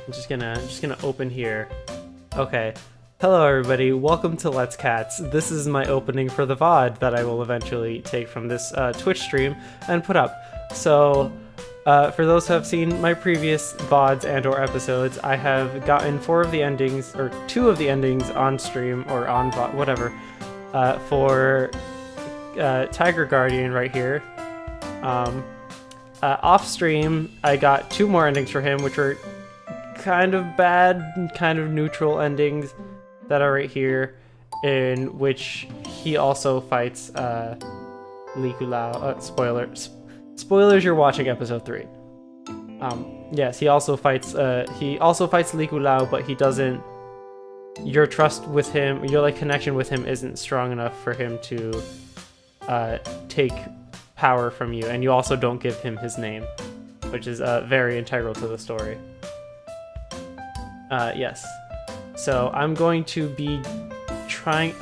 I'm just gonna open here. Okay. Hello everybody, welcome to Let's Cats. This is my opening for the VOD that I will eventually take from this Twitch stream and put up. So, for those who have seen my previous VODs and or episodes, I have gotten 4 of the endings, or 2 of the endings on stream, or on VOD, whatever, for Tiger Guardian right here. Off stream, I got 2 more endings for him, which were kind of bad, kind of neutral endings that are right here, in which he also fights Likulao. Spoilers, you're watching episode 3. Yes, he also fights Likulao, but he doesn't. Your trust with him, your connection with him isn't strong enough for him to take power from you, and you also don't give him his name, which is very integral to the story. Yes. So I'm going to be trying.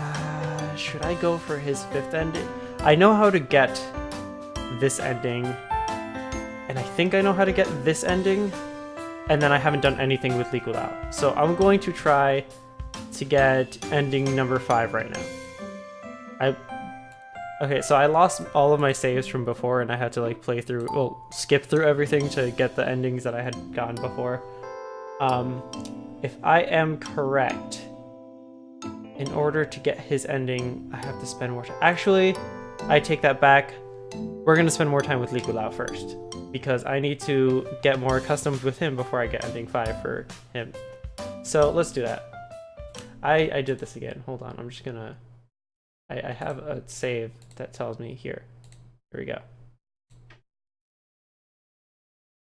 Should I go for his 5th ending? I know how to get this ending, and I think I know how to get this ending, and then I haven't done anything with Likulao. So I'm going to try to get ending number 5 right now. Okay, so I lost all of my saves from before, and I had to skip through everything to get the endings that I had gotten before. If I am correct, in order to get his ending, I have to spend more time. Actually, I take that back. We're going to spend more time with Likulao first, because I need to get more accustomed with him before I get ending 5 for him. So let's do that. I did this again. Hold on. I'm just going to... I have a save that tells me here. Here we go.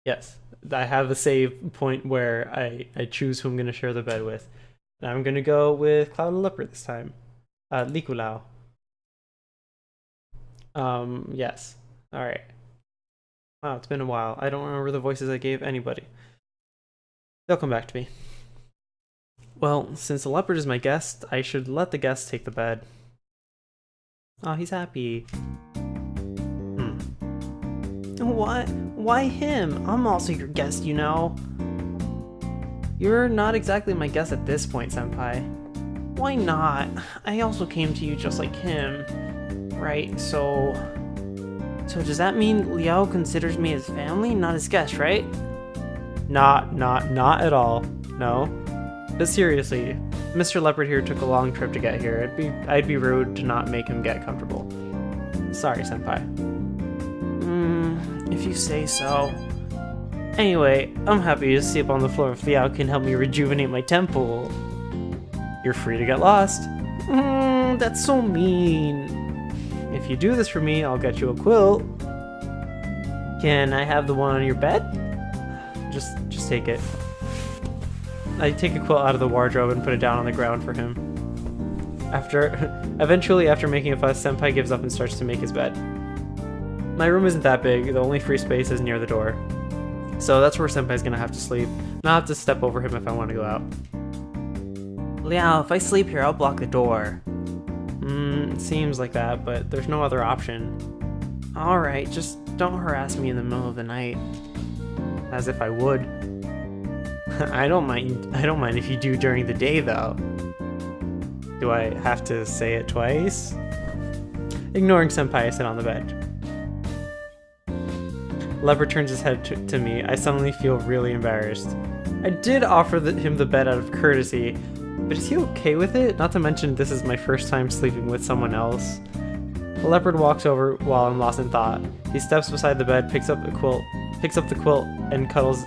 Yes, I have a save point where I choose who I'm going to share the bed with. And I'm going to go with Tiger and Leopard this time. Likulao. Yes. Alright. Wow, it's been a while. I don't remember the voices I gave anybody. They'll come back to me. Well, since the leopard is my guest, I should let the guest take the bed. Oh, he's happy. What? Why him? I'm also your guest, you know. You're not exactly my guest at this point, Senpai. Why not? I also came to you just like him. Right, so does that mean Liao considers me his family, not his guest, right? Not at all. No. But seriously, Mr. Leopard here took a long trip to get here. I'd be rude to not make him get comfortable. Sorry, Senpai. If you say so. Anyway, I'm happy to sleep on the floor if Liao can help me rejuvenate my temple. You're free to get lost. That's so mean. If you do this for me, I'll get you a quilt. Can I have the one on your bed? Just take it. I take a quilt out of the wardrobe and put it down on the ground for him. Eventually, after making a fuss, Senpai gives up and starts to make his bed. My room isn't that big, the only free space is near the door. So that's where Senpai's gonna have to sleep. And I'll have to step over him if I want to go out. Liao, if I sleep here, I'll block the door. It seems like that, but there's no other option. Alright, just don't harass me in the middle of the night. As if I would. I don't mind if you do during the day, though. Do I have to say it twice? Ignoring Senpai, I sit on the bed. Leopard turns his head to me. I suddenly feel really embarrassed. I did offer him the bed out of courtesy, but is he okay with it? Not to mention this is my first time sleeping with someone else. The leopard walks over while I'm lost in thought. He steps beside the bed, picks up the quilt, and cuddles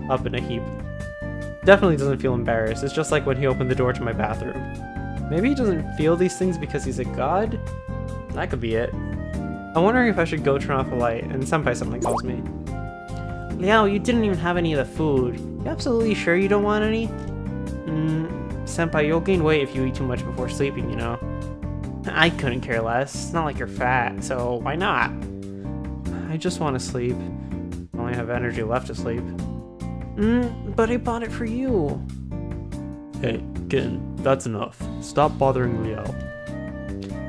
up in a heap. Definitely doesn't feel embarrassed. It's just like when he opened the door to my bathroom. Maybe he doesn't feel these things because he's a god? That could be it. I'm wondering if I should go turn off the light, and Senpai suddenly calls me. Liao, you didn't even have any of the food. You absolutely sure you don't want any? Senpai, you'll gain weight if you eat too much before sleeping, you know. I couldn't care less. It's not like you're fat, so why not? I just want to sleep. I only have energy left to sleep. But I bought it for you. Hey, kitten, that's enough. Stop bothering Liao.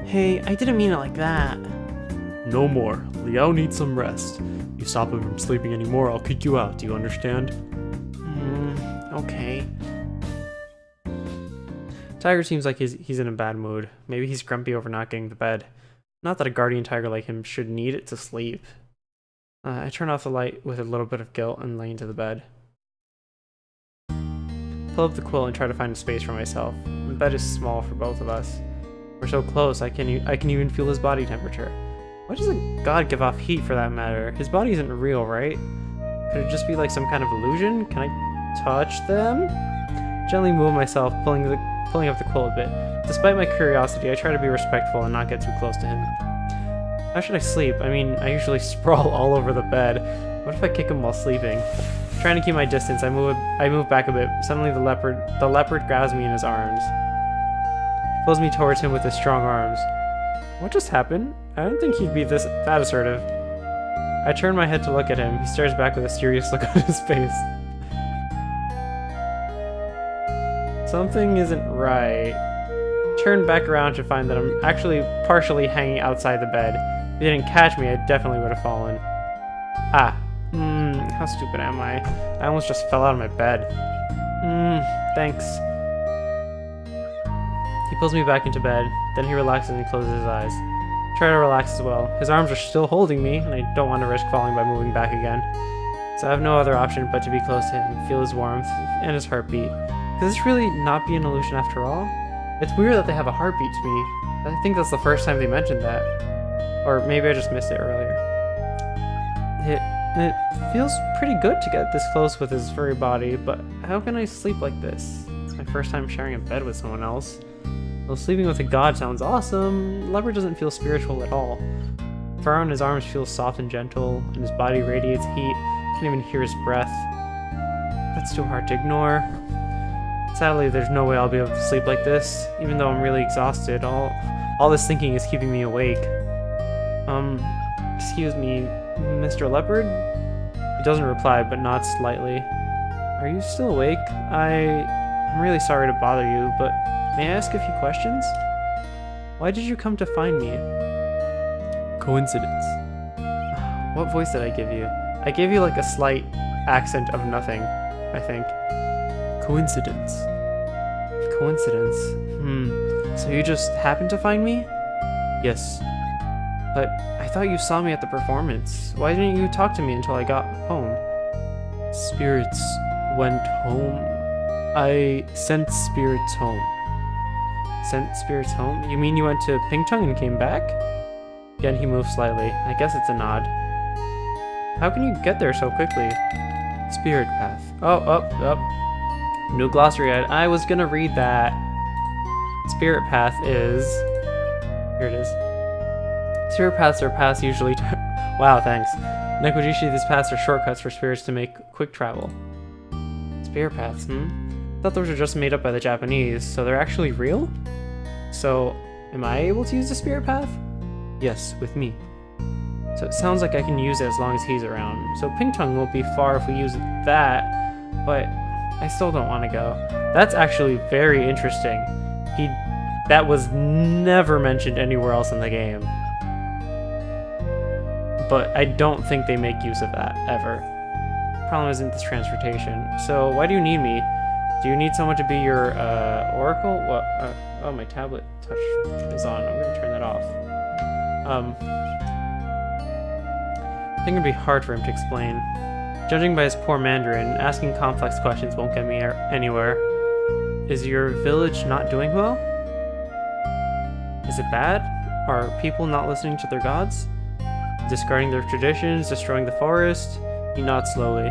Hey, I didn't mean it like that. No more. Liao needs some rest. You stop him from sleeping anymore, I'll kick you out, do you understand? okay. Tiger seems like he's in a bad mood. Maybe he's grumpy over not getting the bed. Not that a guardian tiger like him should need it to sleep. I turn off the light with a little bit of guilt and lay into the bed. Pull up the quilt and try to find a space for myself. The bed is small for both of us. We're so close, I can even feel his body temperature. Why does a god give off heat for that matter? His body isn't real, right? Could it just be like some kind of illusion? Can I touch them? Gently move myself, pulling up the quilt a bit. Despite my curiosity, I try to be respectful and not get too close to him. How should I sleep? I mean, I usually sprawl all over the bed. What if I kick him while sleeping? Trying to keep my distance, I move back a bit. Suddenly the leopard grabs me in his arms. He pulls me towards him with his strong arms. What just happened? I didn't think he'd be that assertive. I turn my head to look at him. He stares back with a serious look on his face. Something isn't right. Turn back around to find that I'm actually partially hanging outside the bed. If he didn't catch me, I definitely would have fallen. How stupid am I? I almost just fell out of my bed. Thanks. He pulls me back into bed, then he relaxes and closes his eyes. Try to relax as well. His arms are still holding me, and I don't want to risk falling by moving back again. So I have no other option but to be close to him, feel his warmth, and his heartbeat. Could this really not be an illusion after all? It's weird that they have a heartbeat to me. I think that's the first time they mentioned that. Or maybe I just missed it earlier. It feels pretty good to get this close with his furry body, but how can I sleep like this? It's my first time sharing a bed with someone else. Though sleeping with a god sounds awesome, Leopard doesn't feel spiritual at all. Fur on his arms feels soft and gentle, and his body radiates heat. I can't even hear his breath. That's too hard to ignore. Sadly, there's no way I'll be able to sleep like this, even though I'm really exhausted. All this thinking is keeping me awake. Excuse me, Mr. Leopard? He doesn't reply, but nods slightly. Are you still awake? I'm really sorry to bother you, but may I ask a few questions? Why did you come to find me? Coincidence. What voice did I give you? I gave you like a slight accent of nothing, I think. Coincidence. Coincidence. So you just happened to find me? Yes. But I thought you saw me at the performance. Why didn't you talk to me until I got home? Spirits went home. I sent spirits home. Sent spirits home? You mean you went to Pingtung and came back? Again, he moves slightly. I guess it's a nod. How can you get there so quickly? Spirit path. New glossary. I was gonna read that. Spirit path is... Here it is. Spirit paths are paths usually... Wow, thanks. Nekojishi, these paths are shortcuts for spirits to make quick travel. Spirit paths, I thought those were just made up by the Japanese, so they're actually real? So, am I able to use the spirit path? Yes, with me. So it sounds like I can use it as long as he's around. So Pingtung won't be far if we use that, but I still don't want to go. That's actually very interesting. That was never mentioned anywhere else in the game. But I don't think they make use of that, ever. Problem isn't this transportation. So why do you need me? Do you need someone to be your, oracle? What? Oh, my tablet touch is on. I'm gonna turn that off. I think it'd be hard for him to explain. Judging by his poor Mandarin, asking complex questions won't get me anywhere. Is your village not doing well? Is it bad? Are people not listening to their gods? Discarding their traditions, destroying the forest? He nods slowly.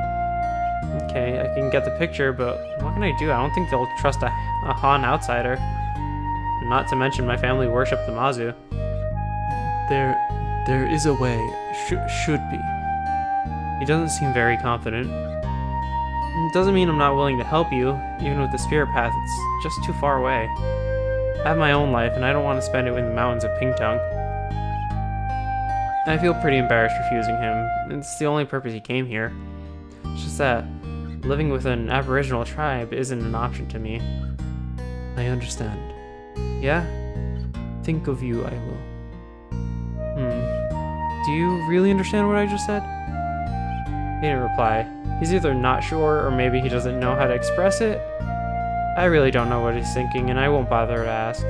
Okay, I can get the picture, but what can I do? I don't think they'll trust a Han outsider. Not to mention my family worship the Mazu. There is a way. Should be. He doesn't seem very confident. It doesn't mean I'm not willing to help you. Even with the spirit path, it's just too far away. I have my own life, and I don't want to spend it in the mountains of Pingtung. I feel pretty embarrassed refusing him. It's the only purpose he came here. It's just that living with an aboriginal tribe isn't an option to me. I understand. Yeah? Think of you, I will. Do you really understand what I just said? He didn't reply. He's either not sure or maybe he doesn't know how to express it. I really don't know what he's thinking, and I won't bother to ask.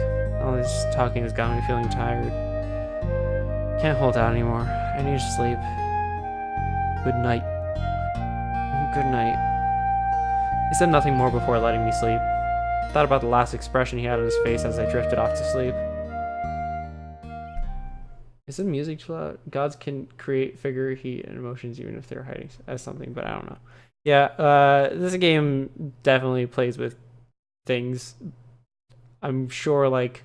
All this talking has got me feeling tired. Can't hold out anymore. I need to sleep. Good night. Good night. He said nothing more before letting me sleep. Thought about the last expression he had on his face as I drifted off to sleep. Is the music too loud? Gods can create figure, heat, and emotions even if they're hiding as something, but I don't know. Yeah, this game definitely plays with things. I'm sure, like,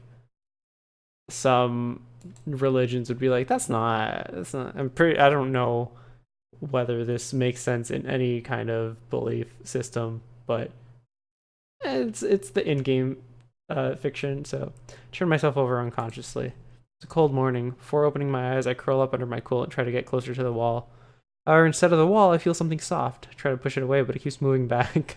some religions would be like, that's not, I don't know whether this makes sense in any kind of belief system, but it's the in-game fiction, so turn myself over unconsciously. It's a cold morning. Before opening my eyes, I curl up under my quilt and try to get closer to the wall. However, instead of the wall, I feel something soft. I try to push it away, but it keeps moving back.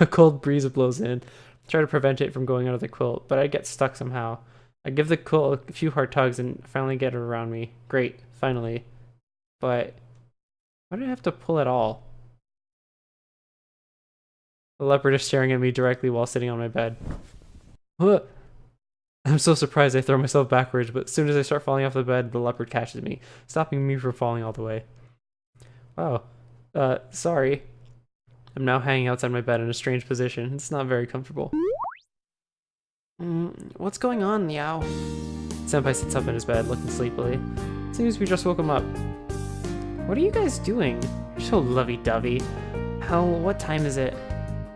A cold breeze blows in. I try to prevent it from going under the quilt, but I get stuck somehow. I give the quilt a few hard tugs and finally get it around me. Great, finally. But why do I have to pull at all? The leopard is staring at me directly while sitting on my bed. Huh. I'm so surprised I throw myself backwards, but as soon as I start falling off the bed, the leopard catches me, stopping me from falling all the way. Wow. Sorry. I'm now hanging outside my bed in a strange position. It's not very comfortable. What's going on, Liao? Senpai sits up in his bed, looking sleepily. Seems we just woke him up. What are you guys doing? You're so lovey-dovey. Hell, what time is it?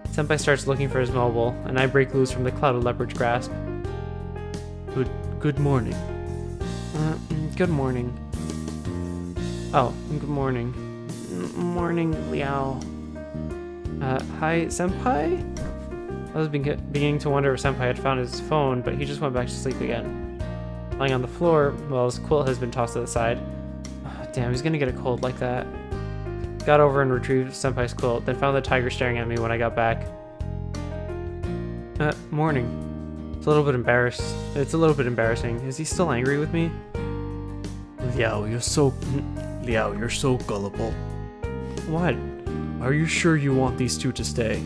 Senpai starts looking for his mobile, and I break loose from the clouded leopard's grasp. Good morning. Good morning. Oh, good morning. Morning, Liao. Hi, Senpai? I was beginning to wonder if Senpai had found his phone, but he just went back to sleep again. Lying on the floor, while his quilt has been tossed to the side. Oh, damn, he's gonna get a cold like that. Got over and retrieved Senpai's quilt, then found the tiger staring at me when I got back. Morning. It's a little bit embarrassing. Is he still angry with me? Liao, you're so gullible. What? Are you sure you want these two to stay?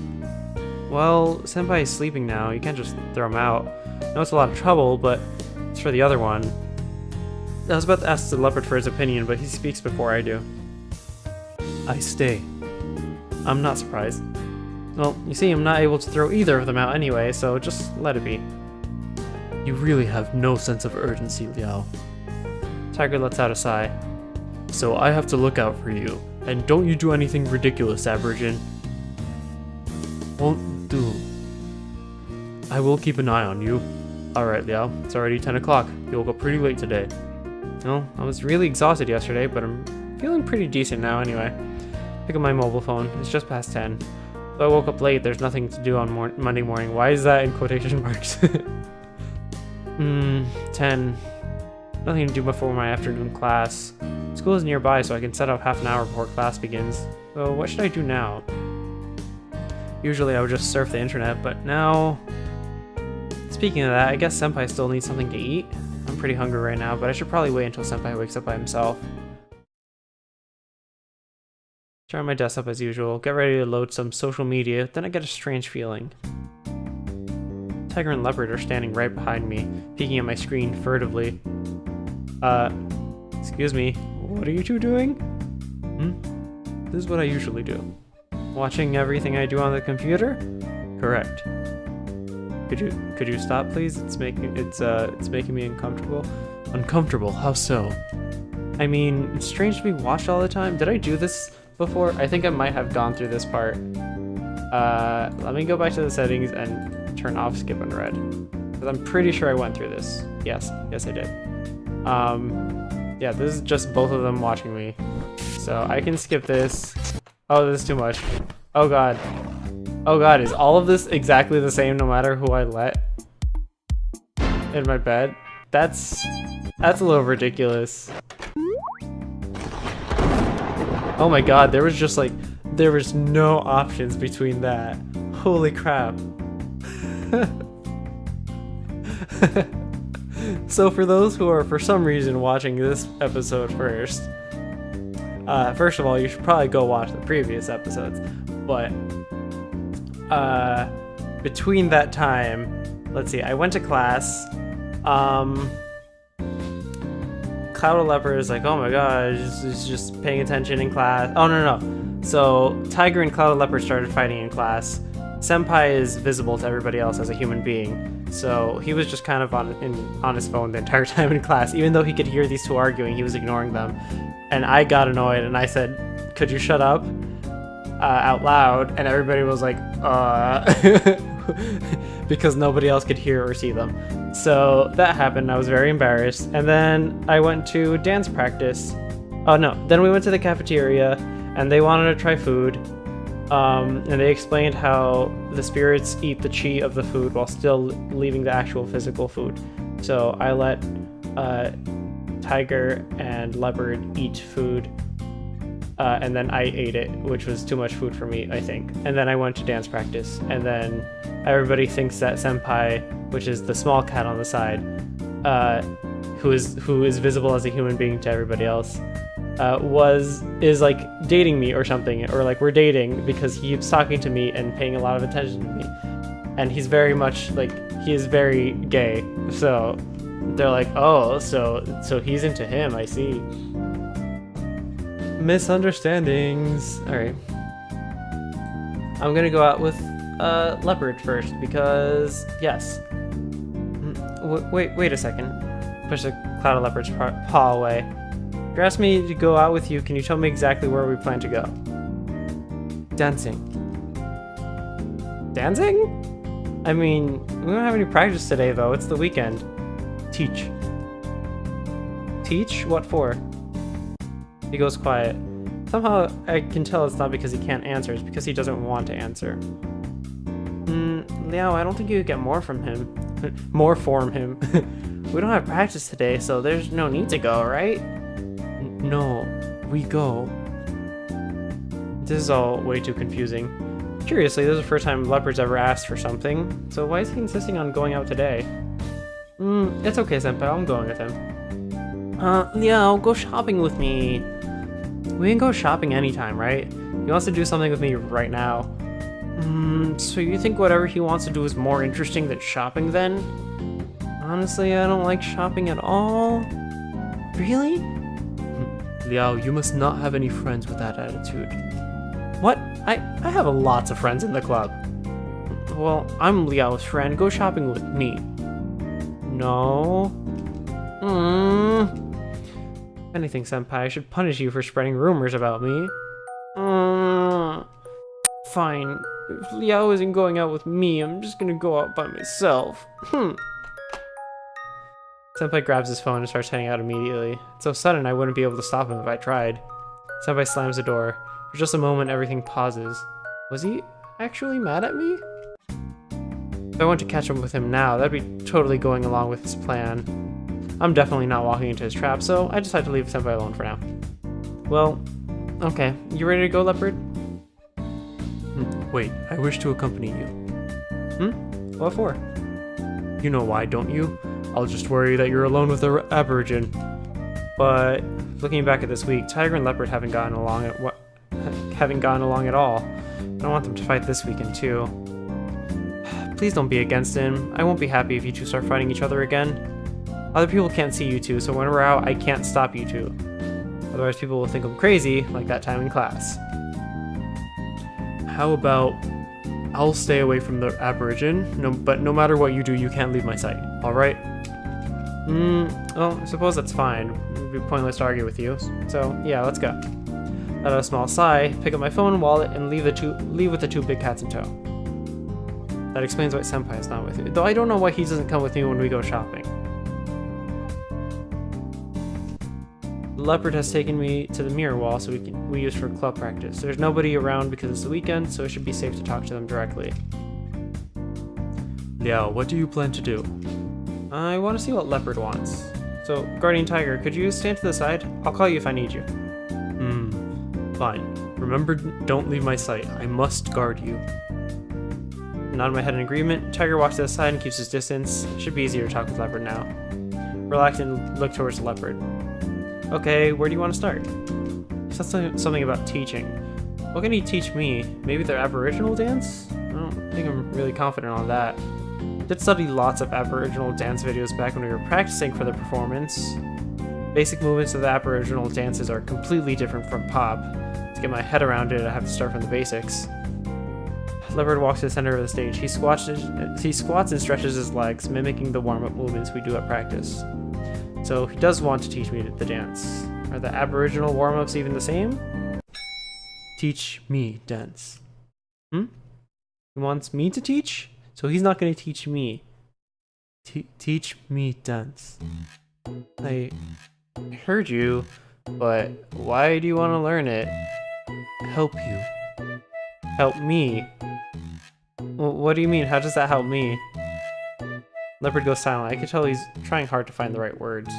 Well, Senpai is sleeping now. You can't just throw him out. I know it's a lot of trouble, but it's for the other one. I was about to ask the leopard for his opinion, but he speaks before I do. I stay. I'm not surprised. Well, you see, I'm not able to throw either of them out anyway, so just let it be. You really have no sense of urgency, Liao. Tiger lets out a sigh. So I have to look out for you. And don't you do anything ridiculous, Aborigine. Won't do. I will keep an eye on you. Alright, Liao, it's already 10 o'clock. You woke up pretty late today. Well, I was really exhausted yesterday, but I'm feeling pretty decent now anyway. Pick up my mobile phone. It's just past 10. Though I woke up late, there's nothing to do on Monday morning. Why is that in quotation marks? 10. Nothing to do before my afternoon class. School is nearby, so I can set up half an hour before class begins. So what should I do now? Usually I would just surf the internet, but now... Speaking of that, I guess Senpai still needs something to eat. I'm pretty hungry right now, but I should probably wait until Senpai wakes up by himself. Turn my desktop as usual, get ready to load some social media, then I get a strange feeling. Tiger and Leopard are standing right behind me, peeking at my screen furtively. Excuse me, what are you two doing? This is what I usually do. Watching everything I do on the computer? Correct. Could you stop, please? It's making me uncomfortable. Uncomfortable? How so? I mean, it's strange to be watched all the time. Did I do this before? I think I might have gone through this part. Let me go back to the settings and turn off skip unread. Because I'm pretty sure I went through this. Yes I did. Yeah, this is just both of them watching me. So I can skip this. Oh, this is too much. Oh god. Oh god, is all of this exactly the same no matter who I let in my bed? That's a little ridiculous. Oh my god, there was no options between that. Holy crap. So for those who are for some reason watching this episode first, First of all, you should probably go watch the previous episodes. But between that time, let's see, I went to class. Cloud of Leopard is like, oh my god, he's just paying attention in class. Oh, no. So Tiger and Cloud of Leopard started fighting in class. Senpai is visible to everybody else as a human being. So he was just kind of on his phone the entire time in class. Even though he could hear these two arguing, he was ignoring them. And I got annoyed and I said, could you shut up? Out loud. And everybody was like, because nobody else could hear or see them. So that happened. I was very embarrassed. And then I went to dance practice. Oh no, then we went to the cafeteria and they wanted to try food. And they explained how the spirits eat the chi of the food while still leaving the actual physical food. So I let Tiger and Leopard eat food. And then I ate it, which was too much food for me, I think. And then I went to dance practice. And then everybody thinks that Senpai, which is the small cat on the side, who is visible as a human being to everybody else, is like dating me or something, or like we're dating because he keeps talking to me and paying a lot of attention to me. And he's very much like, he is very gay. So they're like, oh, so he's into him, I see. Misunderstandings. Alright. I'm gonna go out with Leopard first because, yes. Wait a second. Push the Cloud of Leopard's paw away. If you ask me to go out with you, can you tell me exactly where we plan to go? Dancing. Dancing? I mean, we don't have any practice today though, it's the weekend. Teach. Teach? What for? He goes quiet. Somehow I can tell it's not because he can't answer, it's because he doesn't want to answer. Liao, I don't think you could get more from him. More from him. We don't have practice today, so there's no need to go, right? No, we go. This is all way too confusing. Curiously, this is the first time Leopard's ever asked for something, so why is he insisting on going out today? It's okay, Senpai, I'm going with him. Liao, go shopping with me. We can go shopping anytime, right? He wants to do something with me right now. So you think whatever he wants to do is more interesting than shopping then? Honestly, I don't like shopping at all. Really? Liao, you must not have any friends with that attitude. What? I have lots of friends in the club. Well, I'm Liao's friend. Go shopping with me. No. If anything, Senpai, I should punish you for spreading rumors about me. Fine. If Liao isn't going out with me, I'm just gonna go out by myself. Senpai grabs his phone and starts heading out immediately. It's so sudden I wouldn't be able to stop him if I tried. Senpai slams the door. For just a moment, everything pauses. Was he actually mad at me? If I went to catch up with him now, that'd be totally going along with his plan. I'm definitely not walking into his trap, so I decided to leave Senpai alone for now. Well, okay. You ready to go, Leopard? Wait, I wish to accompany you. What for? You know why, don't you? I'll just worry that you're alone with the Aborigine. But looking back at this week, Tiger and Leopard haven't gotten along at all. I don't want them to fight this weekend too. Please don't be against him. I won't be happy if you two start fighting each other again. Other people can't see you two, so when we're out, I can't stop you two. Otherwise people will think I'm crazy, like that time in class. How about I'll stay away from the Aborigine, but no matter what you do, you can't leave my sight, alright? Well, I suppose that's fine. It'd be pointless to argue with you. So, yeah, let's go. Out of a small sigh, pick up my phone, wallet, and leave with the two big cats in tow. That explains why Senpai is not with you. Though I don't know why he doesn't come with me when we go shopping. The Leopard has taken me to the mirror wall so we use for club practice. There's nobody around because it's the weekend, so it should be safe to talk to them directly. Liao, what do you plan to do? I want to see what Leopard wants. So, Guardian Tiger, could you stand to the side? I'll call you if I need you. Fine. Remember, don't leave my sight. I must guard you. Nodding my head in agreement, Tiger walks to the side and keeps his distance. It should be easier to talk with Leopard now. Relax and look towards the Leopard. Okay, where do you want to start? said something about teaching. What can he teach me? Maybe their Aboriginal dance? I don't think I'm really confident on that. Did study lots of Aboriginal dance videos back when we were practicing for the performance. Basic movements of the Aboriginal dances are completely different from pop. To get my head around it, I have to start from the basics. Leopard walks to the center of the stage. He squats and stretches his legs, mimicking the warm-up movements we do at practice. So he does want to teach me the dance. Are the Aboriginal warm-ups even the same? Teach me dance. He wants me to teach? So he's not going to teach me. Teach me dance. I heard you, but why do you want to learn it? Help you. Help me? What do you mean? How does that help me? Leopard goes silent. I can tell he's trying hard to find the right words.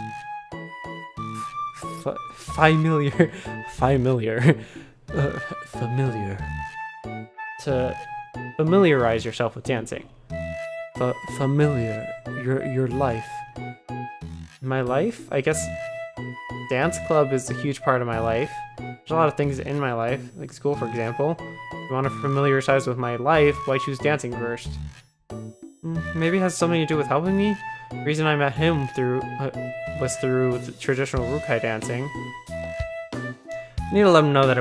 Familiar. To familiarize yourself with dancing. Familiar. Your life. My life? I guess dance club is a huge part of my life. There's a lot of things in my life, like school, for example. If you want to familiarize with my life, why choose dancing first? Maybe it has something to do with helping me? The reason I met him was through the traditional Wutai dancing. I need to let him know that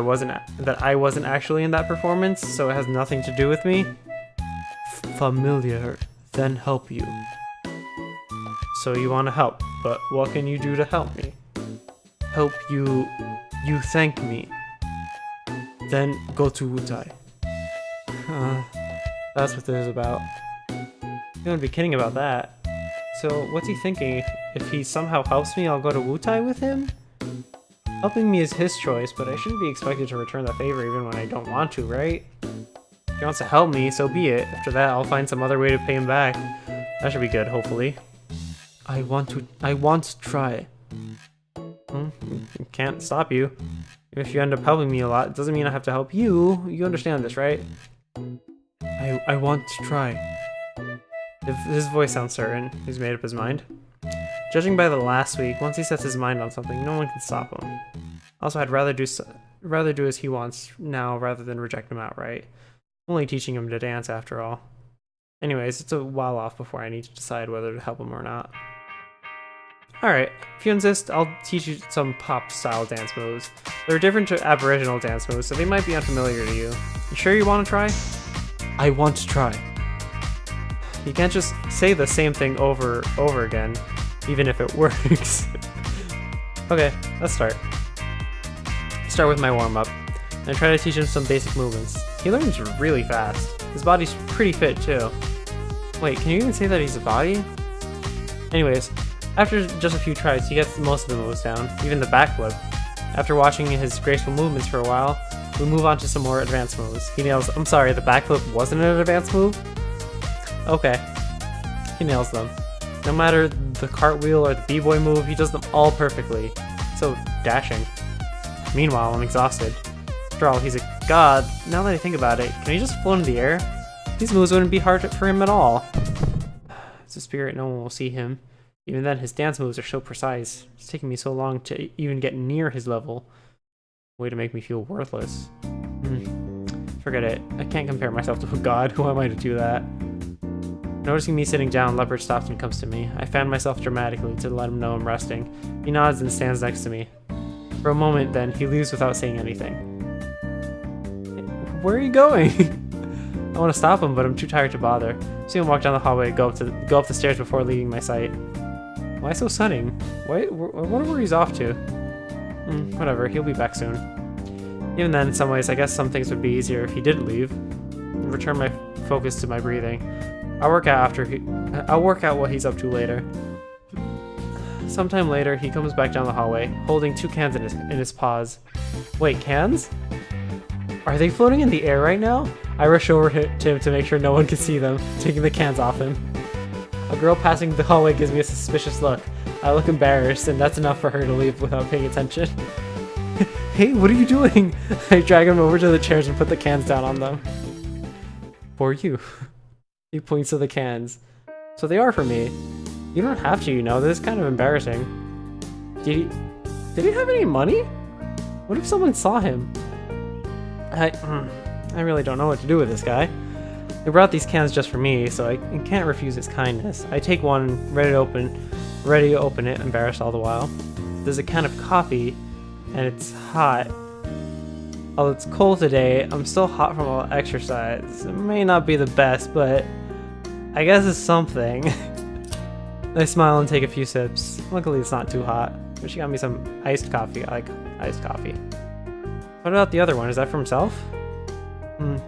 I wasn't actually in that performance, so it has nothing to do with me. Familiar, then help you. So you want to help, but what can you do to help me? Help you. You thank me. Then go to Wutai. That's what this is about. You wouldn't be kidding about that. So what's he thinking? If he somehow helps me, I'll go to Wutai with him? Helping me is his choice, but I shouldn't be expected to return the favor even when I don't want to, right? If he wants to help me, so be it. After that, I'll find some other way to pay him back. That should be good, hopefully. I want to try. Can't stop you. If you end up helping me a lot, it doesn't mean I have to help you. You understand this, right? I want to try. If his voice sounds certain, he's made up his mind. Judging by the last week, once he sets his mind on something, no one can stop him. Also, I'd rather do as he wants now rather than reject him outright. I'm only teaching him to dance after all. Anyways, it's a while off before I need to decide whether to help him or not. Alright, if you insist, I'll teach you some pop-style dance moves. They're different to Aboriginal dance moves, so they might be unfamiliar to you. You sure you want to try? I want to try. You can't just say the same thing over again, even if it works. Okay, let's start. Start with my warm-up, and try to teach him some basic movements. He learns really fast. His body's pretty fit, too. Wait, can you even say that he's a body? Anyways, after just a few tries, he gets most of the moves down, even the backflip. After watching his graceful movements for a while, we move on to some more advanced moves. He nails— I'm sorry, the backflip wasn't an advanced move? Okay. He nails them. No matter the cartwheel or the b-boy move, he does them all perfectly. So dashing. Meanwhile, I'm exhausted. After all, he's a god. Now that I think about it, can he just float in the air? These moves wouldn't be hard for him at all. As a spirit, no one will see him. Even then, his dance moves are so precise. It's taking me so long to even get near his level. Way to make me feel worthless. Forget it. I can't compare myself to a god. Who am I to do that? Noticing me sitting down, Leopard stops and comes to me. I fan myself dramatically to let him know I'm resting. He nods and stands next to me. For a moment, then, he leaves without saying anything. Where are you going? I want to stop him, but I'm too tired to bother. See him walk down the hallway and go up the stairs before leaving my sight. Why so sudden? What were he's off to? Whatever, he'll be back soon. Even then, in some ways, I guess some things would be easier if he didn't leave. Return my focus to my breathing. I'll work out what he's up to later. Sometime later, he comes back down the hallway, holding two cans in his paws. Wait, cans? Are they floating in the air right now? I rush over to him to make sure no one can see them, taking the cans off him. A girl passing the hallway gives me a suspicious look. I look embarrassed, and that's enough for her to leave without paying attention. Hey, what are you doing? I drag him over to the chairs and put the cans down on them. For you. He points to the cans. So they are for me. You don't have to, you know. This is kind of embarrassing. Did he have any money? What if someone saw him? I really don't know what to do with this guy. He brought these cans just for me, so I can't refuse his kindness. I take one, ready to open it, embarrassed all the while. There's a can of coffee, and it's hot. Although it's cold today, I'm still hot from all the exercise. It may not be the best, but I guess it's something. I smile and take a few sips. Luckily it's not too hot, but she got me some iced coffee. I like iced coffee. What about the other one? Is that for himself?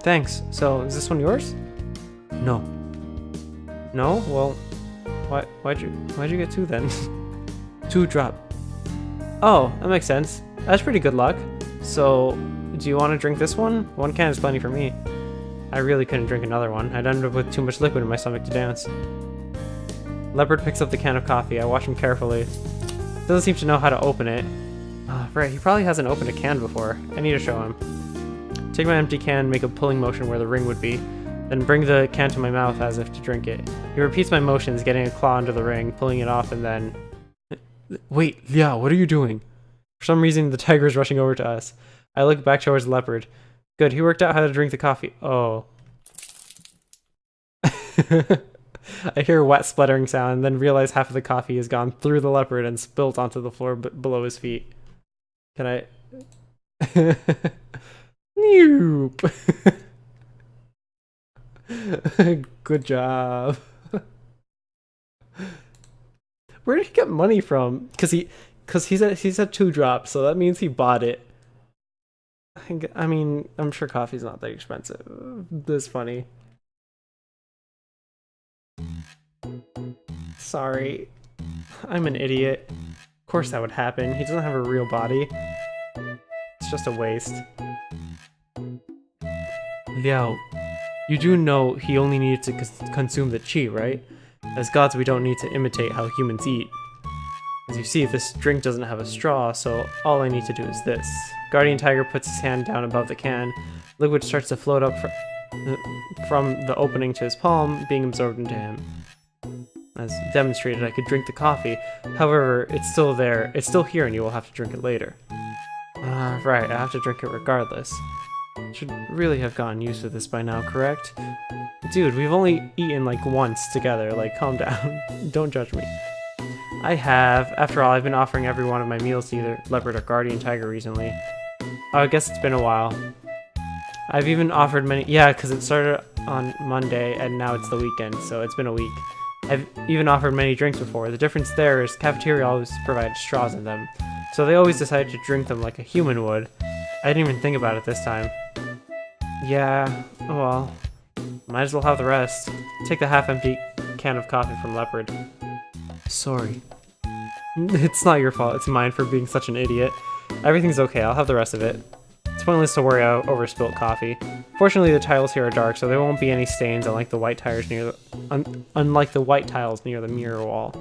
Thanks. So, is this one yours? No. No? Well, why'd you get two then? 2 drop. Oh, that makes sense. That's pretty good luck. So, do you want to drink this one? 1 can is plenty for me. I really couldn't drink another one. I'd end up with too much liquid in my stomach to dance. Leopard picks up the can of coffee. I watch him carefully. Doesn't seem to know how to open it. Right, he probably hasn't opened a can before. I need to show him. Take my empty can, make a pulling motion where the ring would be, then bring the can to my mouth as if to drink it. He repeats my motions, getting a claw under the ring, pulling it off, and then... Wait, Liao, what are you doing? For some reason, the tiger is rushing over to us. I look back towards the leopard. Good, he worked out how to drink the coffee. Oh. I hear a wet spluttering sound, and then realize half of the coffee has gone through the leopard and spilt onto the floor below his feet. Can I... Nope. Good job. Where did he get money from? Cause he's at 2 drops, so that means he bought it. I mean, I'm sure coffee's not that expensive. That's funny. Sorry, I'm an idiot. Of course that would happen. He doesn't have a real body. It's just a waste. Liao, you do know he only needed to consume the chi, right? As gods, we don't need to imitate how humans eat. As you see, this drink doesn't have a straw, so all I need to do is this. Guardian Tiger puts his hand down above the can. Liquid starts to float up from the opening to his palm, being absorbed into him. As demonstrated, I could drink the coffee. However, it's still there. It's still here, and you will have to drink it later. Right, I have to drink it regardless. Should really have gotten used to this by now, correct? Dude, we've only eaten like once together, like calm down. Don't judge me. I have. After all, I've been offering every one of my meals to either Leopard or Guardian Tiger recently. Oh, I guess it's been a while. I've even offered many, yeah, because it started on Monday and now it's the weekend, so it's been a week. I've even offered many drinks before. The difference there is cafeteria always provided straws in them, so they always decided to drink them like a human would. I didn't even think about it this time. Yeah, well, might as well have the rest. Take the half-empty can of coffee from Leopard. Sorry. It's not your fault, it's mine for being such an idiot. Everything's okay, I'll have the rest of it. It's pointless to worry over spilt coffee. Fortunately, the tiles here are dark, so there won't be any stains unlike the white tiles near the mirror wall.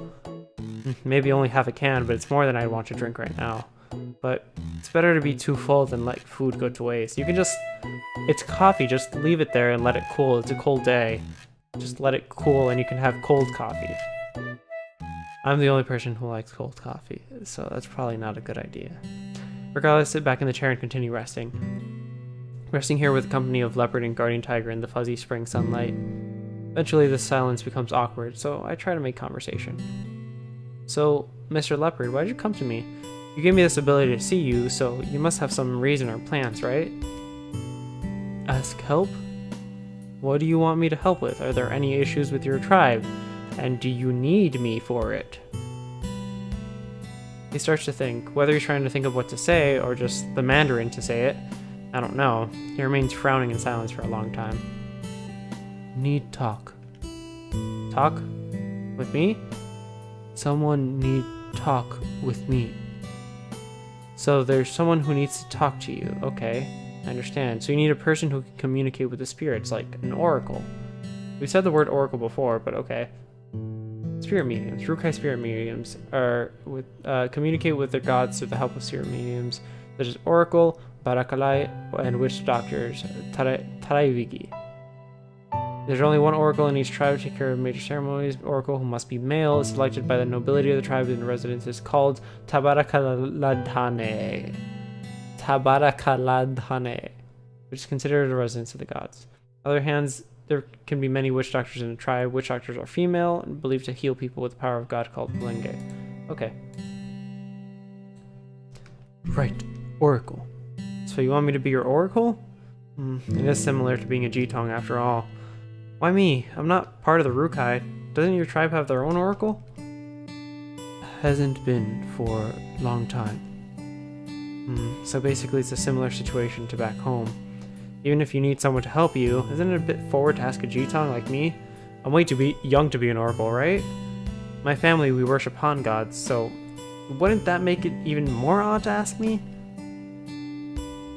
Maybe only half a can, but it's more than I'd want to drink right now. But it's better to be too full than let food go to waste. You can just... It's coffee, just leave it there and let it cool. It's a cold day. Just let it cool and you can have cold coffee. I'm the only person who likes cold coffee, so that's probably not a good idea. Regardless, sit back in the chair and continue resting. Resting here with the company of Leopard and Guardian Tiger in the fuzzy spring sunlight. Eventually, the silence becomes awkward, so I try to make conversation. So, Mr. Leopard, why'd you come to me? You gave me this ability to see you, so you must have some reason or plans, right? Ask help? What do you want me to help with? Are there any issues with your tribe? And do you need me for it? He starts to think, whether he's trying to think of what to say or just the Mandarin to say it, I don't know. He remains frowning in silence for a long time. Need talk. Talk? With me? Someone need talk with me. So there's someone who needs to talk to you. Okay, I understand. So you need a person who can communicate with the spirits, like an oracle. We said the word oracle before, but okay. Spirit mediums. Rukai spirit mediums are communicate with their gods through the help of spirit mediums, such as oracle, barakalai, and witch doctors, taraivigi. There's only one oracle in each tribe to take care of major ceremonies. Oracle, who must be male, is selected by the nobility of the tribe, and the residence is called Tabarakaladhane. Tabarakaladhane, which is considered a residence of the gods. On the other hand, there can be many witch doctors in a tribe. Witch doctors are female and believed to heal people with the power of God called Blenge. Okay. Right, Oracle. So you want me to be your Oracle? It is similar to being a Jitong after all. Why me? I'm not part of the Rukai. Doesn't your tribe have their own Oracle? Hasn't been for a long time. So basically it's a similar situation to back home. Even if you need someone to help you, isn't it a bit forward to ask a Jitong like me? I'm way too young to be an Oracle, right? My family, we worship Han gods, so wouldn't that make it even more odd to ask me?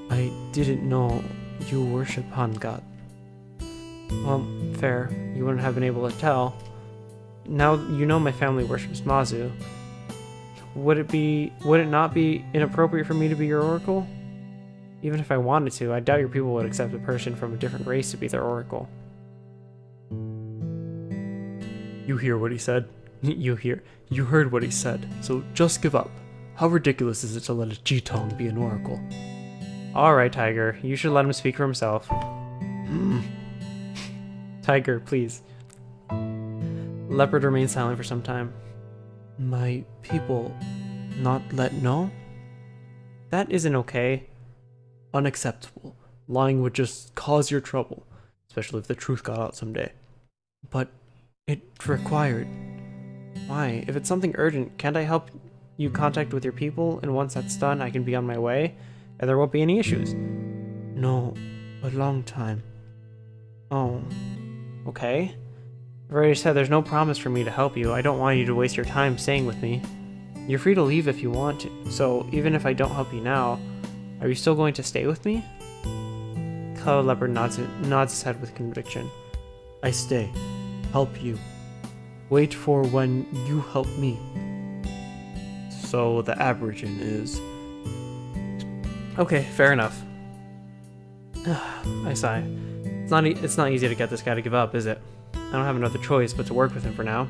I didn't know you worship Han god. Well, fair. You wouldn't have been able to tell. Now you know my family worships Mazu. Would it not be inappropriate for me to be your Oracle? Even if I wanted to, I doubt your people would accept a person from a different race to be their Oracle. You hear what he said? You heard what he said, so just give up. How ridiculous is it to let a Jitong be an Oracle? Alright, Tiger. You should let him speak for himself. Tiger, please. Leopard remained silent for some time. My people not let know? That isn't okay. Unacceptable. Lying would just cause your trouble, especially if the truth got out someday. But it required. Why? If it's something urgent, can't I help you contact with your people? And once that's done, I can be on my way, and there won't be any issues. No, a long time. Oh, okay. I've already said there's no promise for me to help you. I don't want you to waste your time staying with me. You're free to leave if you want to, so even if I don't help you now, are you still going to stay with me? Cloud Leopard nods his head with conviction. I stay. Help you. Wait for when you help me. So the aborigine is... Okay, fair enough. I sigh. It's not easy to get this guy to give up, is it? I don't have another choice but to work with him for now.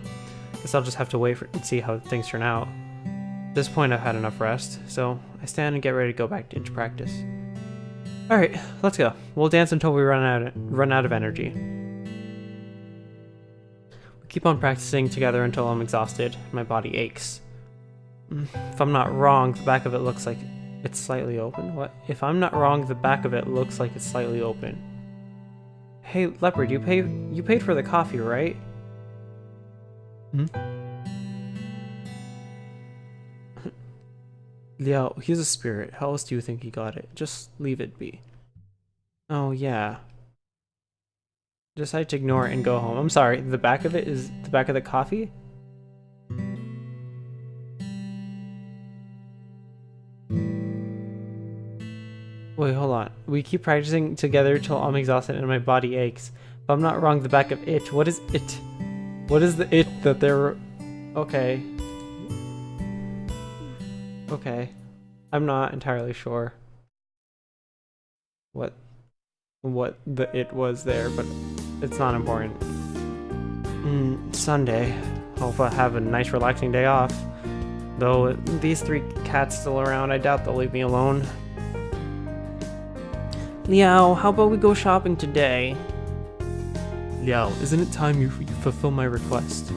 Guess I'll just have to wait and see how things turn out. At this point, I've had enough rest, so I stand and get ready to go back into practice. Alright, let's go. We'll dance until we run out of energy. We keep on practicing together until I'm exhausted. My body aches. If I'm not wrong, the back of it looks like it's slightly open. What? If I'm not wrong, the back of it looks like it's slightly open. Hey, Leopard, you paid for the coffee, right? Liao, he's a spirit. How else do you think he got it? Just leave it be. Oh, yeah. Decide to ignore it and go home. I'm sorry, the back of it is the back of the coffee? Wait, hold on. We keep practicing together till I'm exhausted and my body aches. If I'm not wrong, the back of it. What is it? What is the it that they're... Okay. Okay. I'm not entirely sure what the it was there, but it's not important. Sunday. Hope I have a nice relaxing day off. Though these three cats still around, I doubt they'll leave me alone. Liao, how about we go shopping today? Liao, isn't it time you fulfill my request?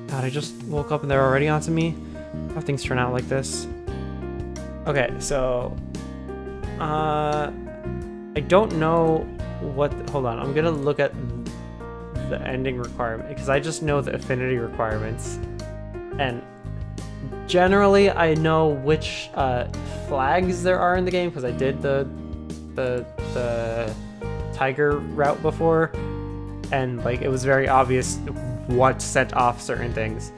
God, I just woke up and they're already onto me. How things turn out like this. Okay, so... I don't know what... Hold on, I'm gonna look at the ending requirement, because I just know the affinity requirements. And generally, I know which flags there are in the game, because I did the tiger route before, and like it was very obvious what set off certain things.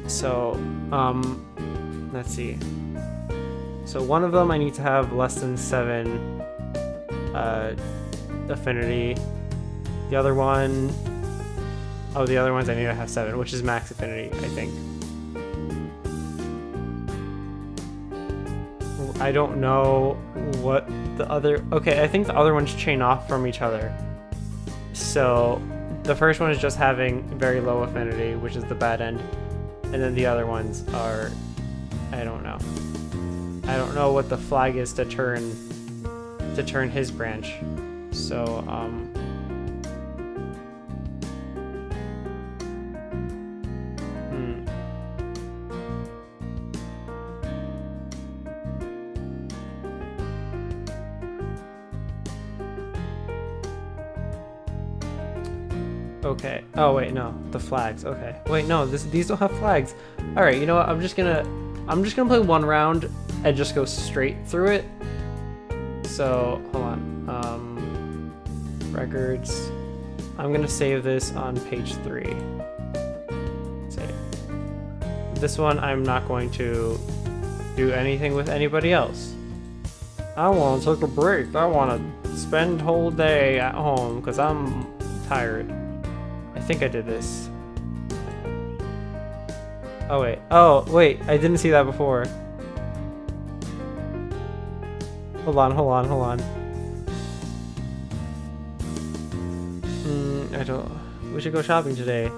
So, let's see. So one of them I need to have less than 7 affinity. The other one, oh, the other ones I need to have 7, which is max affinity, I think. I don't know what the other... Okay, I think the other ones chain off from each other. So the first one is just having very low affinity, which is the bad end. And then the other ones are... I don't know. I don't know what the flag is to turn his branch. So, Okay. Oh wait, no, the flags. Okay. Wait, no, these don't have flags. All right. You know what? I'm just gonna play one round and just go straight through it. So hold on. Records. I'm gonna save this on page 3. Save. This one I'm not going to do anything with anybody else. I want to take a break. I want to spend whole day at home because I'm tired. I think I did this. Oh wait, I didn't see that before. Hold on. We should go shopping today.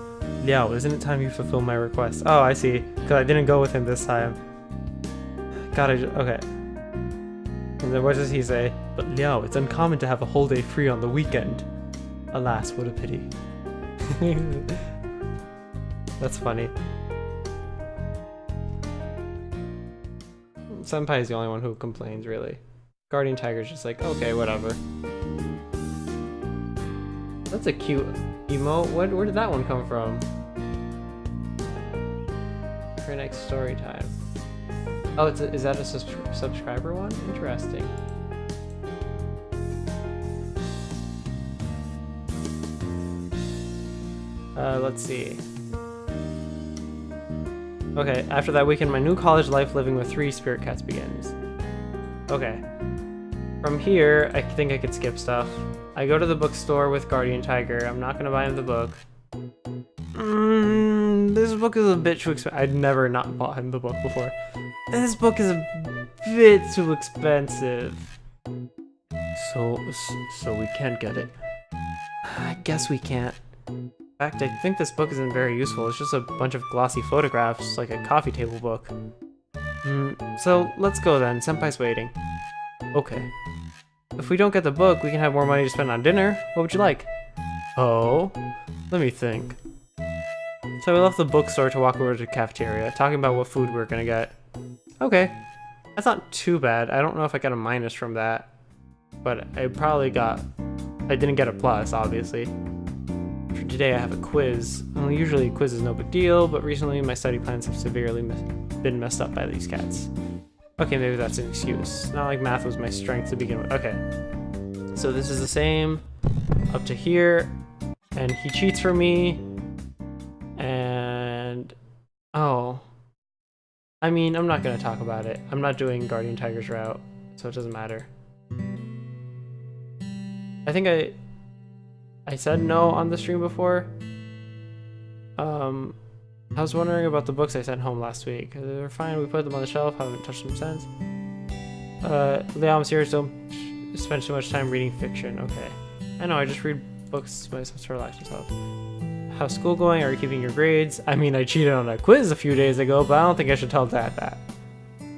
Liao, isn't it time you fulfill my request? Oh, I see. Because I didn't go with him this time. Okay. And then what does he say? But Liao, it's uncommon to have a whole day free on the weekend. Alas, what a pity. That's funny. Senpai is the only one who complains, really. Guardian Tiger's just like, okay, whatever. That's a cute emote. Where did that one come from? For next story time. Oh, is that a subscriber one? Interesting. Let's see. Okay, after that weekend, my new college life living with 3 spirit cats begins. Okay. From here, I think I could skip stuff. I go to the bookstore with Guardian Tiger. I'm not gonna buy him the book. This book is a bit too expensive. I'd never not bought him the book before. This book is a bit too expensive. So we can't get it. I guess we can't. In fact, I think this book isn't very useful. It's just a bunch of glossy photographs, like a coffee table book. So let's go then. Senpai's waiting. Okay. If we don't get the book, we can have more money to spend on dinner. What would you like? Oh, let me think. So we left the bookstore to walk over to the cafeteria, talking about what food we were gonna get. Okay. That's not too bad. I don't know if I got a minus from that, but I didn't get a plus, obviously. For today I have a quiz. Well, usually a quiz is no big deal, but recently my study plans have severely been messed up by these cats. Okay, maybe that's an excuse. It's not like math was my strength to begin with. Okay. So this is the same up to here, and he cheats for me, and oh. I mean, I'm not gonna talk about it. I'm not doing Guardian Tiger's route, so it doesn't matter. I think I said no on the stream before. I was wondering about the books I sent home last week. They were fine, we put them on the shelf, haven't touched them since. Liao, I'm serious, don't spend too much time reading fiction. Okay. I know, I just read books myself to relax myself. How's school going? Are you keeping your grades? I mean, I cheated on a quiz a few days ago, but I don't think I should tell Dad that.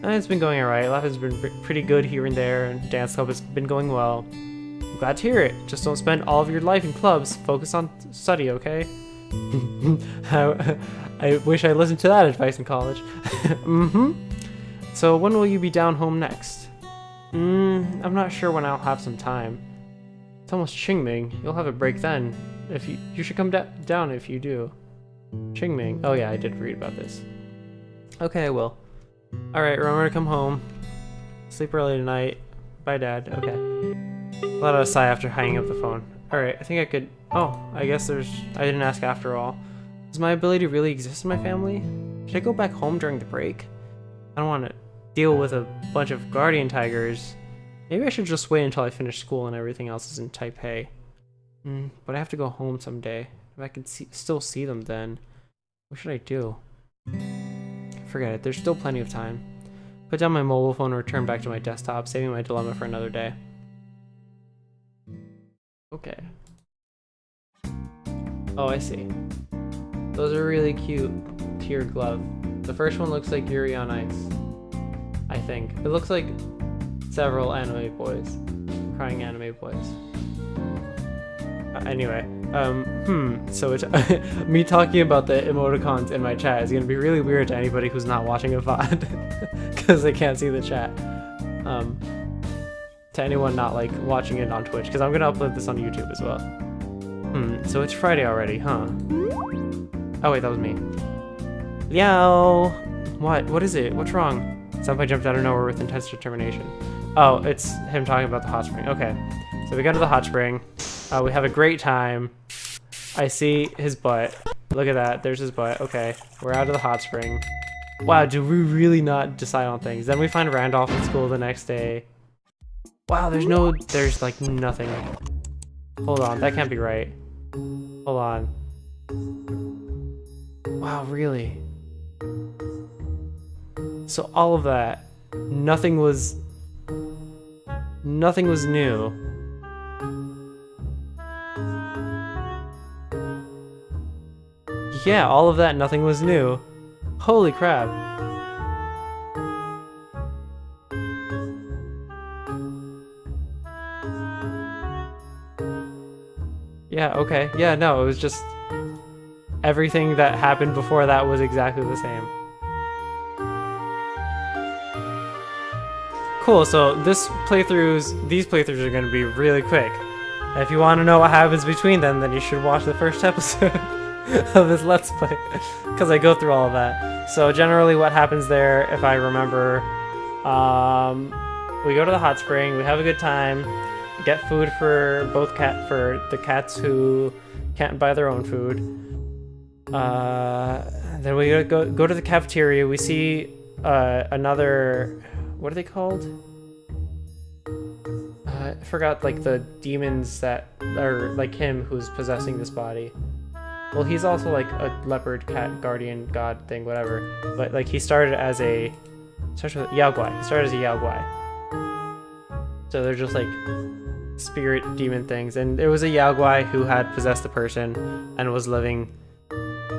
It's been going alright. Life has been pretty good here and there, and dance club has been going well. I'm glad to hear it. Just don't spend all of your life in clubs. Focus on study, okay? I wish I listened to that advice in college. So when will you be down home next? I'm not sure when I'll have some time. It's almost Qingming. You'll have a break then. If you should come down if you do. Qingming. Oh yeah, I did read about this. Okay, I will. Alright, remember to come home. Sleep early tonight. Bye, Dad. Okay. Let out a sigh after hanging up the phone. Alright, I think I could... Oh, I guess I didn't ask after all. Does my ability really exist in my family? Should I go back home during the break? I don't want to deal with a bunch of Guardian Tigers. Maybe I should just wait until I finish school and everything else is in Taipei. But I have to go home someday. If I could still see them then. What should I do? Forget it, there's still plenty of time. Put down my mobile phone and return back to my desktop, saving my dilemma for another day. Okay. Oh, I see. Those are really cute tiered glove. The first one looks like Yuri on Ice. I think. It looks like several anime boys. Crying anime boys. Anyway, so it's me talking about the emoticons in my chat is gonna be really weird to anybody who's not watching a VOD because they can't see the chat. To anyone not like watching it on Twitch, because I'm gonna upload this on YouTube as well. So it's Friday already, huh? Oh wait, that was me. Liao! What is it? What's wrong? Senpai jumped out of nowhere with intense determination. Oh, it's him talking about the hot spring. Okay, so we go to the hot spring. We have a great time. I see his butt. Look at that. There's his butt. Okay, we're out of the hot spring. Wow, do we really not decide on things? Then we find Randolph in school the next day. Wow, there's like nothing. Hold on, that can't be right. Hold on. Wow, really? So all of that, nothing was new. Yeah, all of that, nothing was new. Holy crap. Yeah, okay. Yeah, no, it was just everything that happened before that was exactly the same. Cool, so these playthroughs are going to be really quick. If you want to know what happens between them, then you should watch the first episode of this Let's Play, because I go through all of that. So generally what happens there, if I remember, we go to the hot spring, we have a good time, get food for the cats who can't buy their own food. Then we go to the cafeteria, we see another, what are they called? I forgot, like the demons that are like him who's possessing this body. Well, he's also like a leopard cat guardian god thing, whatever. But like he started as a Yaoguai. He started as a Yaoguai. So they're just like spirit demon things. And there was a Yaoguai who had possessed the person and was living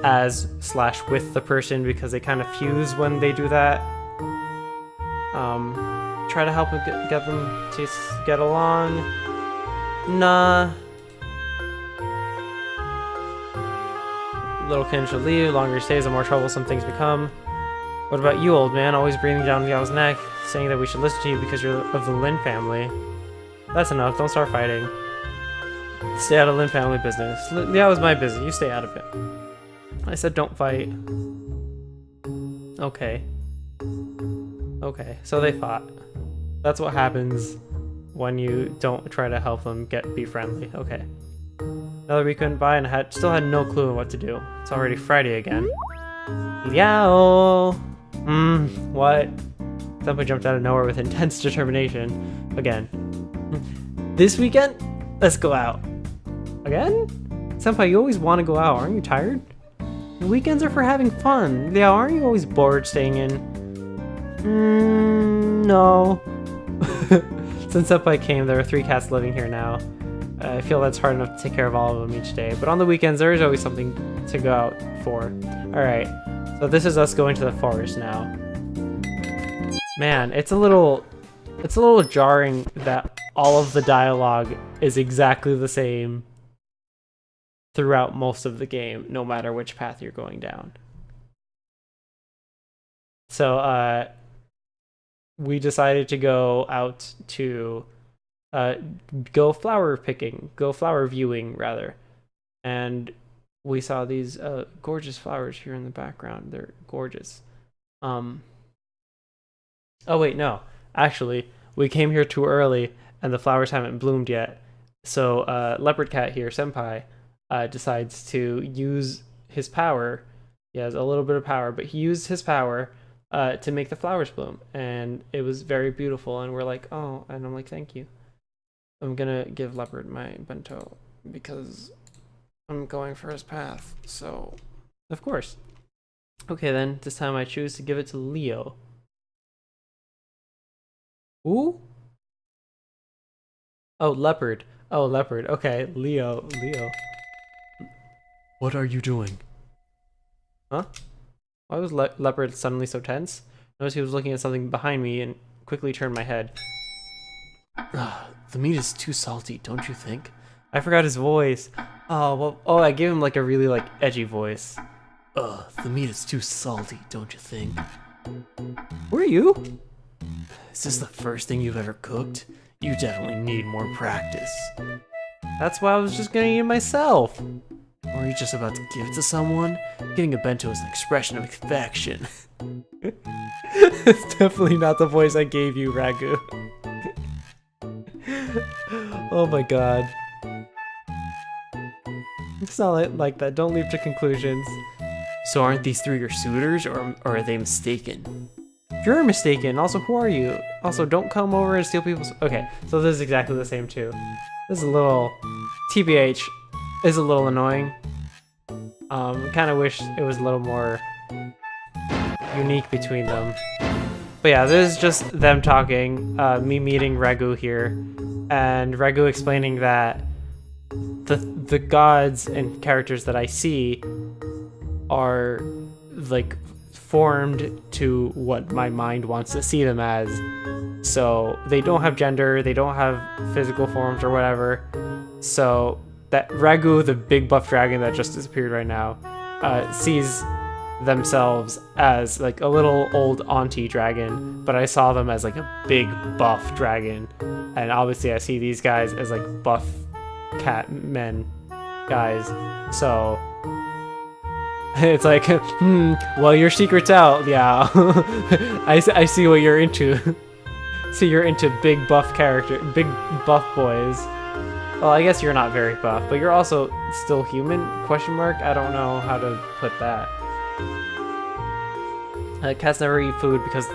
as / with the person because they kind of fuse when they do that. Try to help him get them to get along. Nah. Little Ken should leave. Longer he stays, the more troublesome things become. What about you, old man? Always breathing down Liao's neck, saying that we should listen to you because you're of the Lin family. That's enough. Don't start fighting. Stay out of Lin family business. Liao is my business. You stay out of it. I said don't fight. Okay. Okay, so they fought. That's what happens when you don't try to help them be friendly. Okay. Another week went by and still had no clue what to do. It's already Friday again. Liao! What? Senpai jumped out of nowhere with intense determination. Again. This weekend? Let's go out. Again? Senpai, you always want to go out. Aren't you tired? The weekends are for having fun. Liao, aren't you always bored staying in? No. Since Senpai came, there are 3 cats living here now. I feel that's hard enough to take care of all of them each day, but on the weekends there is always something to go out for. Alright, so this is us going to the forest now. Man, it's a little jarring that all of the dialogue is exactly the same throughout most of the game, no matter which path you're going down. So, we decided to go out to go flower viewing rather, and we saw these gorgeous flowers here in the background. They're gorgeous. Oh wait, no, actually we came here too early and the flowers haven't bloomed yet, so leopard cat here, Senpai, decides to use his power. He has a little bit of power, but he used his power to make the flowers bloom, and it was very beautiful, and we're like, oh, and I'm like, thank you. I'm gonna give Leopard my bento because I'm going for his path, so of course. Okay then, this time I choose to give it to Leo. Ooh? Oh, Leopard. Oh, Leopard. Okay, Leo. What are you doing? Huh? Why was Leopard suddenly so tense? Noticed he was looking at something behind me and quickly turned my head. The meat is too salty, don't you think? I forgot his voice. Oh, well, I gave him like a really like edgy voice. The meat is too salty, don't you think? Who are you? Is this the first thing you've ever cooked? You definitely need more practice. That's why I was just gonna eat it myself. Or are you just about to give it to someone? Getting a bento is an expression of affection. It's definitely not the voice I gave you, Ragu. Oh my god. It's not like that. Don't leap to conclusions. So aren't these three your suitors, or are they mistaken? You're mistaken. Also, who are you? Also, don't come over and steal people's... Okay, so this is exactly the same too. This is a little... TBH is a little annoying. Kind of wish it was a little more unique between them. But yeah, this is just them talking, me meeting Ragu here, and Ragu explaining that the gods and characters that I see are like formed to what my mind wants to see them as. So they don't have gender, they don't have physical forms or whatever. So that Ragu, the big buff dragon that just disappeared right now, sees themselves as like a little old auntie dragon, but I saw them as like a big buff dragon. And obviously I see these guys as like buff cat men guys. So it's like, well, your secret's out. Yeah. I see what you're into. So you're into big buff big buff boys. Well, I guess you're not very buff, but you're also still human? Question mark? I don't know how to put that. Cats never eat food because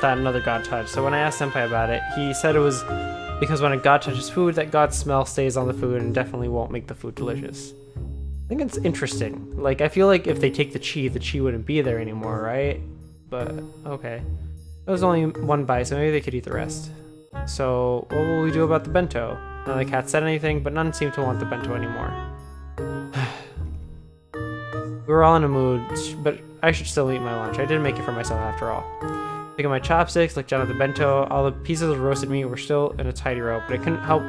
that another god touched. So when I asked Senpai about it, he said it was because when a god touches food, that god's smell stays on the food and definitely won't make the food delicious. I think it's interesting. Like, I feel like if they take the chi wouldn't be there anymore, right? But, okay. It was only one bite, so maybe they could eat the rest. So, what will we do about the bento? None of the cats said anything, but none seemed to want the bento anymore. We were all in a mood, but I should still eat my lunch. I didn't make it for myself after all. Picking my chopsticks, looked down at the bento. All the pieces of roasted meat were still in a tidy row, but I couldn't help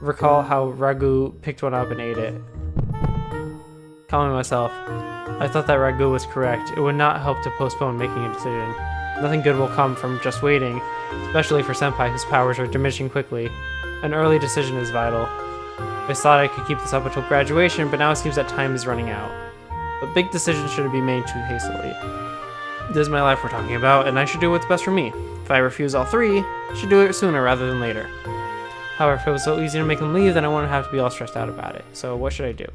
recall how Ragu picked one up and ate it. Calming myself, I thought that Ragu was correct. It would not help to postpone making a decision. Nothing good will come from just waiting, especially for Senpai whose powers are diminishing quickly. An early decision is vital. I thought I could keep this up until graduation, but now it seems that time is running out. But big decisions shouldn't be made too hastily. This is my life we're talking about, and I should do what's best for me. If I refuse all three, I should do it sooner rather than later. However, if it was so easy to make them leave, then I wouldn't have to be all stressed out about it. So what should I do?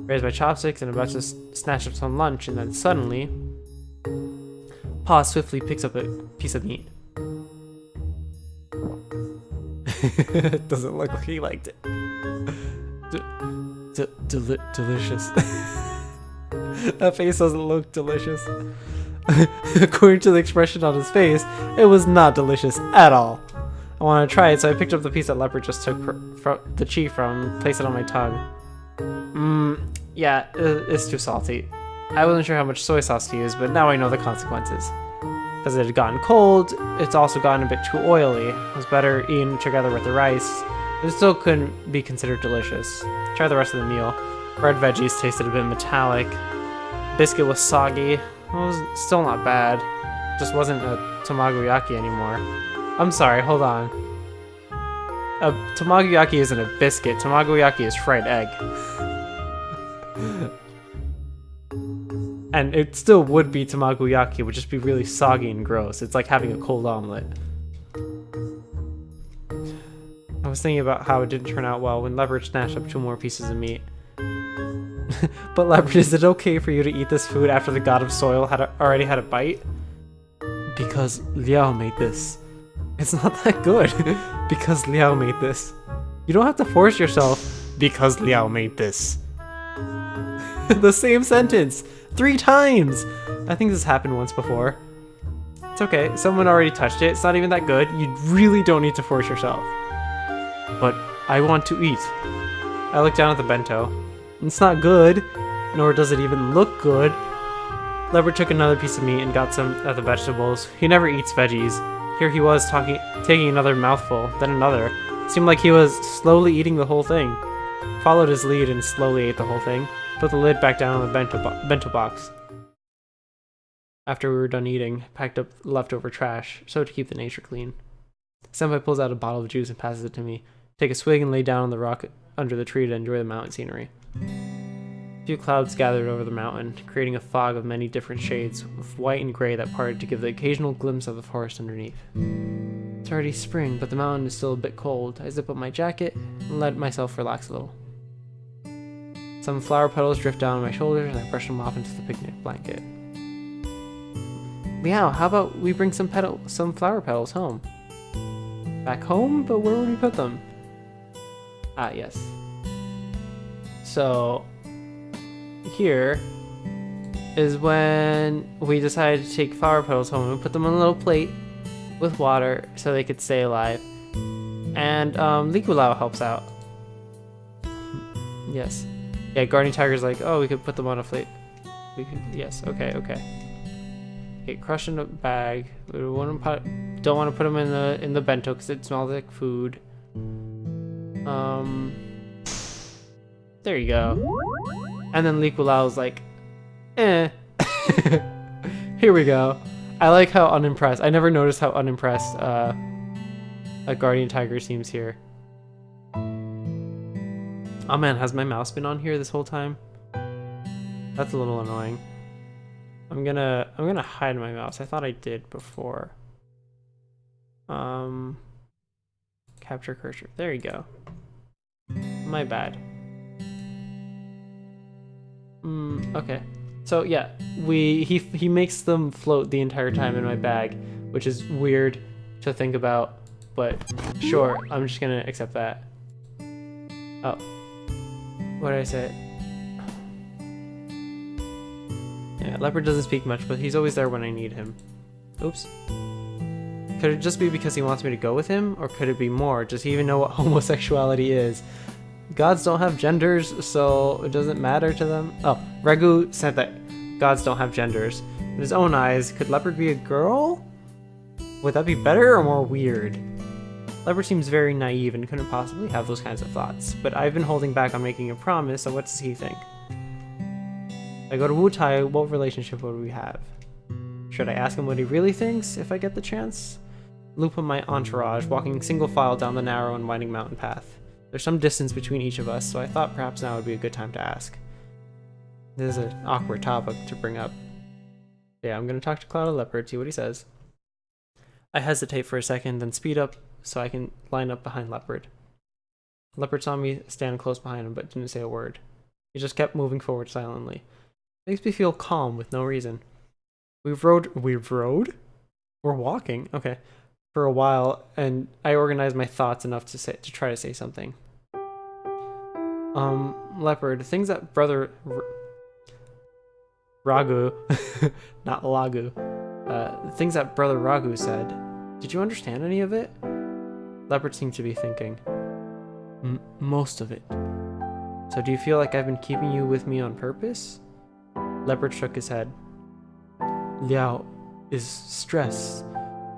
Raise my chopsticks and about to snatch up some lunch, and then suddenly, Pa swiftly picks up a piece of meat. It doesn't look like he liked it. Delicious. That face doesn't look delicious. According to the expression on his face, it was not delicious at all. I wanted to try it, so I picked up the piece that Leopard just took the chi from, placed it on my tongue. Yeah, it's too salty. I wasn't sure how much soy sauce to use, but now I know the consequences. Because it had gotten cold, it's also gotten a bit too oily. It was better eaten together with the rice, but it still couldn't be considered delicious. Try the rest of the meal. Red veggies tasted a bit metallic. Biscuit was soggy. It was still not bad. Just wasn't a tamagoyaki anymore. I'm sorry, hold on. A tamagoyaki isn't a biscuit. Tamagoyaki is fried egg. And it still would be tamagoyaki, it would just be really soggy and gross. It's like having a cold omelet. I was thinking about how it didn't turn out well when Leopard snatched up 2 more pieces of meat. But Leopard, is it okay for you to eat this food after the god of soil already had a bite? Because Liao made this. It's not that good. Because Liao made this. You don't have to force yourself. Because Liao made this. The same sentence 3 times. I think this happened once before. It's okay. Someone already touched it. It's not even that good. You really don't need to force yourself. But I want to eat. I look down at the bento. It's not good, nor does it even look good. Leopard took another piece of meat and got some of the vegetables. He never eats veggies. Here he was taking another mouthful, then another. Seemed like he was slowly eating the whole thing. Followed his lead and slowly ate the whole thing. Put the lid back down on the bento box. After we were done eating, packed up leftover trash, so to keep the nature clean. Senpai pulls out a bottle of juice and passes it to me. Take a swig and lay down on the rock under the tree to enjoy the mountain scenery. A few clouds gathered over the mountain, creating a fog of many different shades of white and gray that parted to give the occasional glimpse of the forest underneath. It's already spring, but the mountain is still a bit cold. I zip up my jacket and let myself relax a little. Some flower petals drift down my shoulders and I brush them off into the picnic blanket. Meow, how about we bring some flower petals home? Back home? But where would we put them? Ah, yes. So, here is when we decided to take flower petals home and put them on a little plate with water so they could stay alive. And Likulau helps out. Yes. Yeah, Guardian Tiger's like, oh, we could put them on a plate. We could, yes, okay. Okay, crush in a bag. We don't want to put them in the bento because it smells like food. There you go. And then Likulau's like, eh. Here we go. I like how unimpressed. I never noticed how unimpressed a Guardian Tiger seems here. Oh man, has my mouse been on here this whole time? That's a little annoying. I'm gonna hide my mouse. I thought I did before. Capture cursor. There you go. My bad. Okay. So yeah, he makes them float the entire time in my bag, which is weird to think about, but sure, I'm just gonna accept that. Oh. What did I say? Yeah, Leopard doesn't speak much, but he's always there when I need him. Oops. Could it just be because he wants me to go with him? Or could it be more? Does he even know what homosexuality is? Gods don't have genders, so it doesn't matter to them? Oh, Ragu said that gods don't have genders. In his own eyes, could Leopard be a girl? Would that be better or more weird? Leopard seems very naive and couldn't possibly have those kinds of thoughts, but I've been holding back on making a promise, so what does he think? If I go to Wutai, what relationship would we have? Should I ask him what he really thinks if I get the chance? Loop of my entourage, walking single file down the narrow and winding mountain path. There's some distance between each of us, so I thought perhaps now would be a good time to ask. This is an awkward topic to bring up. Yeah, I'm gonna talk to Cloud Leopard, see what he says. I hesitate for a second, then speed up so I can line up behind Leopard. Leopard saw me stand close behind him, but didn't say a word. He just kept moving forward silently. Makes me feel calm with no reason. We've rode? We're walking, okay, for a while, and I organized my thoughts enough to try to say something. Leopard, things that Brother Ragu, not Lagu, things that Brother Ragu said, did you understand any of it? Leopard seemed to be thinking. Most of it. So do you feel like I've been keeping you with me on purpose? Leopard shook his head. Liao is stressed.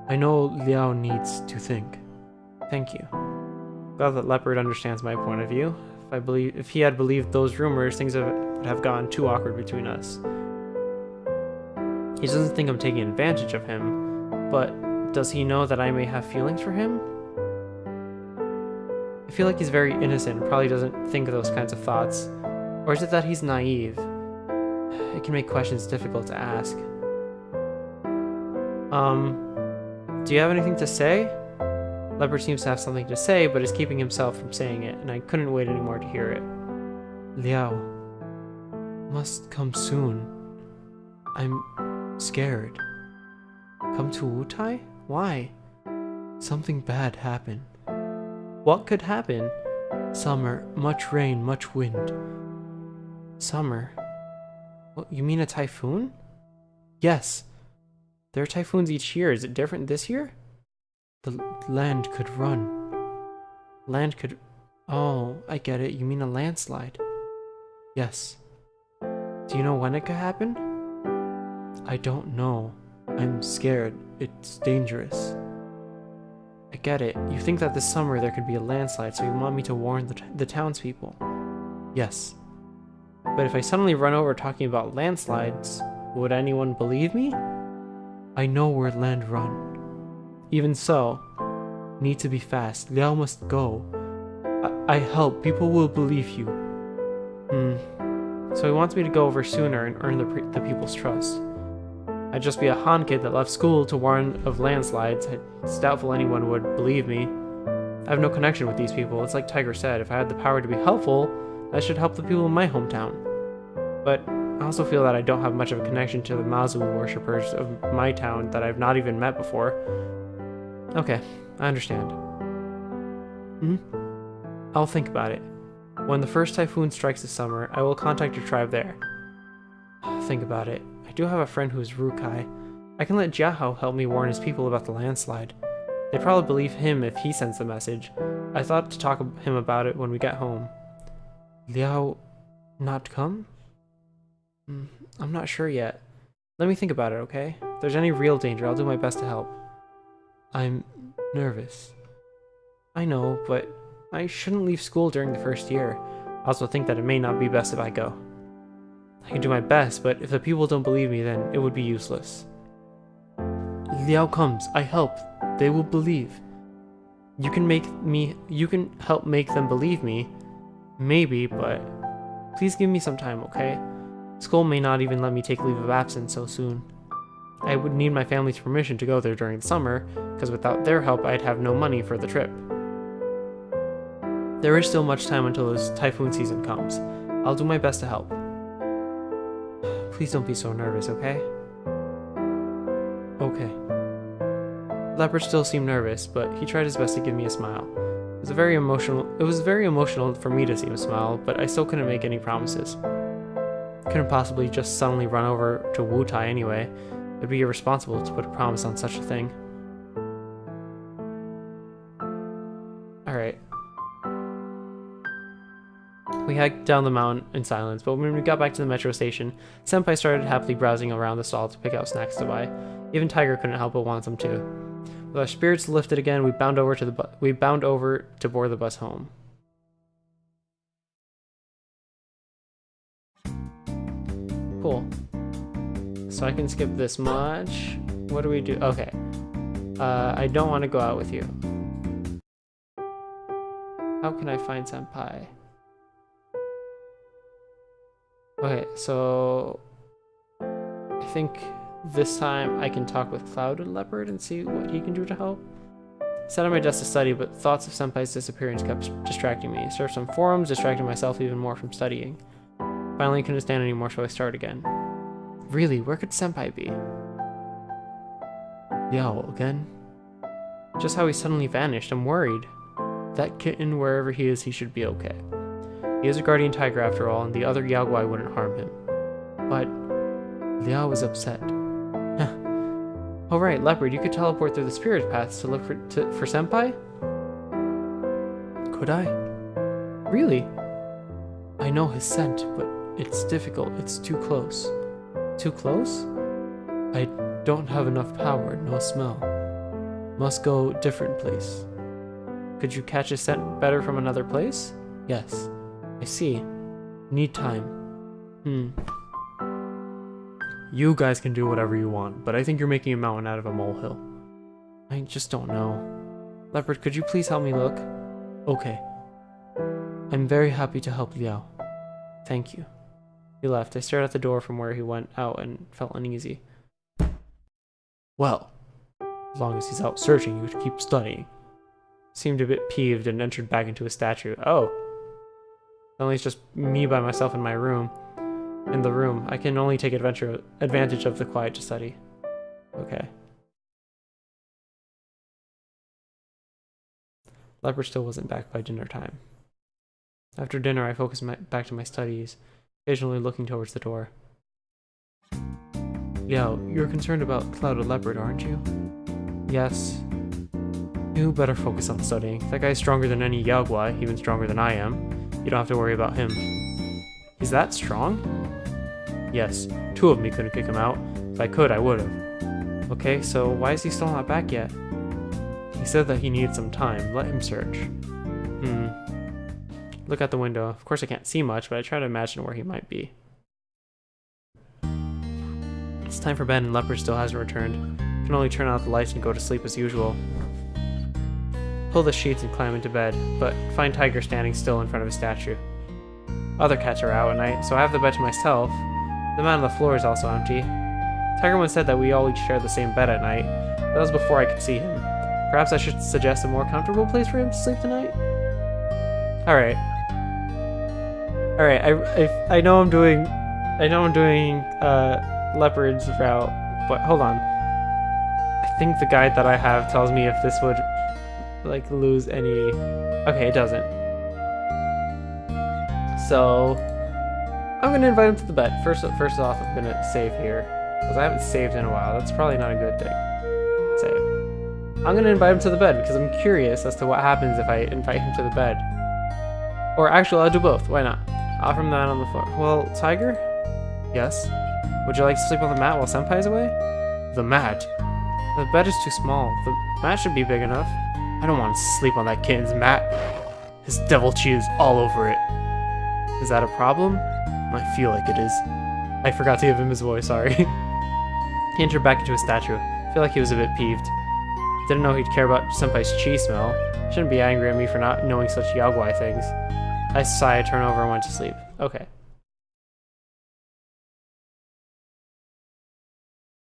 I know Liao needs to think. Thank you. Glad that Leopard understands my point of view. If he had believed those rumors, things would have gone too awkward between us. He doesn't think I'm taking advantage of him, but does he know that I may have feelings for him? I feel like he's very innocent and probably doesn't think of those kinds of thoughts. Or is it that he's naive? It can make questions difficult to ask. Do you have anything to say? Leopard seems to have something to say, but is keeping himself from saying it, and I couldn't wait anymore to hear it. Liao must come soon. I'm scared. Come to Wutai? Why? Something bad happened. What could happen? Summer, much rain, much wind. Summer? What, you mean a typhoon? Yes. There are typhoons each year. Is it different this year? The land could run. Land could... Oh, I get it. You mean a landslide. Yes. Do you know when it could happen? I don't know. I'm scared. It's dangerous. I get it. You think that this summer there could be a landslide, so you want me to warn the townspeople. Yes. But if I suddenly run over talking about landslides, would anyone believe me? I know we're land run. Even so, need to be fast. Liao must go. I help. People will believe you. So he wants me to go over sooner and earn the people's trust. I'd just be a Han kid that left school to warn of landslides. It's doubtful anyone would believe me. I have no connection with these people. It's like Tiger said, if I had the power to be helpful, I should help the people in my hometown. But I also feel that I don't have much of a connection to the Mazu worshippers of my town that I've not even met before. Okay, I understand. I'll think about it. When the first typhoon strikes this summer, I will contact your tribe there. Think about it. I do have a friend who is Rukai. I can let Jiahao help me warn his people about the landslide. They'd probably believe him if he sends the message. I thought to talk to him about it when we get home. Liao not come? I'm not sure yet. Let me think about it, okay? If there's any real danger, I'll do my best to help. I'm nervous. I know, but I shouldn't leave school during the first year. I also think that it may not be best if I go. I can do my best, but if the people don't believe me, then it would be useless. Liao comes. I help. They will believe. You can help make them believe me. Maybe, but please give me some time, okay? School may not even let me take leave of absence so soon. I would need my family's permission to go there during the summer, because without their help I'd have no money for the trip. There is still much time until this typhoon season comes. I'll do my best to help. Please don't be so nervous, okay? Okay. Leopard still seemed nervous, but he tried his best to give me a smile. It was very emotional for me to see him smile, but I still couldn't make any promises. Couldn't possibly just suddenly run over to Wutai anyway. It'd be irresponsible to put a promise on such a thing. Alright. We hiked down the mountain in silence, but when we got back to the metro station, Senpai started happily browsing around the stall to pick out snacks to buy. Even Tiger couldn't help but want some too. With our spirits lifted again, we bound over to board the bus home. Cool. So I can skip this much. What do we do? Okay. I don't want to go out with you. How can I find Senpai? Okay, so I think this time I can talk with Cloud and Leopard and see what he can do to help. Sat on my desk to study, but thoughts of Senpai's disappearance kept distracting me. Surfed some forums, distracting myself even more from studying. Finally, couldn't stand anymore, so I started again. Really, where could Senpai be? Yao, again? Just how he suddenly vanished, I'm worried. That kitten, wherever he is, he should be okay. He is a guardian tiger after all, and the other Yaoguai wouldn't harm him. But Liao was upset. Oh right, Leopard, you could teleport through the spirit paths to look for Senpai? Could I? Really? I know his scent, but it's difficult. It's too close. Too close? I don't have enough power, no smell. Must go different place. Could you catch his scent better from another place? Yes. I see. Need time. You guys can do whatever you want, but I think you're making a mountain out of a molehill. I just don't know. Leopard, could you please help me look? Okay. I'm very happy to help Liao. Thank you. He left. I stared at the door from where he went out and felt uneasy. Well, as long as he's out searching, you should keep studying. Seemed a bit peeved and entered back into his statue. Oh. Suddenly it's just me by myself in my room. In the room. I can only take advantage of the quiet to study. Okay. Leopard still wasn't back by dinner time. After dinner, I focused back to my studies, occasionally looking towards the door. Liao, you're concerned about Cloud and Leopard, aren't you? Yes. You better focus on studying. That guy's stronger than any Yaoguai, even stronger than I am. You don't have to worry about him. He's that strong? Yes, 2 of me couldn't kick him out. If I could, I would've. Okay, so why is he still not back yet? He said that he needed some time. Let him search. Look out the window. Of course I can't see much, but I try to imagine where he might be. It's time for bed and Leopard still hasn't returned. I can only turn out the lights and go to sleep as usual. Pull the sheets and climb into bed, but find Tiger standing still in front of a statue. Other cats are out at night, so I have the bed to myself. The mat on the floor is also empty. Tiger once said that we all each share the same bed at night. That was before I could see him. Perhaps I should suggest a more comfortable place for him to sleep tonight? Alright. I know I'm doing Leopard's route, but hold on. I think the guide that I have tells me if this would like lose any. Okay, it doesn't. So I'm gonna invite him to the bed. First off, I'm gonna save here because I haven't saved in a while. That's probably not a good thing. Save. I'm gonna invite him to the bed because I'm curious as to what happens if I invite him to the bed. Or actually, I'll do both. Why not? Offer him the mat on the floor. Well, Tiger? Yes? Would you like to sleep on the mat while Senpai's away? The mat? The bed is too small. The mat should be big enough. I don't want to sleep on that kitten's mat. His devil chi is all over it. Is that a problem? I feel like it is. I forgot to give him his voice, sorry. He entered back into his statue. I feel like he was a bit peeved. Didn't know he'd care about Senpai's chi smell. Shouldn't be angry at me for not knowing such yaogwai things. I sighed, turned over, and went to sleep. Okay.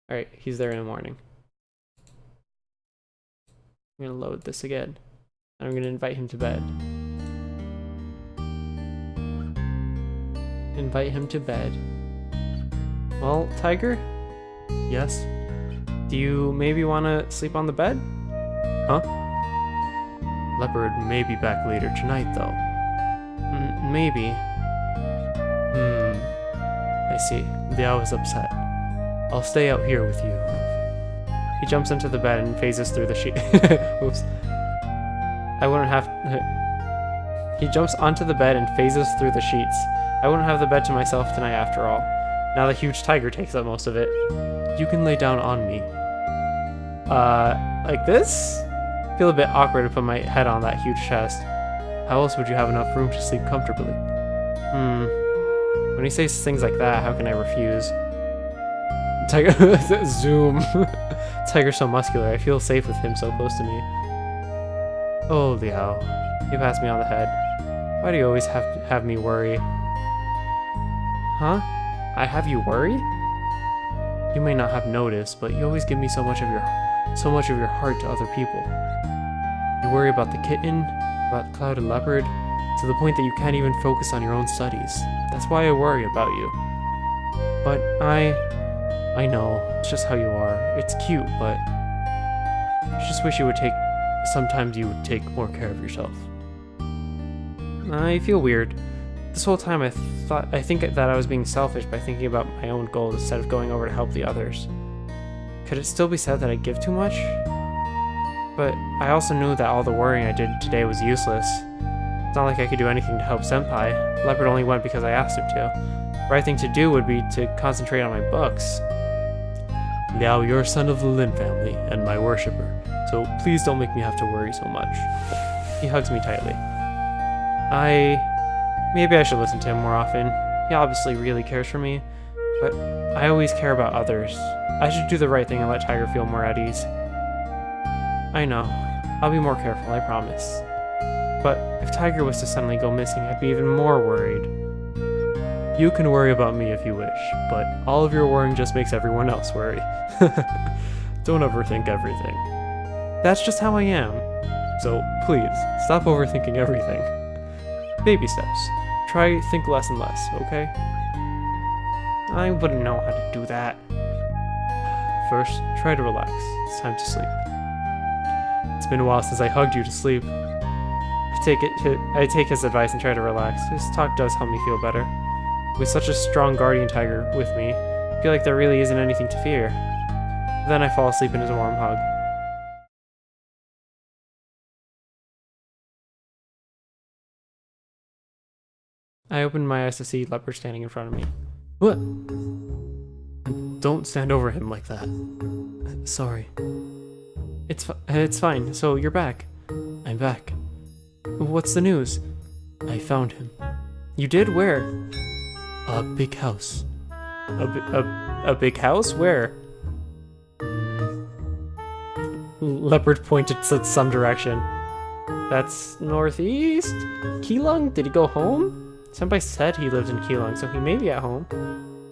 Alright, he's there in the morning. I'm gonna load this again. And I'm gonna invite him to bed. Invite him to bed. Well, Tiger? Yes? Do you maybe want to sleep on the bed? Huh? Leopard may be back later tonight, though. Maybe. I see. Liao is upset. I'll stay out here with you. He jumps into the bed and phases through the sheet. Oops. I wouldn't have... He jumps onto the bed and phases through the sheets. I wouldn't have the bed to myself tonight after all. Now the huge tiger takes up most of it. You can lay down on me. Like this? I feel a bit awkward to put my head on that huge chest. How else would you have enough room to sleep comfortably? When he says things like that, how can I refuse? Tiger, zoom. Tiger's so muscular, I feel safe with him so close to me. Oh, Liao. You passed me on the head. Why do you always have me worry? Huh? I have you worry? You may not have noticed, but you always give me so much of your heart to other people. You worry about the kitten, about Cloud and Leopard, to the point that you can't even focus on your own studies. That's why I worry about you. But I know, it's just how you are. It's cute, but I just wish sometimes you would take more care of yourself. I feel weird. This whole time I think that I was being selfish by thinking about my own goals instead of going over to help the others. Could it still be said that I give too much? But I also knew that all the worrying I did today was useless. It's not like I could do anything to help Senpai. Leopard only went because I asked him to. The right thing to do would be to concentrate on my books. Liao, you're a son of the Lin family and my worshipper, so please don't make me have to worry so much. He hugs me tightly. Maybe I should listen to him more often. He obviously really cares for me, but I always care about others. I should do the right thing and let Tiger feel more at ease. I know. I'll be more careful, I promise. But if Tiger was to suddenly go missing, I'd be even more worried. You can worry about me if you wish, but all of your worrying just makes everyone else worry. Don't overthink everything. That's just how I am. So please, stop overthinking everything. Baby steps. Try think less and less, okay? I wouldn't know how to do that. First, try to relax. It's time to sleep. It's been a while since I hugged you to sleep. I take his advice and try to relax. His talk does help me feel better. With such a strong guardian tiger with me, I feel like there really isn't anything to fear. Then I fall asleep in his warm hug. I opened my eyes to see Leopard standing in front of me. What? don't stand over him like that. Sorry. It's fine. So you're back. I'm back. What's the news? I found him. You did? Where? A big house. A big house? Where? Leopard pointed to some direction. That's northeast? Keelung? Did he go home? Senpai said he lived in Keelung, so he may be at home.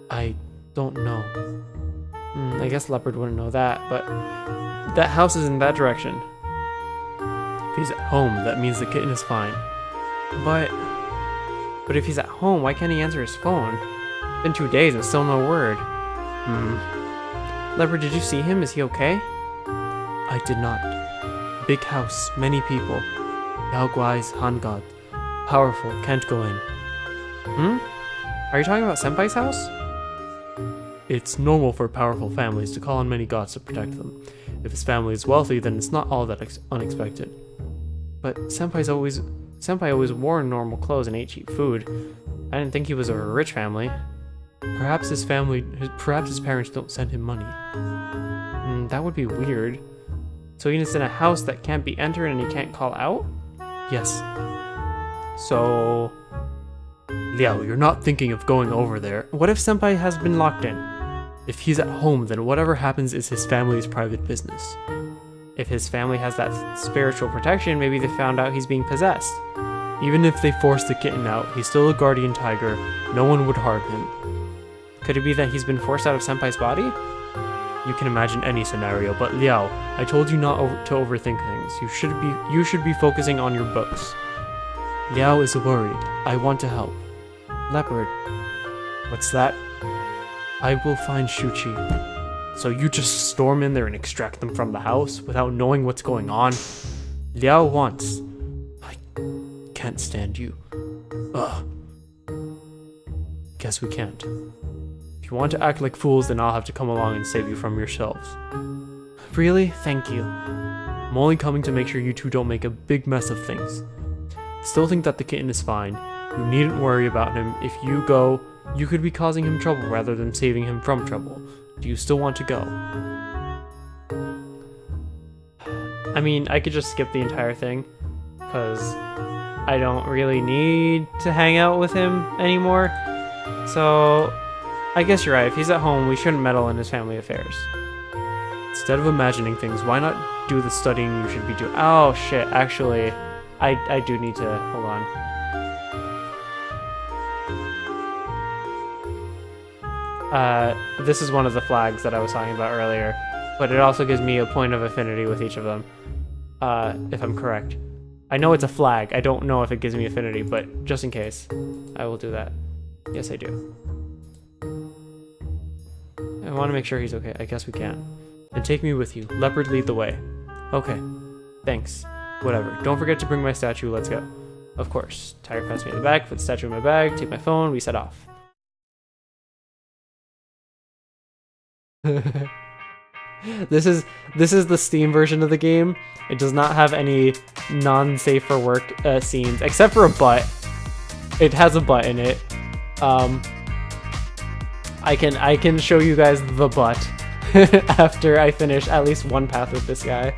I don't know. I guess Leopard wouldn't know that, but that house is in that direction. If he's at home, that means the kitten is fine. But if he's at home, why can't he answer his phone? Been 2 days and still no word. Leopard, did you see him? Is he okay? I did not. Big house, many people. Yao Guai's Han God. Powerful, can't go in. Are you talking about Senpai's house? It's normal for powerful families to call on many gods to protect them. If his family is wealthy, then it's not all that unexpected. But Senpai always wore normal clothes and ate cheap food. I didn't think he was of a rich family. Perhaps his parents don't send him money. That would be weird. So he's in a house that can't be entered and he can't call out? Yes. So... Liao, you're not thinking of going over there. What if Senpai has been locked in? If he's at home, then whatever happens is his family's private business. If his family has that spiritual protection, maybe they found out he's being possessed. Even if they force the kitten out, he's still a guardian tiger. No one would harm him. Could it be that he's been forced out of Senpai's body? You can imagine any scenario, but Liao, I told you not to overthink things. You should be focusing on your books. Liao is worried. I want to help. Leopard. What's that? I will find Shuchi. So you just storm in there and extract them from the house without knowing what's going on? Liao wants. I can't stand you. Ugh. Guess we can't. If you want to act like fools, then I'll have to come along and save you from yourselves. Really? Thank you. I'm only coming to make sure you two don't make a big mess of things. Still think that the kitten is fine. You needn't worry about him. If you go, you could be causing him trouble rather than saving him from trouble. Do you still want to go? I mean, I could just skip the entire thing, because I don't really need to hang out with him anymore. So, I guess you're right. If he's at home, we shouldn't meddle in his family affairs. Instead of imagining things, why not do the studying you should be doing? Oh shit, actually, I do need to, hold on. This is one of the flags that I was talking about earlier, but it also gives me a point of affinity with each of them, if I'm correct. I know it's a flag, I don't know if it gives me affinity, but just in case, I will do that. Yes, I do. I want to make sure he's okay. I guess we can. Then take me with you. Leopard, lead the way. Okay. Thanks. Whatever. Don't forget to bring my statue. Let's go. Of course. Tiger pats me in the back, put the statue in my bag, take my phone, we set off. This is the Steam version of the game. It does not have any non-safe for work scenes, except for a butt. It has a butt in it. I can show you guys the butt after I finish at least one path with this guy.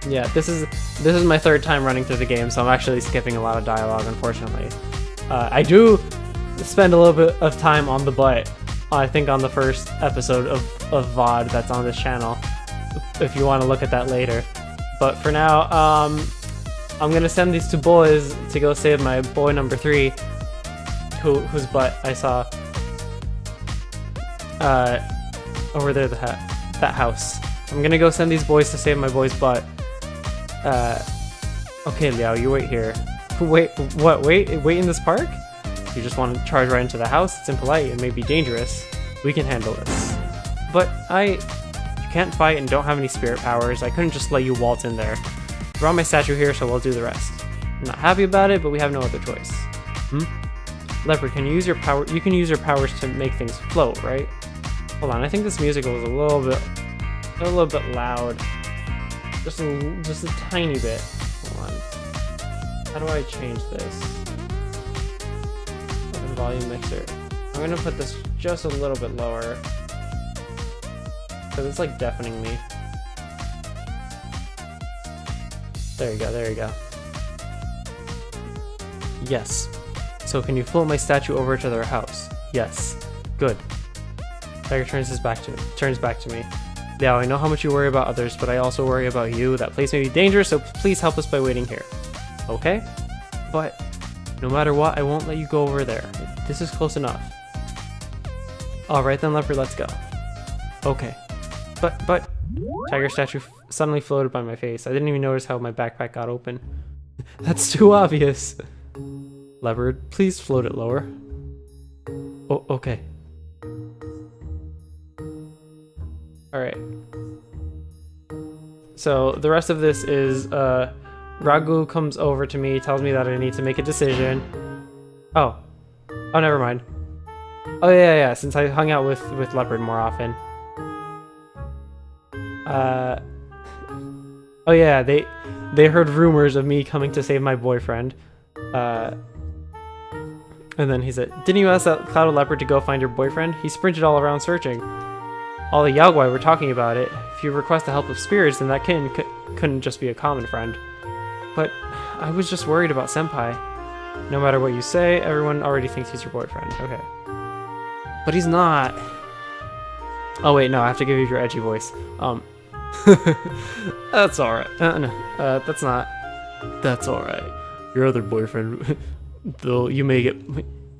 Yeah, this is my third time running through the game, so I'm actually skipping a lot of dialogue, unfortunately. I do spend a little bit of time on the butt, I think on the first episode of VOD that's on this channel, if you want to look at that later. But for now, I'm gonna send these two boys to go save my boy number 3, whose butt I saw over there, that house. I'm gonna go send these boys to save my boy's butt. Okay, Liao, you wait here. Wait, what? Wait in this park? You just want to charge right into the house? It's impolite and may be dangerous. We can handle this. But you can't fight and don't have any spirit powers. I couldn't just let you waltz in there. Brought my statue here, so we'll do the rest. I'm not happy about it, but we have no other choice. Leopard, can you use your power? You can use your powers to make things float, right? Hold on, I think this music was a little bit loud. Just a tiny bit. Hold on. How do I change this? Open volume mixer. I'm gonna put this just a little bit lower. Because it's like deafening me. There you go, there you go. Yes. So can you float my statue over to their house? Yes. Good. Tiger turns back to me. Yeah, I know how much you worry about others, but I also worry about you. That place may be dangerous, so please help us by waiting here. Okay? But no matter what, I won't let you go over there. This is close enough. Alright then, Leopard, let's go. Okay. But... Tiger statue suddenly floated by my face. I didn't even notice how my backpack got open. That's too obvious. Leopard, please float it lower. Oh, okay. Alright. So, the rest of this is, Ragu comes over to me, tells me that I need to make a decision. Oh. Oh, never mind. Oh, yeah, since I hung out with Leopard more often. Oh yeah, they heard rumors of me coming to save my boyfriend. And then he said, didn't you ask that clouded leopard to go find your boyfriend? He sprinted all around searching. All the Yaogwai were talking about it. If you request the help of spirits, then that couldn't just be a common friend. But I was just worried about Senpai. No matter what you say, everyone already thinks he's your boyfriend. Okay. But he's not. Oh wait, no, I have to give you your edgy voice. That's alright. No, that's not. That's alright. Your other boyfriend, though you may get...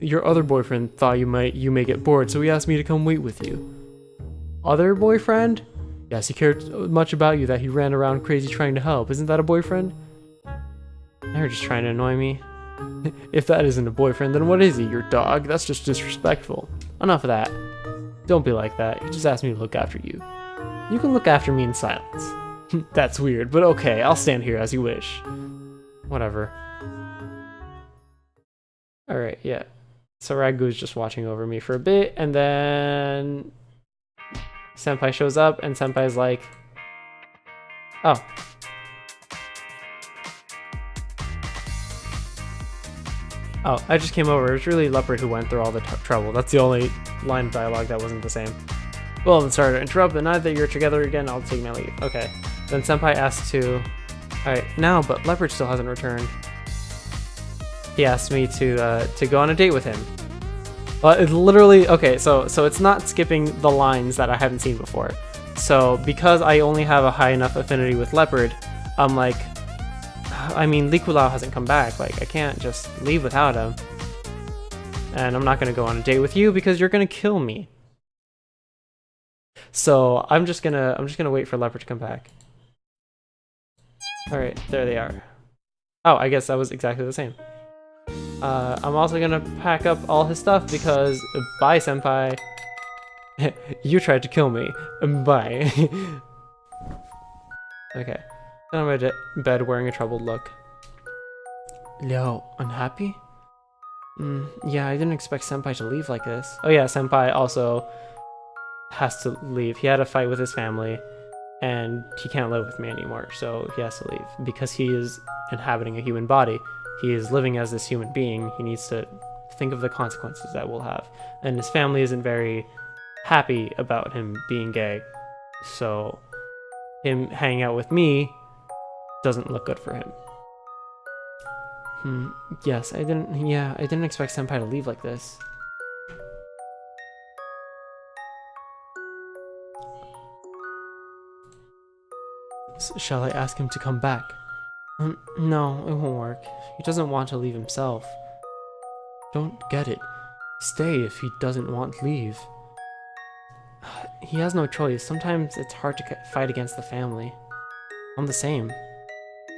Your other boyfriend thought you may get bored, so he asked me to come wait with you. Other boyfriend? Yes, he cared much about you that he ran around crazy trying to help. Isn't that a boyfriend? They're just trying to annoy me. If that isn't a boyfriend, then what is he? Your dog? That's just disrespectful. Enough of that. Don't be like that. You just asked me to look after you. You can look after me in silence. That's weird, but okay, I'll stand here as you wish. Whatever. Alright, yeah. So Ragu's just watching over me for a bit, and then... Senpai shows up, and Senpai's like... Oh. Oh, I just came over. It was really Leopard who went through all the trouble. That's the only line of dialogue that wasn't the same. Well, then sorry to interrupt, but now that you're together again, I'll take my leave. Okay. Then Senpai asks to... Alright, now, but Leopard still hasn't returned. He asked me to go on a date with him. Well, it's literally... Okay, so it's not skipping the lines that I haven't seen before. So, because I only have a high enough affinity with Leopard, I'm like... I mean, Li Kulao hasn't come back. Like, I can't just leave without him. And I'm not gonna go on a date with you because you're gonna kill me. So I'm just gonna wait for Leopard to come back. Alright, there they are. Oh, I guess that was exactly the same. I'm also gonna pack up all his stuff because bye, Senpai. You tried to kill me. Bye. Okay. I'm in bed wearing a troubled look. Liao, unhappy? Yeah, I didn't expect Senpai to leave like this. Oh yeah, Senpai also has to leave. He had a fight with his family, and he can't live with me anymore, so he has to leave. Because he is inhabiting a human body, he is living as this human being, he needs to think of the consequences that will have. And his family isn't very happy about him being gay, so him hanging out with me doesn't look good for him. Yes, I didn't expect Senpai to leave like this. Shall I ask him to come back? No, it won't work. He doesn't want to leave himself. Don't get it. Stay if he doesn't want to leave. He has no choice. Sometimes it's hard to fight against the family. I'm the same.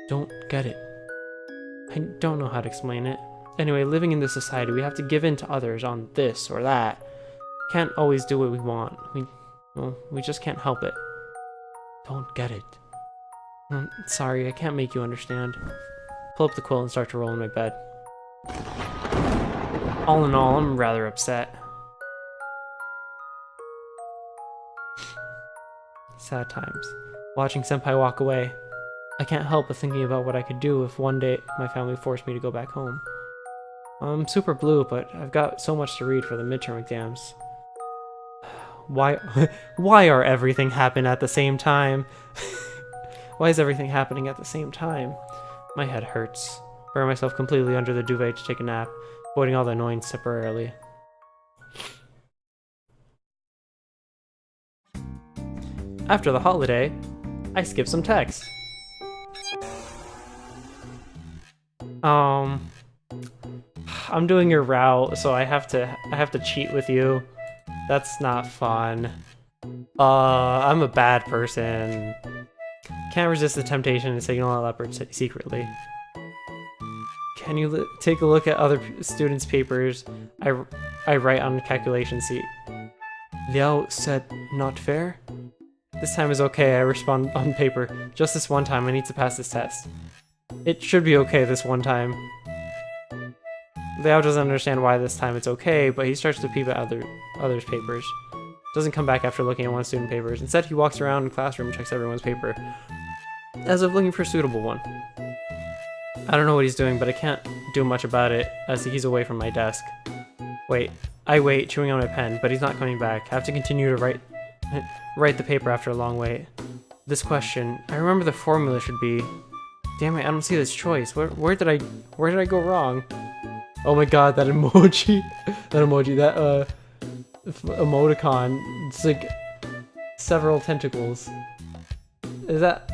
Don't get it. I don't know how to explain it. Anyway, living in this society, we have to give in to others on this or that. Can't always do what we want. We just can't help it. Don't get it. Sorry, I can't make you understand. Pull up the quilt and start to roll in my bed. All in all, I'm rather upset. Sad times. Watching Senpai walk away. I can't help but thinking about what I could do if one day my family forced me to go back home. I'm super blue, but I've got so much to read for the midterm exams. Why, why are everything happen at the same time? Why is everything happening at the same time? My head hurts. Bury myself completely under the duvet to take a nap, avoiding all the annoyance temporarily. After the holiday, I skip some text. I'm doing your route, so I have to cheat with you. That's not fun. I'm a bad person. Can't resist the temptation to signal a leopard secretly. Can you take a look at other students' papers? I write on the calculation sheet. Liao said not fair? This time is okay, I respond on paper. Just this one time, I need to pass this test. It should be okay this one time. Liao doesn't understand why this time it's okay, but he starts to peep at others' papers. Doesn't come back after looking at one student's papers. Instead, he walks around the classroom and checks everyone's paper, as if looking for a suitable one. I don't know what he's doing, but I can't do much about it, as he's away from my desk. I wait, chewing on my pen, but he's not coming back. I have to continue to write the paper after a long wait. This question, I remember the formula should be... Damn it, I don't see this choice. Where did I go wrong? Oh my god, that emoji. that emoticon. It's like several tentacles. Is that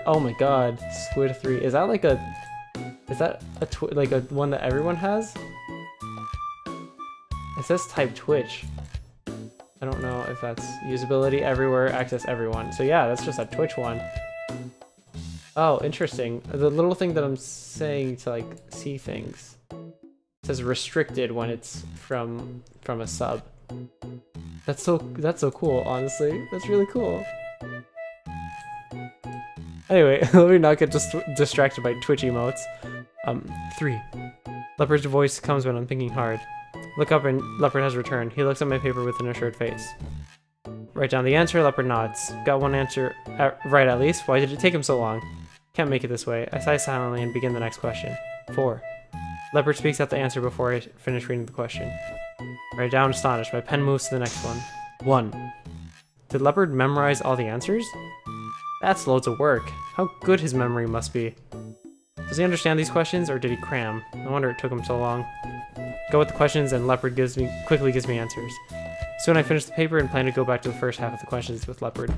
oh my god, Squid 3. Is that like a one that everyone has? It says type Twitch. I don't know if that's usability everywhere, access everyone. So yeah, that's just a Twitch one. Oh, interesting. The little thing that I'm saying to like see things. It says restricted when it's from a sub. That's so cool, honestly. That's really cool. Anyway, let me not get distracted by Twitch emotes. 3. Leopard's voice comes when I'm thinking hard. Look up and Leopard has returned. He looks at my paper with an assured face. Write down the answer, Leopard nods. Got one answer right at least? Why did it take him so long? Can't make it this way. I sigh silently and begin the next question. 4. Leopard speaks out the answer before I finish reading the question. Write down astonished. My pen moves to the next one. 1. Did Leopard memorize all the answers? That's loads of work. How good his memory must be. Does he understand these questions, or did he cram? No wonder it took him so long. Go with the questions, and Leopard quickly gives me answers. Soon I finish the paper and plan to go back to the first half of the questions with Leopard.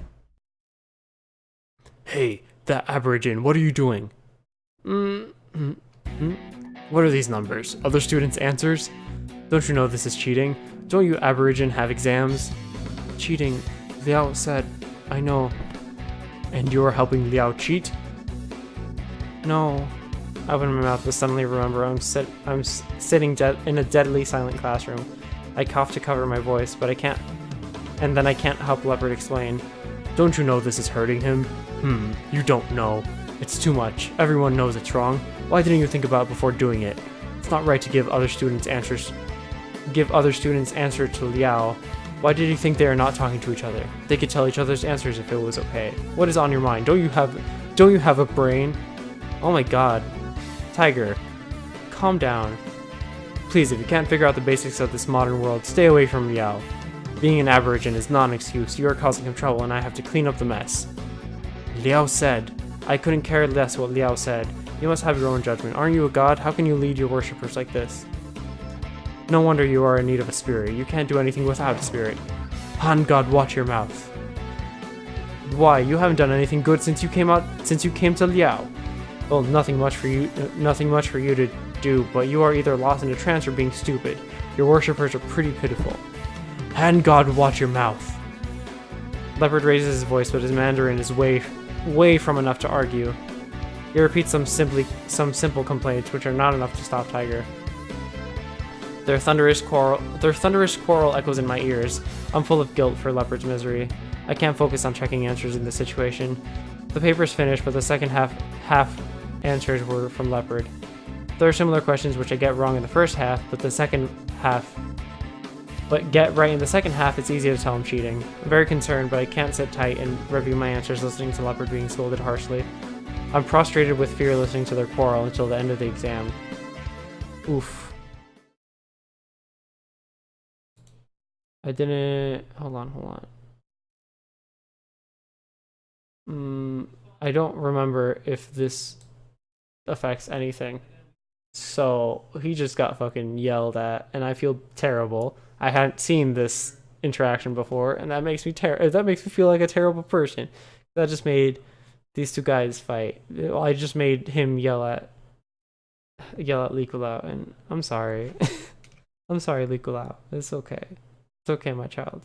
Hey, that aborigine, what are you doing? What are these numbers? Other students' answers? Don't you know this is cheating? Don't you aborigine have exams? Cheating. Liao said, I know. And you're helping Liao cheat? No. I open my mouth but suddenly remember I'm sitting in a deadly silent classroom. I cough to cover my voice, but I can't help Leopard explain. Don't you know this is hurting him? You don't know. It's too much. Everyone knows it's wrong. Why didn't you think about it before doing it? It's not right to give other students answers to Liao. Why did you think they are not talking to each other? They could tell each other's answers if it was okay. What is on your mind? Don't you have a brain? Oh my god. Tiger, calm down. Please, if you can't figure out the basics of this modern world, stay away from Liao. Being an aborigine is not an excuse. You are causing him trouble and I have to clean up the mess. Liao said. I couldn't care less what Liao said. You must have your own judgment. Aren't you a god? How can you lead your worshippers like this? No wonder you are in need of a spirit. You can't do anything without a spirit. Han God, watch your mouth. Why? You haven't done anything good since you came to Liao. Well, nothing much for you to do, but you are either lost in a trance or being stupid. Your worshippers are pretty pitiful. Han God, watch your mouth. Leopard raises his voice, but his Mandarin is way from enough to argue. He repeats some simple complaints, which are not enough to stop Tiger. Their thunderous quarrel echoes in my ears. I'm full of guilt for Leopard's misery. I can't focus on checking answers in this situation. The paper's finished, but the second half answers were from Leopard. There are similar questions which I get wrong in the first half, but get right in the second half, it's easy to tell I'm cheating. I'm very concerned, but I can't sit tight and review my answers listening to Leopard being scolded harshly. I'm prostrated with fear listening to their quarrel until the end of the exam. Oof. I didn't. Hold on. I don't remember if this affects anything. So he just got fucking yelled at, and I feel terrible. I hadn't seen this interaction before, and that makes me feel like a terrible person. That just made these two guys fight. I just made him yell at Likulao, and I'm sorry. I'm sorry, Likulao. It's okay. It's okay, my child.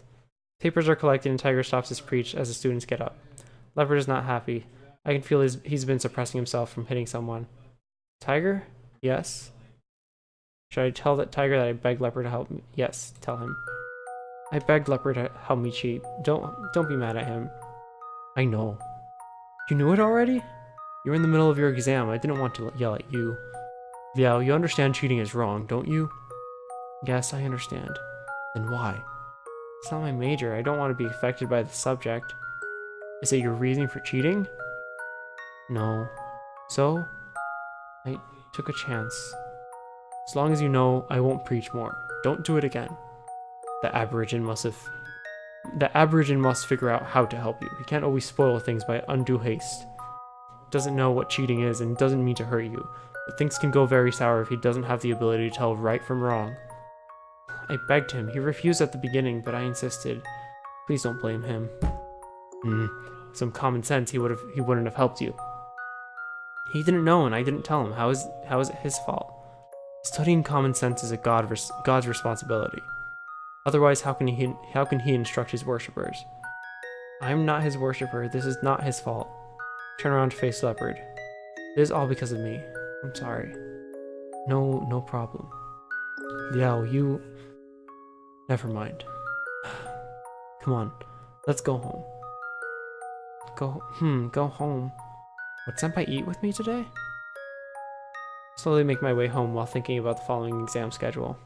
Papers are collected, and Tiger stops his preach as the students get up. Leopard is not happy. I can feel he's been suppressing himself from hitting someone. Tiger? Yes. Should I tell that Tiger that I begged Leopard to help me? Yes, tell him. I begged Leopard to help me cheat. Don't be mad at him. I know. You knew it already? You were in the middle of your exam. I didn't want to yell at you. Liao, you understand cheating is wrong, don't you? Yes, I understand. Then why? It's not my major. I don't want to be affected by the subject. Is it your reason for cheating? No. So? I took a chance. As long as you know, I won't preach more. Don't do it again. The Aborigine must figure out how to help you. He can't always spoil things by undue haste. Doesn't know what cheating is and doesn't mean to hurt you. But things can go very sour if he doesn't have the ability to tell right from wrong. I begged him. He refused at the beginning, but I insisted. Please don't blame him. Some common sense, he wouldn't have helped you. He didn't know, and I didn't tell him. How is it his fault? Studying common sense is a God's responsibility. Otherwise, how can he instruct his worshippers? I'm not his worshipper. This is not his fault. Turn around to face Leopard. It is all because of me. I'm sorry. No problem. Liao, you... Never mind. Come on, let's go home. Go home. Would Senpai eat with me today? Slowly make my way home while thinking about the following exam schedule.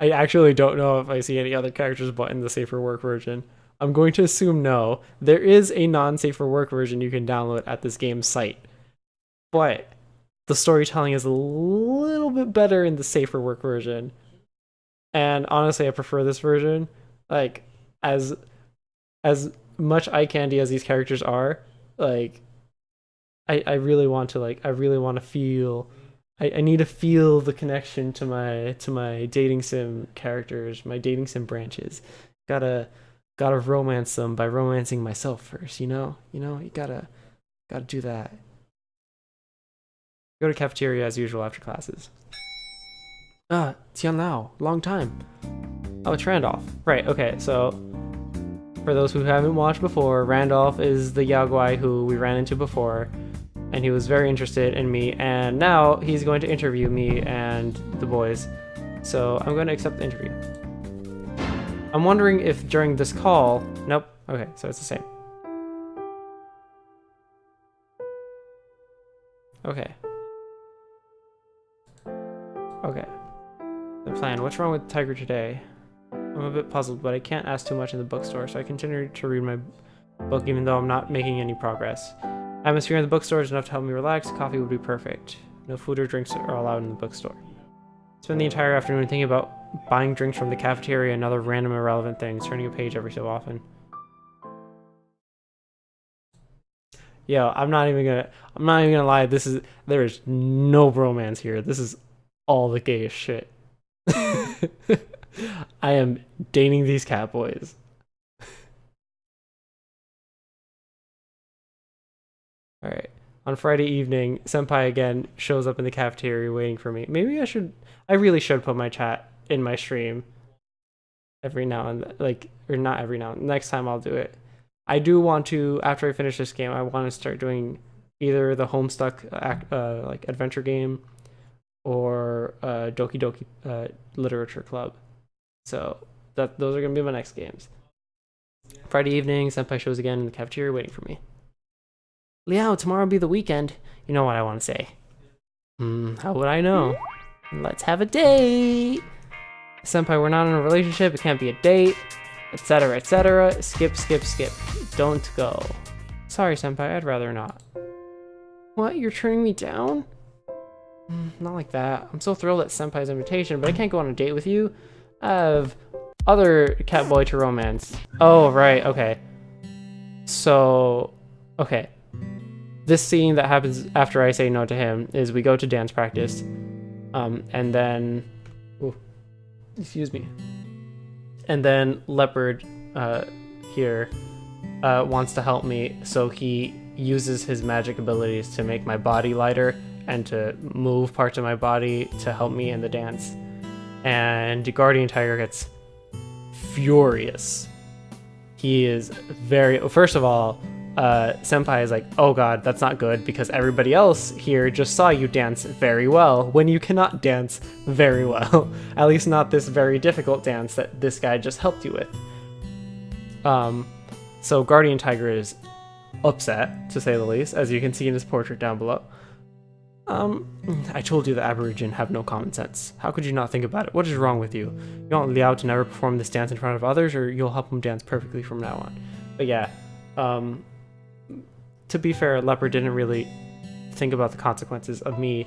I actually don't know if I see any other characters but in the safer work version. I'm going to assume no. There is a non-safer work version you can download at this game's site. But the storytelling is a little bit better in the safer work version. And honestly, I prefer this version. Like, as much eye candy as these characters are, like, I really want to feel... I need to feel the connection to my dating sim characters, my dating sim branches. Gotta romance them by romancing myself first, you know? You gotta do that. Go to cafeteria as usual after classes. Tian Lao, long time. Oh, it's Randolph. Right, okay, so for those who haven't watched before, Randolph is the Yaoguai who we ran into before. And he was very interested in me, and now he's going to interview me and the boys. So I'm going to accept the interview. I'm wondering if during this call... Nope. Okay, so it's the same. Okay. The plan. What's wrong with Tiger today? I'm a bit puzzled, but I can't ask too much in the bookstore, so I continue to read my book even though I'm not making any progress. Atmosphere in the bookstore is enough to help me relax. Coffee would be perfect. No food or drinks are allowed in the bookstore. Spend the entire afternoon thinking about buying drinks from the cafeteria and other random irrelevant things, turning a page every so often. Yo, I'm not even gonna lie, there is no bromance here. This is all the gayest shit. I am dating these cat boys. Alright. On Friday evening, Senpai again shows up in the cafeteria waiting for me. Maybe I really should put my chat in my stream every now and then. Like, or not every now and then. Next time I'll do it. I do want to, after I finish this game, I want to start doing either the Homestuck like adventure game or Doki Doki Literature Club. So those are going to be my next games. Friday evening, Senpai shows again in the cafeteria waiting for me. Liao, tomorrow will be the weekend. You know what I want to say. How would I know? Let's have a date! Senpai, we're not in a relationship, it can't be a date, etc, etc. Skip. Don't go. Sorry, Senpai, I'd rather not. What? You're turning me down? Not like that. I'm so thrilled at Senpai's invitation, but I can't go on a date with you. I have other catboy to romance. Oh, right, okay. So, okay. This scene that happens after I say no to him is we go to dance practice. And then... Ooh, excuse me. And then Leopard here wants to help me, so he uses his magic abilities to make my body lighter and to move parts of my body to help me in the dance. And Guardian Tiger gets furious. He is very... First of all, Senpai is like, oh god, that's not good, because everybody else here just saw you dance very well when you cannot dance very well. At least not this very difficult dance that this guy just helped you with. So Guardian Tiger is upset, to say the least, as you can see in his portrait down below. I told you the Aborigine have no common sense. How could you not think about it? What is wrong with you? You want Liao to never perform this dance in front of others, or you'll help him dance perfectly from now on? But yeah, to be fair, Leopard didn't really think about the consequences of me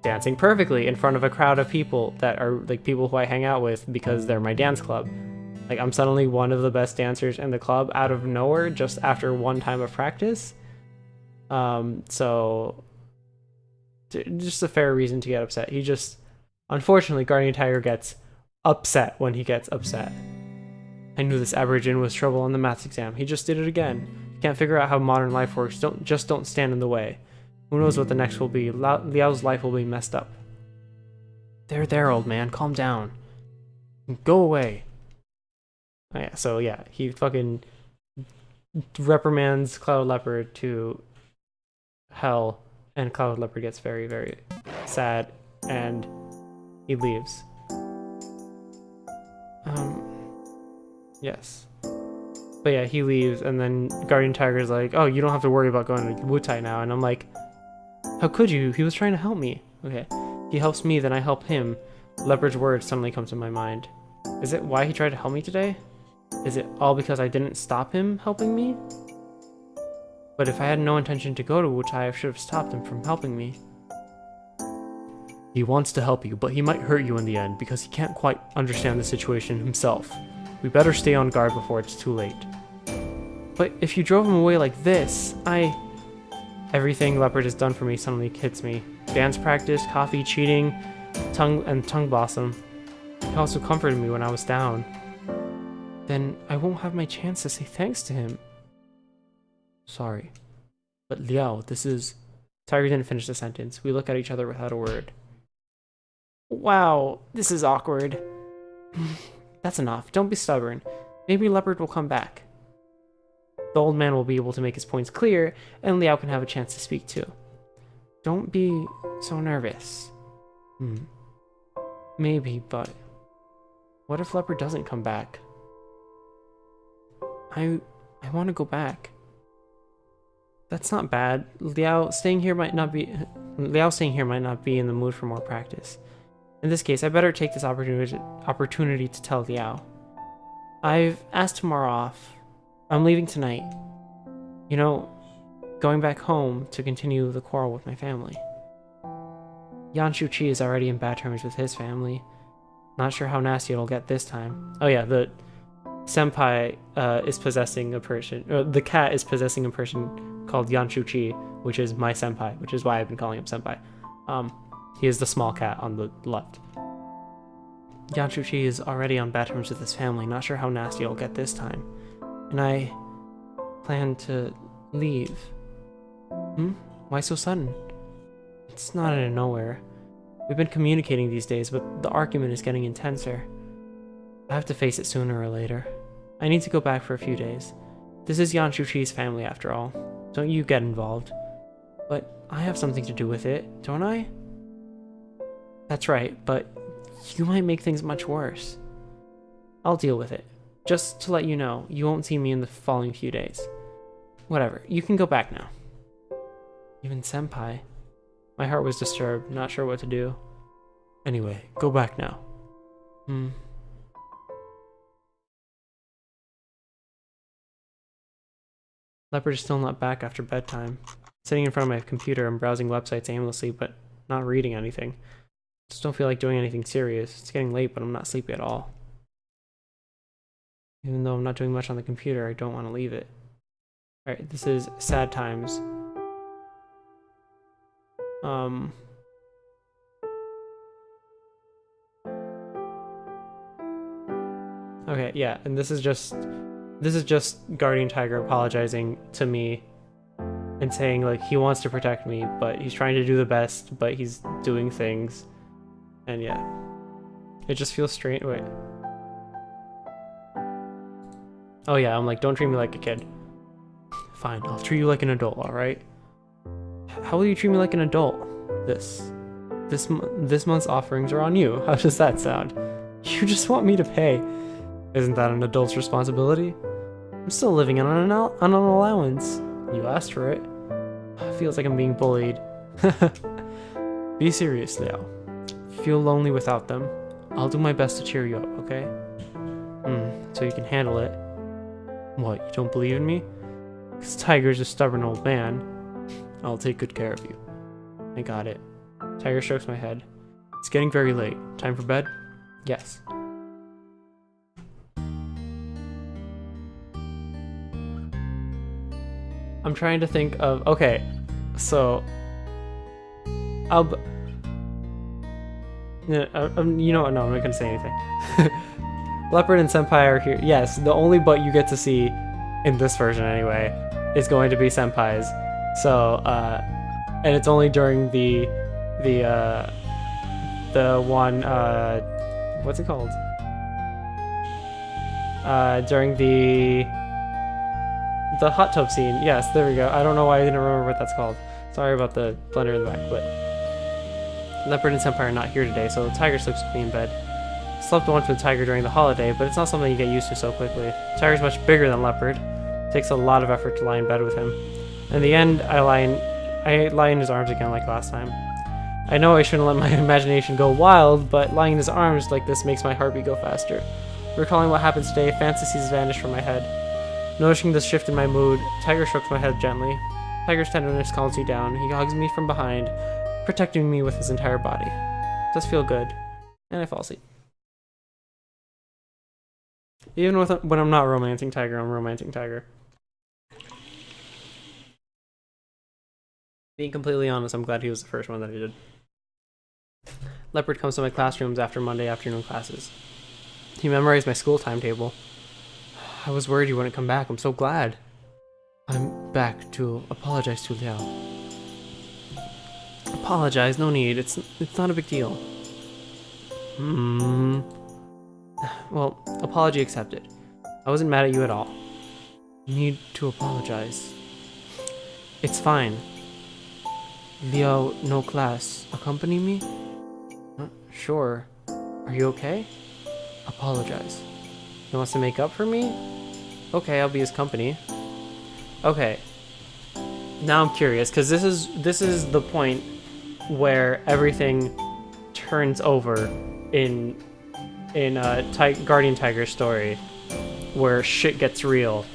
dancing perfectly in front of a crowd of people that are like people who I hang out with because they're my dance club. Like, I'm suddenly one of the best dancers in the club out of nowhere just after one time of practice. So just a fair reason to get upset. He just, unfortunately, Guardian Tiger gets upset when he gets upset. I knew this Aborigine was trouble on the maths exam. He just did it again. Can't figure out how modern life works. Don't stand in the way. Who knows what the next will be? Liao's life will be messed up. There, old man. Calm down. Go away. Oh, yeah, so yeah, he fucking reprimands Cloud Leopard to hell, and Cloud Leopard gets very, very sad, and he leaves. Yes. But yeah, he leaves, and then Guardian Tiger's like, oh, you don't have to worry about going to Wutai now, and I'm like, how could you? He was trying to help me. Okay, he helps me, then I help him. Leopard's words suddenly come to my mind. Is it why he tried to help me today? Is it all because I didn't stop him helping me? But if I had no intention to go to Wutai, I should have stopped him from helping me. He wants to help you, but he might hurt you in the end because he can't quite understand the situation himself. We better stay on guard before it's too late. But if you drove him away like this, Everything Leopard has done for me suddenly hits me. Dance practice, coffee, cheating, tongue blossom. He also comforted me when I was down. Then I won't have my chance to say thanks to him. Sorry. But Liao, this is... Tiger didn't finish the sentence. We look at each other without a word. Wow, this is awkward. That's enough. Don't be stubborn. Maybe Leopard will come back. The old man will be able to make his points clear, and Liao can have a chance to speak too. Don't be so nervous. Maybe, but... What if Leopard doesn't come back? I want to go back. That's not bad. Liao staying here might not be in the mood for more practice. In this case, I better take this opportunity to tell Liao. I've asked tomorrow off. I'm leaving tonight. You know, going back home to continue the quarrel with my family. Yan Shuqi is already in bad terms with his family. Not sure how nasty it'll get this time. Oh yeah, the senpai is possessing a person, or the cat is possessing a person called Yan Shuqi, which is my senpai, which is why I've been calling him senpai. He is the small cat on the left. Yan Shuqi is already on bad terms with his family, not sure how nasty it'll get this time. And I plan to leave. Why so sudden? It's not out of nowhere. We've been communicating these days, but the argument is getting intenser. I have to face it sooner or later. I need to go back for a few days. This is Yan Shuqi's family after all. Don't you get involved. But I have something to do with it, don't I? That's right, but you might make things much worse. I'll deal with it. Just to let you know, you won't see me in the following few days. Whatever, you can go back now. Even senpai. My heart was disturbed, not sure what to do. Anyway, go back now. Leopard is still not back after bedtime. Sitting in front of my computer and browsing websites aimlessly, but not reading anything. Just don't feel like doing anything serious. It's getting late, but I'm not sleepy at all. Even though I'm not doing much on the computer, I don't want to leave it. Alright, this is Sad Times. Okay, yeah, and this is just Guardian Tiger apologizing to me and saying like he wants to protect me, but he's trying to do the best, but he's doing things. And yeah. It just feels strange. Wait. Oh yeah, I'm like, don't treat me like a kid. Fine, I'll treat you like an adult, alright? How will you treat me like an adult? This month's offerings are on you. How does that sound? You just want me to pay. Isn't that an adult's responsibility? I'm still living on an allowance. You asked for it. Feels like I'm being bullied. Be serious, Leo. Feel lonely without them. I'll do my best to cheer you up, okay? So you can handle it. What, you don't believe in me? Because Tiger's a stubborn old man. I'll take good care of you. I got it. Tiger strokes my head. It's getting very late. Time for bed? Yes. I'm trying to think of... Okay, so... you know what? No, I'm not gonna say anything. Leopard and Senpai are here. Yes, the only butt you get to see in this version anyway is going to be Senpai's. So, and it's only during the one, what's it called? During the hot tub scene. Yes, there we go. I don't know why I didn't remember what that's called. Sorry about the blender in the back, but Leopard and Senpai are not here today, so Tiger sleeps with me in bed. Slept once with Tiger during the holiday, but it's not something you get used to so quickly. Tiger's much bigger than Leopard. It takes a lot of effort to lie in bed with him. In the end, I lie in his arms again like last time. I know I shouldn't let my imagination go wild, but lying in his arms like this makes my heartbeat go faster. Recalling what happened today, fantasies vanish from my head. Noticing this shift in my mood, Tiger strokes my head gently. Tiger's tenderness calms me down. He hugs me from behind, protecting me with his entire body. It does feel good, and I fall asleep. Even when I'm not romancing Tiger, I'm romancing Tiger. Being completely honest, I'm glad he was the first one that I did. Leopard comes to my classrooms after Monday afternoon classes. He memorized my school timetable. I was worried he wouldn't come back. I'm so glad. I'm back to apologize to Liao. Apologize? No need. It's not a big deal. Well, apology accepted. I wasn't mad at you at all. Need to apologize. It's fine. Liao, no class. Accompany me? Sure. Are you okay? Apologize. He wants to make up for me? Okay, I'll be his company. Okay. Now I'm curious, because this is the point where everything turns over in Guardian Tiger's story, where shit gets real,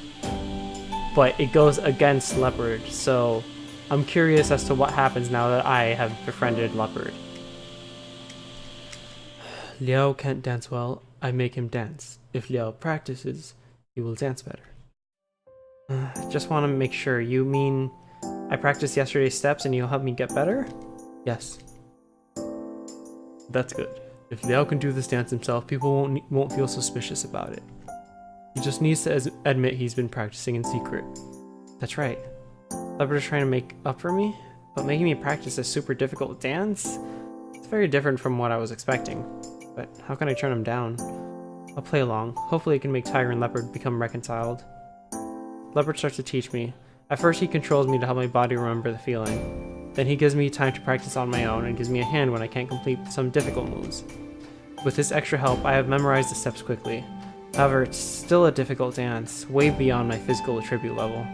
but it goes against Leopard. So I'm curious as to what happens now that I have befriended Leopard. Liao can't dance well. I make him dance. If Liao practices, he will dance better. Just want to make sure. You mean I practiced yesterday's steps and you'll help me get better? Yes. That's good. If Liao can do this dance himself, people won't feel suspicious about it. He just needs to admit he's been practicing in secret. That's right. Leopard is trying to make up for me, but making me practice a super difficult dance? It's very different from what I was expecting. But how can I turn him down? I'll play along. Hopefully it can make Tiger and Leopard become reconciled. Leopard starts to teach me. At first he controls me to help my body remember the feeling. Then he gives me time to practice on my own and gives me a hand when I can't complete some difficult moves. With this extra help, I have memorized the steps quickly. However, it's still a difficult dance, way beyond my physical attribute level.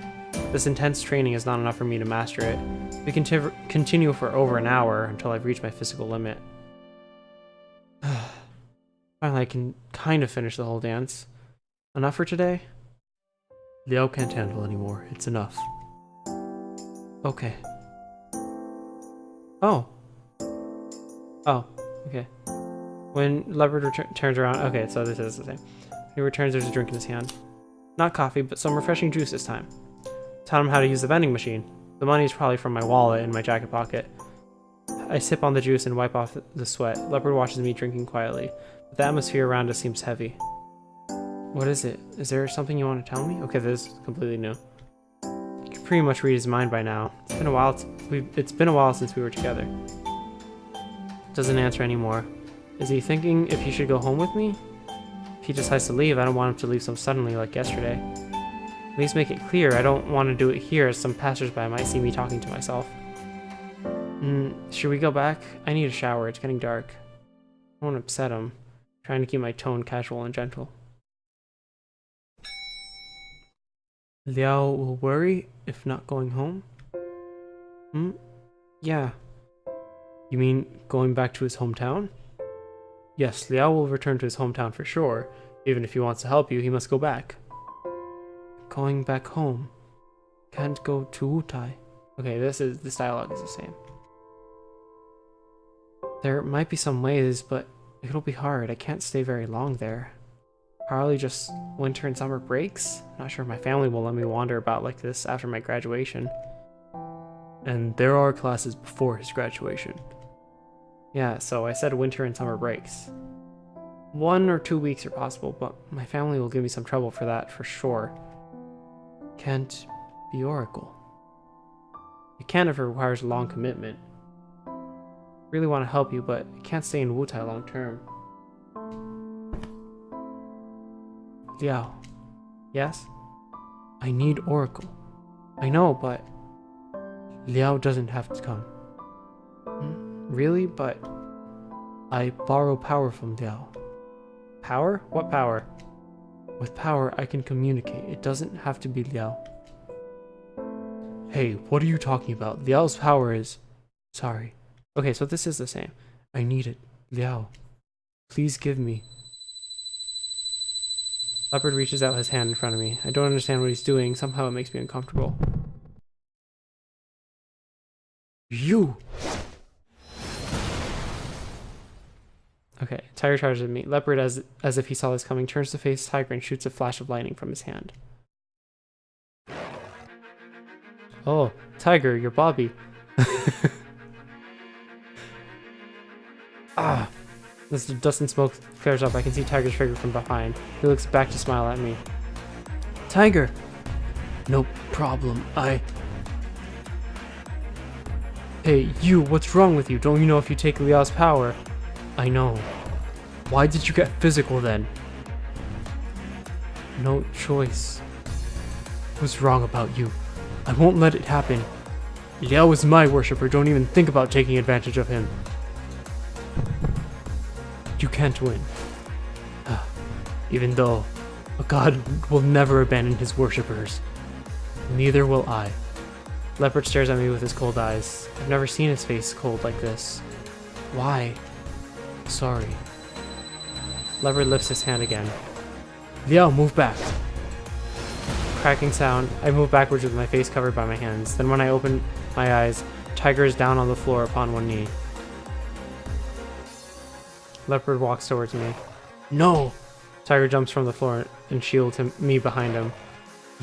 This intense training is not enough for me to master it. We continue for over an hour until I've reached my physical limit. Finally, I can kind of finish the whole dance. Enough for today? Liao can't handle anymore. It's enough. Okay. Oh. Oh, okay. When Leopard turns around, okay, so this is the same. He returns, there's a drink in his hand. Not coffee, but some refreshing juice this time. Taught him how to use the vending machine. The money is probably from my wallet in my jacket pocket. I sip on the juice and wipe off the sweat. Leopard watches me drinking quietly, but the atmosphere around us seems heavy. What is it? Is there something you want to tell me? Okay, this is completely new. You can pretty much read his mind by now. It's been a while since we were together. Doesn't answer anymore. Is he thinking if he should go home with me? If he decides to leave, I don't want him to leave so suddenly like yesterday. At least make it clear I don't want to do it here, as some passersby might see me talking to myself. Should we go back? I need a shower. It's getting dark. I don't want to upset him. Trying to keep my tone casual and gentle. Liao will worry if not going home? Yeah. You mean going back to his hometown? Yes, Liao will return to his hometown for sure. Even if he wants to help you, he must go back. Going back home. Can't go to Wutai. Okay, this dialogue is the same. There might be some ways, but it'll be hard. I can't stay very long there. Probably just winter and summer breaks. Not sure if my family will let me wander about like this after my graduation. And there are classes before his graduation. Yeah, so I said winter and summer breaks. 1 or 2 weeks are possible, but my family will give me some trouble for that for sure. Can't be Oracle. It can if it requires a long commitment. Really want to help you, but I can't stay in Wutai long term. Liao. Yes? I need Oracle. I know, but Liao doesn't have to come. Really? But I borrow power from Liao. Power? What power? With power, I can communicate. It doesn't have to be Liao. Hey, what are you talking about? Liao's power is... Sorry. Okay, so this is the same. I need it. Liao. Please give me. Leopard reaches out his hand in front of me. I don't understand what he's doing. Somehow it makes me uncomfortable. You! Okay, Tiger charges at me. Leopard, as if he saw this coming, turns to face Tiger and shoots a flash of lightning from his hand. Oh, Tiger, you're Bobby. Ah! As the dust and smoke clears up, I can see Tiger's figure from behind. He looks back to smile at me. Tiger! No problem, Hey, you, what's wrong with you? Don't you know if you take Liao's power? I know. Why did you get physical then? No choice. What's wrong about you? I won't let it happen. Liao is my worshipper, don't even think about taking advantage of him. You can't win. Even though a god will never abandon his worshippers. Neither will I. Leopard stares at me with his cold eyes. I've never seen his face cold like this. Why? Sorry. Leopard lifts his hand again. Liao, move back. Cracking sound. I move backwards with my face covered by my hands. Then when I open my eyes, Tiger is down on the floor upon one knee. Leopard walks towards me. No! Tiger jumps from the floor and shields me behind him.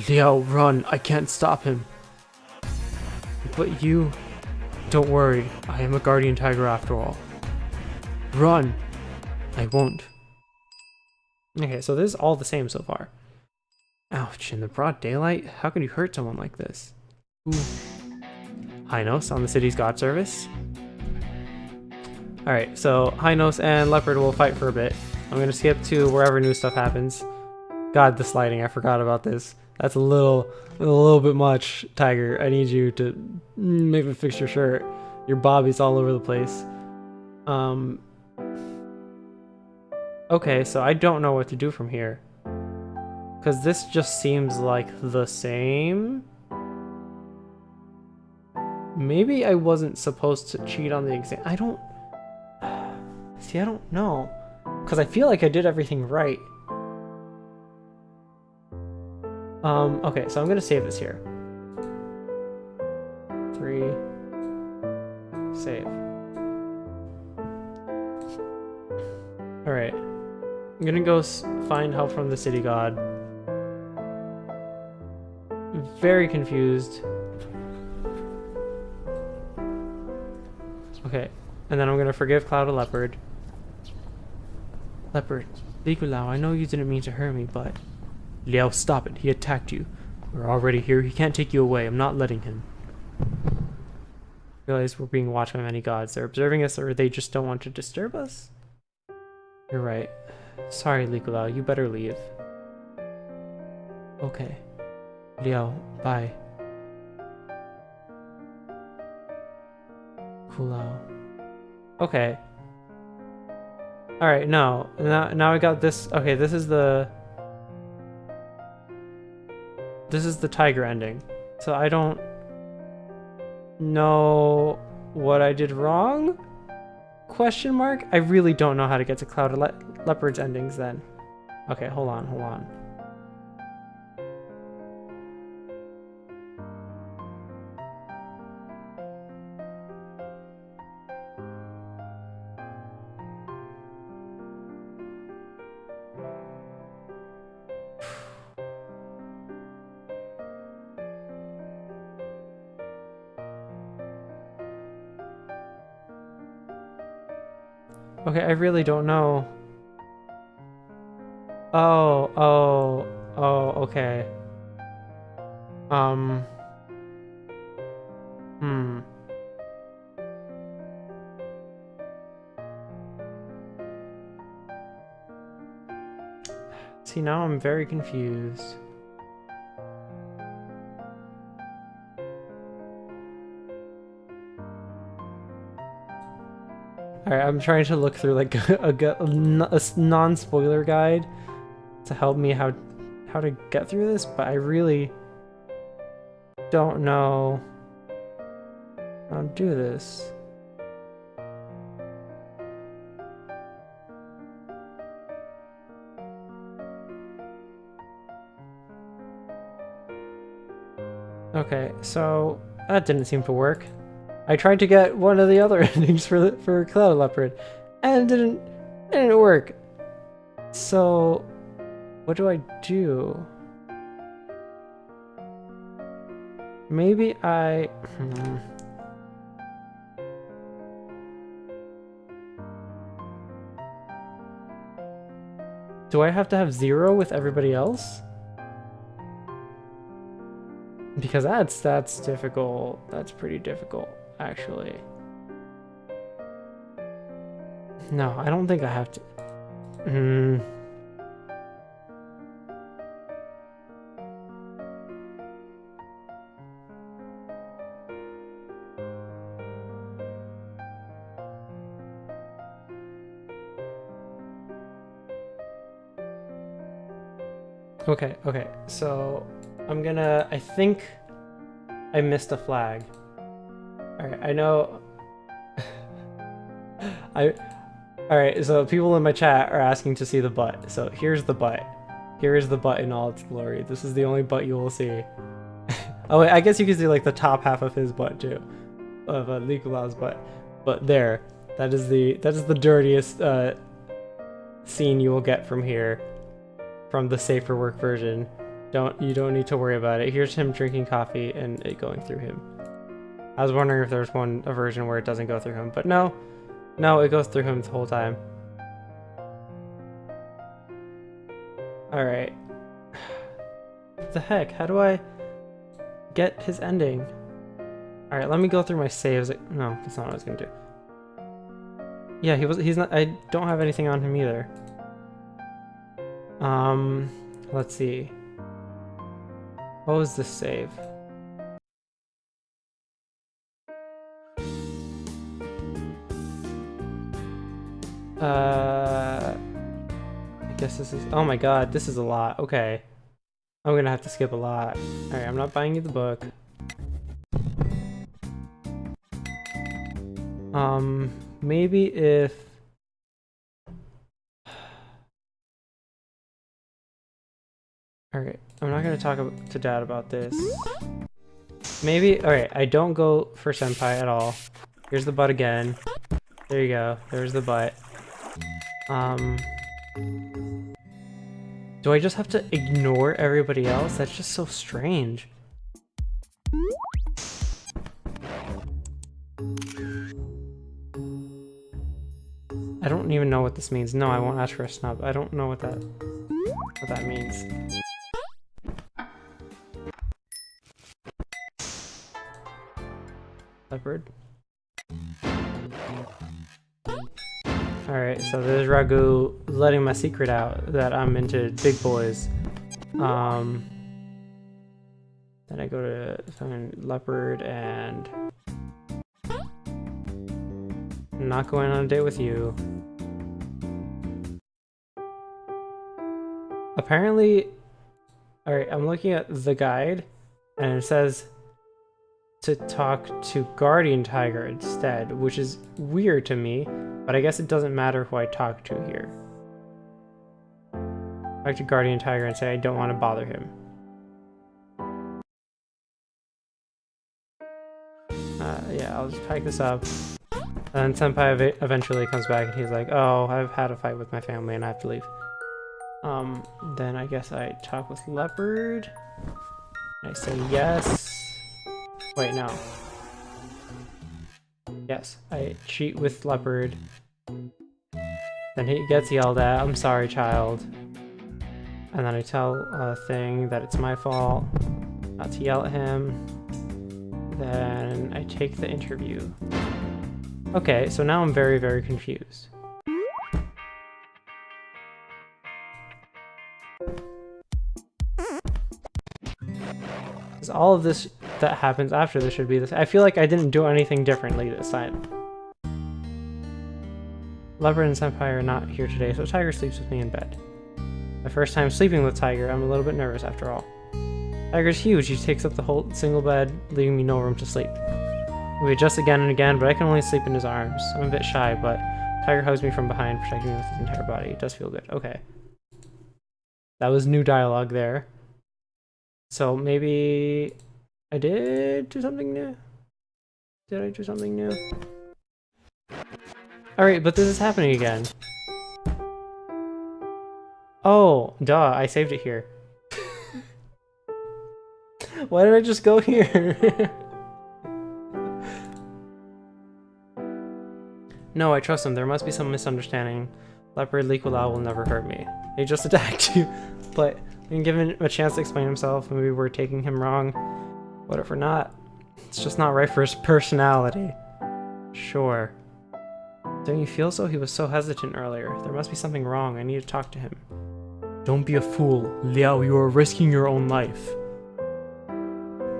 Liao, run! I can't stop him! But you... Don't worry, I am a guardian tiger after all. Run! I won't. Okay, so this is all the same so far. Ouch, in the broad daylight? How could you hurt someone like this? Ooh. Hynos on the city's god service. Alright, so Hynos and Leopard will fight for a bit. I'm gonna skip to wherever new stuff happens. God, the sliding, I forgot about this. That's a little bit much, Tiger. I need you to maybe fix your shirt. Your bobby's all over the place. Okay, so I don't know what to do from here. Because this just seems like the same. Maybe I wasn't supposed to cheat on the exam. I don't know. Because I feel like I did everything right. Okay, so I'm going to save this here. free. Save. Alright. I'm gonna go find help from the city god. Very confused. Okay. And then I'm gonna forgive Cloud and Leopard. Leopard, Likulao, I know you didn't mean to hurt me, but... Liao, stop it. He attacked you. We're already here. He can't take you away. I'm not letting him. Realize we're being watched by many gods. They're observing us, or they just don't want to disturb us? You're right. Sorry, Likulao. You better leave. Okay. Liao, bye. Kulao. Okay. Alright, no. Now I got this. Okay, this is the tiger ending. So I don't know what I did wrong? Question mark? I really don't know how to get to Cloud and Leopard's endings then. Okay, hold on. Okay, I really don't know. Oh, okay. See, now I'm very confused. Alright, I'm trying to look through like a non-spoiler guide to help me how to get through this, but I really don't know how to do this. Okay, so that didn't seem to work. I tried to get one of the other endings for Cloud Leopard, and it didn't work. So, what do I do? Maybe I... Do I have to have 0 with everybody else? Because that's difficult. That's pretty difficult, actually. No, I don't think I have to. Okay, so I think I missed a flag. Alright, I know. Alright, so people in my chat are asking to see the butt. So here's the butt. Here is the butt in all its glory. This is the only butt you will see. Oh wait, I guess you can see like the top half of his butt too. Of Nikola's butt. But there. That is the dirtiest scene you will get from here. From the safe for work version. You don't need to worry about it. Here's him drinking coffee and it going through him. I was wondering if there's a version where it doesn't go through him, but no, it goes through him the whole time. All right. What the heck? How do I get his ending? All right, let me go through my saves. No, that's not what I was gonna do. Yeah, he's not. I don't have anything on him either. Let's see. What was this save? I guess this is, oh my god, this is a lot. Okay. I'm gonna have to skip a lot. Alright, I'm not buying you the book. Maybe if... Alright, I'm not gonna talk to Dad about this. Maybe, alright, I don't go for Senpai at all. Here's the butt again. There you go, there's the butt. Do I just have to ignore everybody else? That's just so strange. I don't even know what this means. No, I won't ask for a snub. I don't know what that means. Leopard. Alright, so there's Ragu letting my secret out that I'm into big boys. Then I go to find Leopard and I'm not going on a date with you. Apparently, alright, I'm looking at the guide and it says to talk to Guardian Tiger instead, which is weird to me, but I guess it doesn't matter who I talk to here. Talk to Guardian Tiger and say I don't want to bother him. Yeah, I'll just pack this up. And Senpai eventually comes back and he's like, oh, I've had a fight with my family and I have to leave. Then I guess I talk with Leopard. I say yes. Wait, no. Yes, I cheat with Leopard. Then he gets yelled at. I'm sorry, child. And then I tell Thing that it's my fault not to yell at him. Then I take the interview. Okay, so now I'm very, very confused. Because all of this that happens after this should be this. I feel like I didn't do anything differently this time. Leopard and Senpai are not here today, so Tiger sleeps with me in bed. My first time sleeping with Tiger, I'm a little bit nervous after all. Tiger's huge, he takes up the whole single bed, leaving me no room to sleep. We adjust again and again, but I can only sleep in his arms. I'm a bit shy, but Tiger hugs me from behind, protecting me with his entire body. It does feel good. Okay. That was new dialogue there. So maybe I did do something new? Did I do something new? Alright, but this is happening again. Oh, duh, I saved it here. Why did I just go here? No, I trust him. There must be some misunderstanding. Leopard Liquidal will never hurt me. He just attacked you. But we can give him a chance to explain himself. Maybe we're taking him wrong. What if we're not? It's just not right for his personality. Sure. Don't you feel so? He was so hesitant earlier. There must be something wrong. I need to talk to him. Don't be a fool. Liao, you are risking your own life.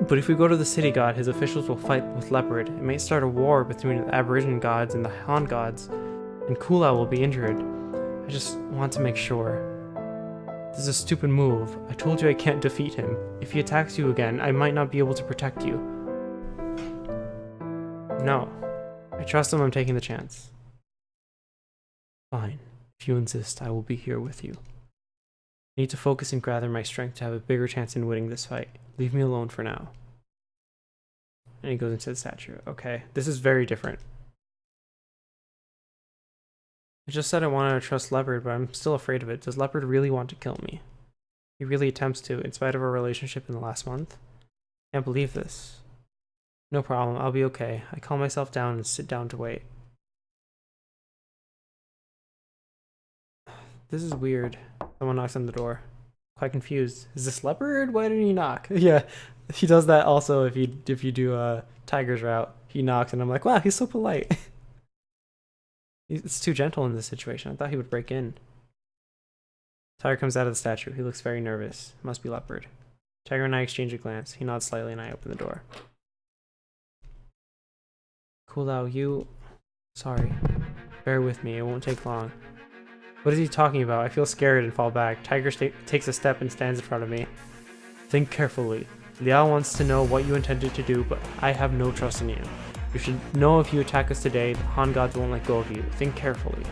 But if we go to the city god, his officials will fight with Leopard. It may start a war between the Aboriginal gods and the Han gods, and Kulao will be injured. I just want to make sure. This is a stupid move. I told you I can't defeat him. If he attacks you again, I might not be able to protect you. No. I trust him. I'm taking the chance. Fine. If you insist, I will be here with you. I need to focus and gather my strength to have a bigger chance in winning this fight. Leave me alone for now. And he goes into the statue. Okay, this is very different. I just said I wanted to trust Leopard, but I'm still afraid of it. Does Leopard really want to kill me? He really attempts to, in spite of our relationship in the last month. Can't believe this. No problem, I'll be okay. I calm myself down and sit down to wait. This is weird. Someone knocks on the door. Quite confused. Is this Leopard? Why didn't he knock? Yeah, he does that also if you do Tiger's route. He knocks and I'm like, wow, he's so polite. It's too gentle in this situation. I thought he would break in. Tiger comes out of the statue. He looks very nervous. Must be Leopard. Tiger and I exchange a glance. He nods slightly and I open the door. Kulao, you... Sorry. Bear with me. It won't take long. What is he talking about? I feel scared and fall back. Tiger takes a step and stands in front of me. Think carefully. Liao wants to know what you intended to do, but I have no trust in you. You should know if you attack us today, the Han gods won't let go of you. Think carefully.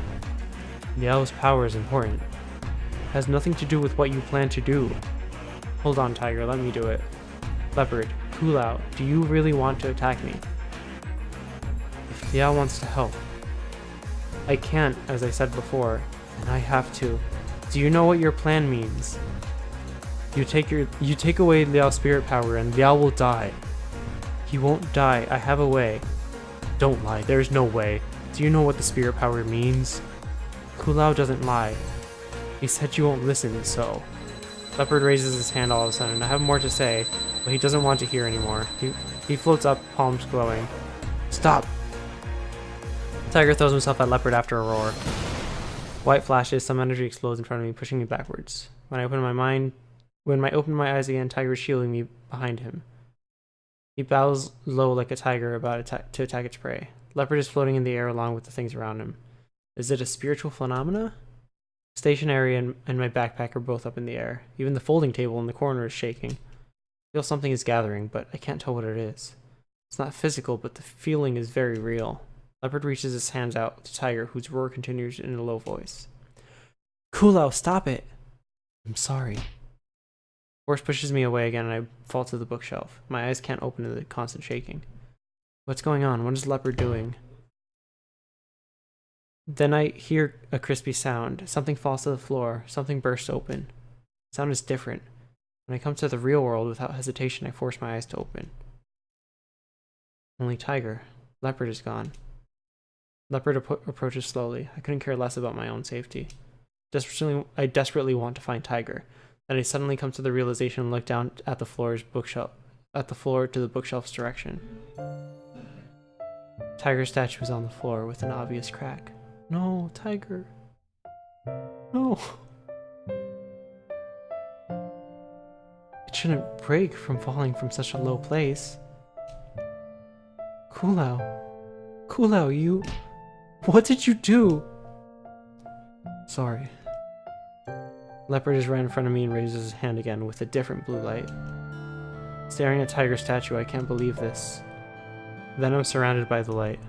Liao's power is important. It has nothing to do with what you plan to do. Hold on, Tiger. Let me do it. Leopard, Kulao, do you really want to attack me? If Liao wants to help. I can't, as I said before, and I have to. Do you know what your plan means? You take away Liao's spirit power and Liao will die. He won't die, I have a way. Don't lie, there's no way. Do you know what the spirit power means? Kulao doesn't lie. He said you won't listen, so... Leopard raises his hand all of a sudden. I have more to say, but he doesn't want to hear anymore. He floats up, palms glowing. Stop! Tiger throws himself at Leopard after a roar. White flashes, some energy explodes in front of me, pushing me backwards. When I open my eyes again, Tiger is shielding me behind him. He bows low like a tiger about to attack its prey. Leopard is floating in the air along with the things around him. Is it a spiritual phenomena? Stationary and my backpack are both up in the air. Even the folding table in the corner is shaking. I feel something is gathering, but I can't tell what it is. It's not physical, but the feeling is very real. Leopard reaches his hands out to Tiger, whose roar continues in a low voice. Kulao, stop it! I'm sorry. Force pushes me away again and I fall to the bookshelf. My eyes can't open in the constant shaking. What's going on? What is Leopard doing? Then I hear a crispy sound. Something falls to the floor. Something bursts open. The sound is different. When I come to the real world without hesitation, I force my eyes to open. Only Tiger. Leopard is gone. Leopard approaches slowly. I couldn't care less about my own safety. I desperately want to find Tiger. Then I suddenly come to the realization and look down at the floor to the bookshelf's direction. Tiger's statue is on the floor with an obvious crack. No, Tiger. No. It shouldn't break from falling from such a low place. Kulao, you... What did you do? Sorry. Leopard is right in front of me and raises his hand again with a different blue light. Staring at Tiger's statue, I can't believe this. Then I'm surrounded by the light.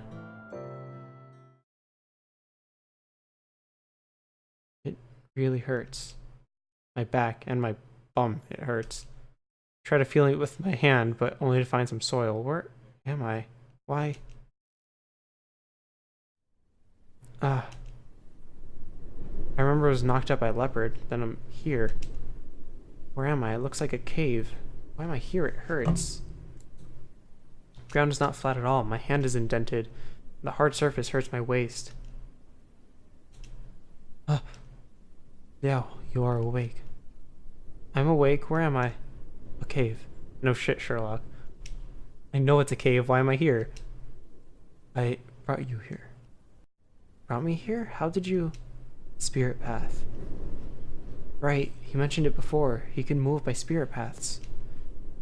It really hurts. My back and my bum, it hurts. I try to feel it with my hand, but only to find some soil. Where am I? Why? I remember I was knocked out by Leopard, then I'm here. Where am I? It looks like a cave. Why am I here? It hurts. The ground is not flat at all. My hand is indented. The hard surface hurts my waist. Liao, you are awake. I'm awake. Where am I? A cave. No shit, Sherlock. I know it's a cave. Why am I here? I brought you here. Brought me here? How did you... Spirit path. Right, he mentioned it before. He can move by spirit paths.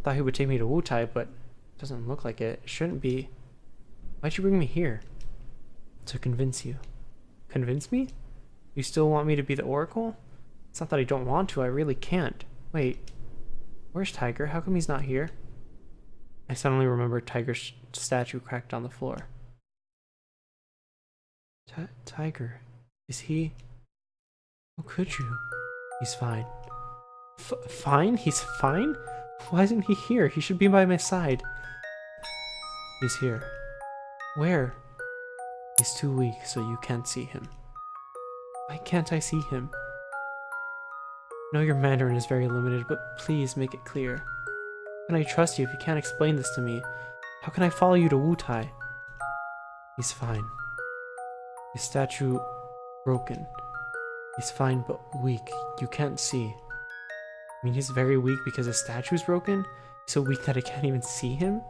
Thought he would take me to Wutai, but it doesn't look like it. It shouldn't be. Why'd you bring me here? To convince you. Convince me? You still want me to be the Oracle? It's not that I don't want to, I really can't. Wait, where's Tiger? How come he's not here? I suddenly remembered Tiger's statue cracked on the floor. Tiger, is he... How could you? He's fine. Fine? He's fine? Why isn't he here? He should be by my side. He's here. Where? He's too weak, so you can't see him. Why can't I see him? I know your Mandarin is very limited, but please make it clear. How can I trust you if you can't explain this to me? How can I follow you to Wutai? He's fine. His statue broken. He's fine but weak. You can't see. I mean, he's very weak because his statue is broken? He's so weak that I can't even see him?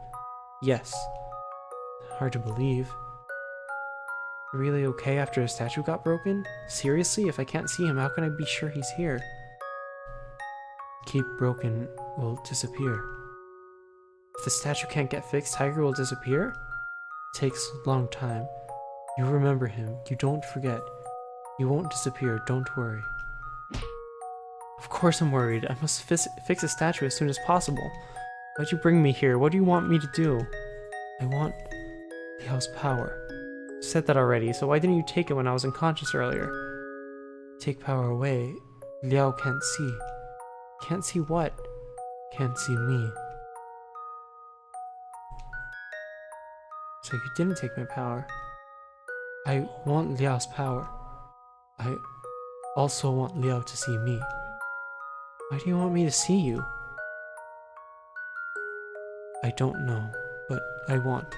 Yes. Hard to believe. Really okay after his statue got broken? Seriously? If I can't see him, how can I be sure he's here? Keep broken will disappear. If the statue can't get fixed, Tiger will disappear? It takes a long time. You remember him. You don't forget. He won't disappear. Don't worry. Of course I'm worried. I must fix a statue as soon as possible. Why'd you bring me here? What do you want me to do? I want Liao's power. You said that already, so why didn't you take it when I was unconscious earlier? Take power away. Liao can't see. Can't see what? Can't see me. So you didn't take my power. I want Liao's power. I also want Liao to see me. Why do you want me to see you? I don't know, but I want.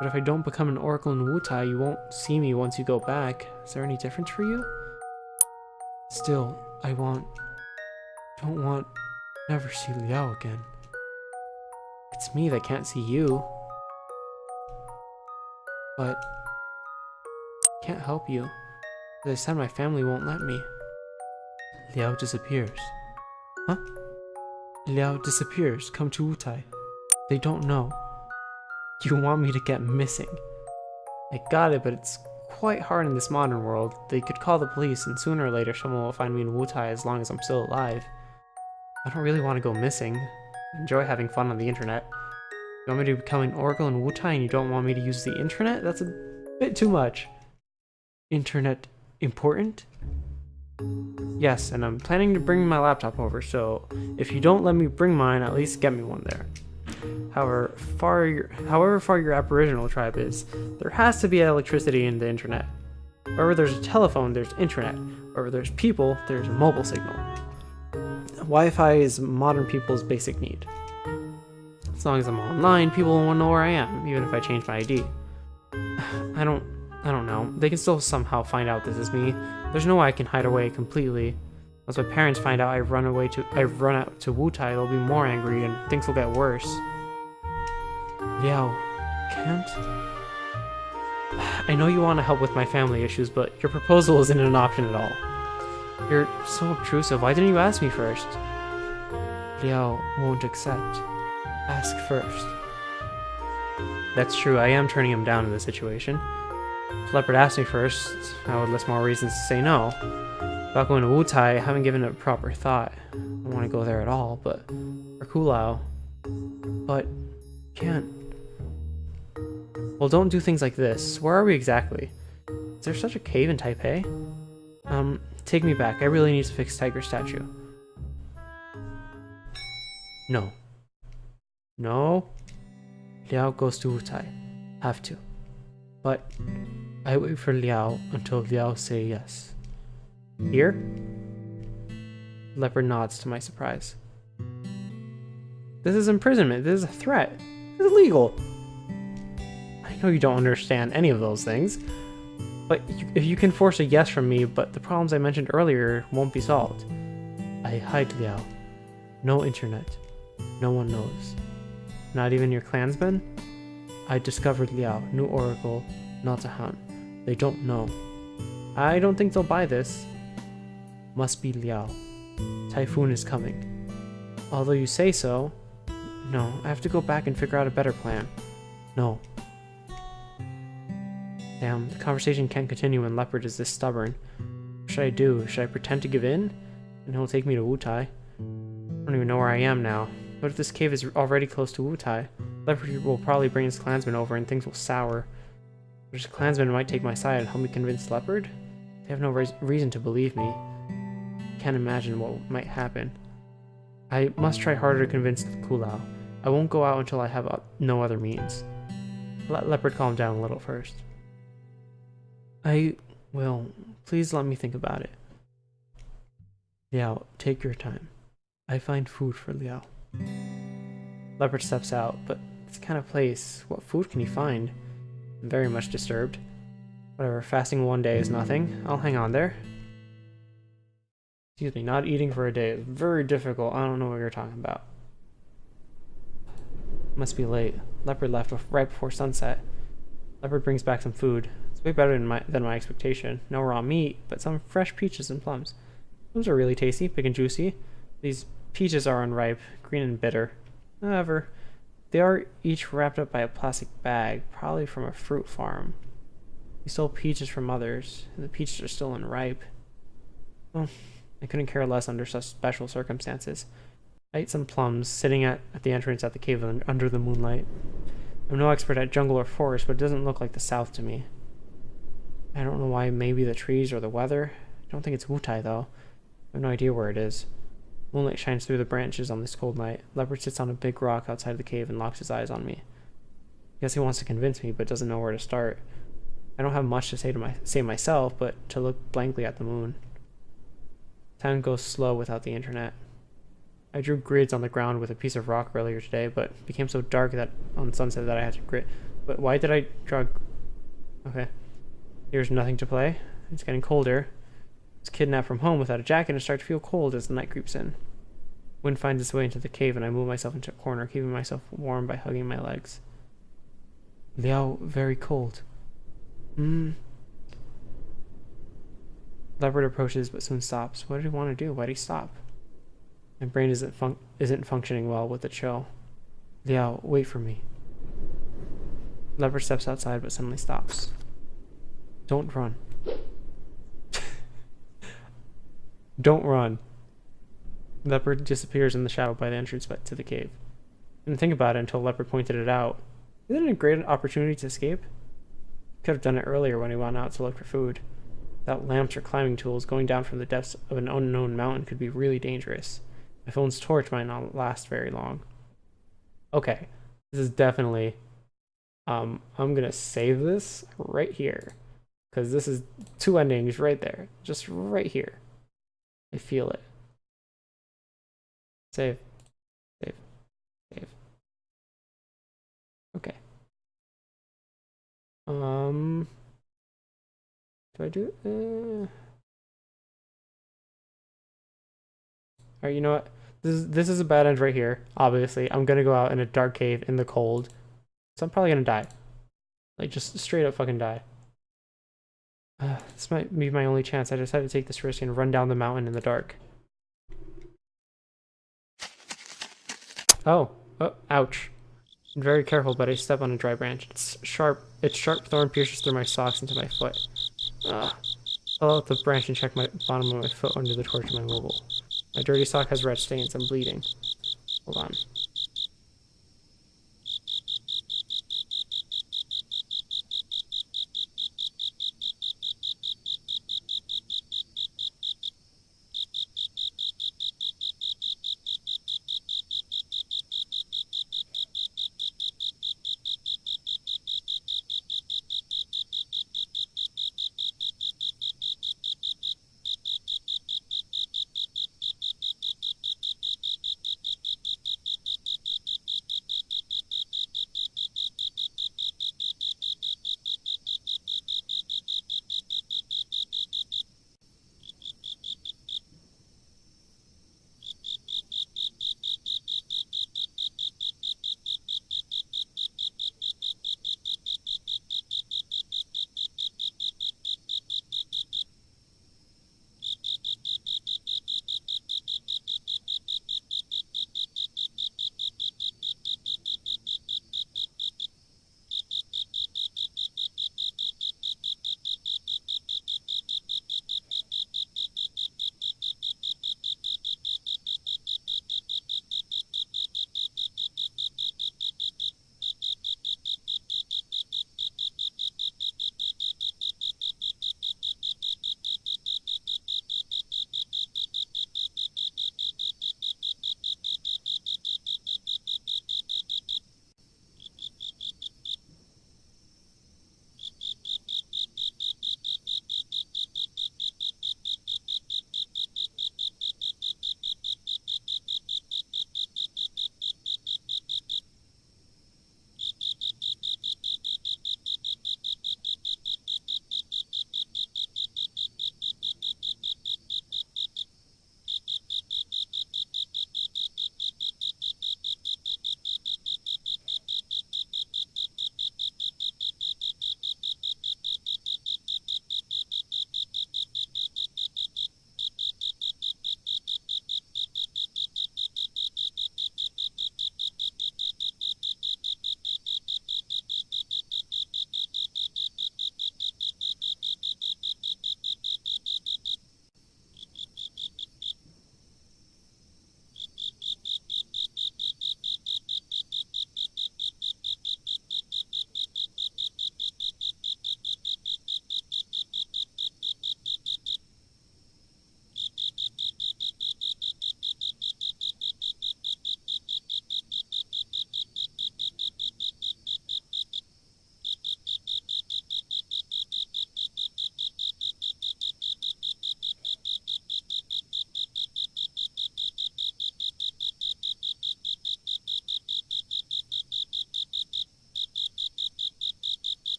But if I don't become an oracle in Wutai, you won't see me once you go back. Is there any difference for you? Still, I don't want never see Liao again. It's me that can't see you. But I can't help you. As I said, my family won't let me. Liao disappears. Huh? Liao disappears. Come to Wutai. They don't know. You want me to get missing. I got it, but it's quite hard in this modern world. They could call the police, and sooner or later someone will find me in Wutai as long as I'm still alive. I don't really want to go missing. I enjoy having fun on the internet. You want me to become an oracle in Wutai and you don't want me to use the internet? That's a bit too much. Internet important? Yes, and I'm planning to bring my laptop over, so if you don't let me bring mine, at least get me one there. However far your aboriginal tribe is, there has to be electricity in the internet. Wherever there's a telephone, there's internet. Wherever there's people, there's a mobile signal. Wi-Fi is modern people's basic need. As long as I'm online, people won't know where I am, even if I change my ID. I don't know. They can still somehow find out this is me. There's no way I can hide away completely. Once my parents find out I run out to Wutai, they'll be more angry and things will get worse. Liao, can't? I know you want to help with my family issues, but your proposal isn't an option at all. You're so obtrusive. Why didn't you ask me first? Liao won't accept. Ask first. That's true, I am turning him down in this situation. If Leopard asked me first, I would list more reasons to say no. About going to Wutai, I haven't given it proper thought. I don't want to go there at all, but for Kulao. But can't. Well, don't do things like this. Where are we exactly? Is there such a cave in Taipei? Take me back. I really need to fix Tiger statue. No. No. Liao goes to Wutai. Have to. But I wait for Liao until Liao say yes. Here? Leopard nods to my surprise. This is imprisonment. This is a threat. This is illegal. I know you don't understand any of those things, but if you can force a yes from me, but the problems I mentioned earlier won't be solved. I hide Liao. No internet. No one knows. Not even your clansmen? I discovered Liao, new oracle, not a Han. They don't know. I don't think they'll buy this. Must be Liao. Typhoon is coming. Although you say so. No, I have to go back and figure out a better plan. No. Damn, the conversation can't continue when Leopard is this stubborn. What should I do? Should I pretend to give in? And he'll take me to Wutai? I don't even know where I am now. What if this cave is already close to Wutai? Leopard will probably bring his clansmen over and things will sour. But his clansmen might take my side and help me convince Leopard? They have no reason to believe me. I can't imagine what might happen. I must try harder to convince Kulao. I won't go out until I have no other means. Let Leopard calm down a little first. I will. Please let me think about it. Liao, take your time. I find food for Liao. Leopard steps out, but this kind of place, what food can he find? I'm very much disturbed. Whatever, fasting one day is nothing. I'll hang on there. Excuse me, not eating for a day is very difficult. I don't know what you're talking about. Must be late. Leopard left right before sunset. Leopard brings back some food. It's way better than my expectation. No raw meat, but some fresh peaches and plums. Plums are really tasty, big and juicy. These peaches are unripe, green and bitter. However, they are each wrapped up by a plastic bag, probably from a fruit farm. We stole peaches from others, and the peaches are still unripe. Well, I couldn't care less under such special circumstances. I ate some plums, sitting at the entrance at the cave under the moonlight. I'm no expert at jungle or forest, but it doesn't look like the south to me. I don't know why, maybe the trees or the weather. I don't think it's Wutai, though. I have no idea where it is. Moonlight shines through the branches on this cold night. Leopard sits on a big rock outside the cave and locks his eyes on me. Guess he wants to convince me, but doesn't know where to start. I don't have much to say myself, but to look blankly at the moon. Time goes slow without the internet. I drew grids on the ground with a piece of rock earlier today, but it became so dark that on sunset that I had to grit. But why did I draw? Okay. Here's nothing to play. It's getting colder. I was kidnapped from home without a jacket and start to feel cold as the night creeps in. Wind finds its way into the cave and I move myself into a corner, keeping myself warm by hugging my legs. Liao, very cold. Leopard approaches but soon stops. What did he want to do? Why'd he stop? My brain isn't functioning well with the chill. Liao, wait for me. Leopard steps outside but suddenly stops. Don't run. Don't run. Leopard disappears in the shadow by the entrance to the cave. I didn't think about it until Leopard pointed it out. Isn't it a great opportunity to escape? Could have done it earlier when he went out to look for food. Without lamps or climbing tools, going down from the depths of an unknown mountain could be really dangerous. My phone's torch might not last very long. Okay, this is definitely... I'm gonna save this right here. Because this is 2 endings right there. Just right here. I feel it. Save. Save. Save. Okay. Do I do it? Alright, you know what? This is a bad end right here. Obviously, I'm gonna go out in a dark cave in the cold. So I'm probably gonna die. Like, just straight up fucking die. This might be my only chance. I decided to take this risk and run down the mountain in the dark. Oh, ouch. I'm very careful, but I step on a dry branch. Its sharp thorn pierces through my socks into my foot. I fell out the branch and checked my bottom of my foot under the torch of my mobile. My dirty sock has red stains. I'm bleeding. Hold on.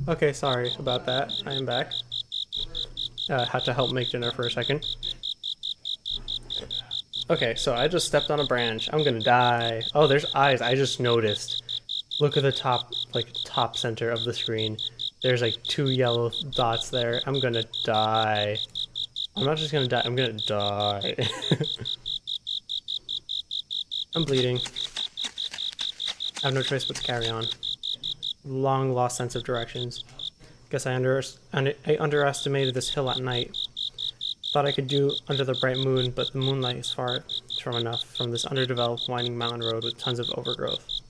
Okay, sorry about that. I am back. Had to help make dinner for a second. Okay, so I just stepped on a branch. I'm gonna die. Oh, there's eyes. I just noticed. Look at the top, like, top center of the screen. There's, like, 2 yellow dots there. I'm gonna die. I'm not just gonna die. I'm gonna die. I'm bleeding. I have no choice but to carry on. Long lost sense of directions. Guess I underestimated this hill at night. Thought I could do under the bright moon, but the moonlight is far from enough from this underdeveloped winding mountain road with tons of overgrowth.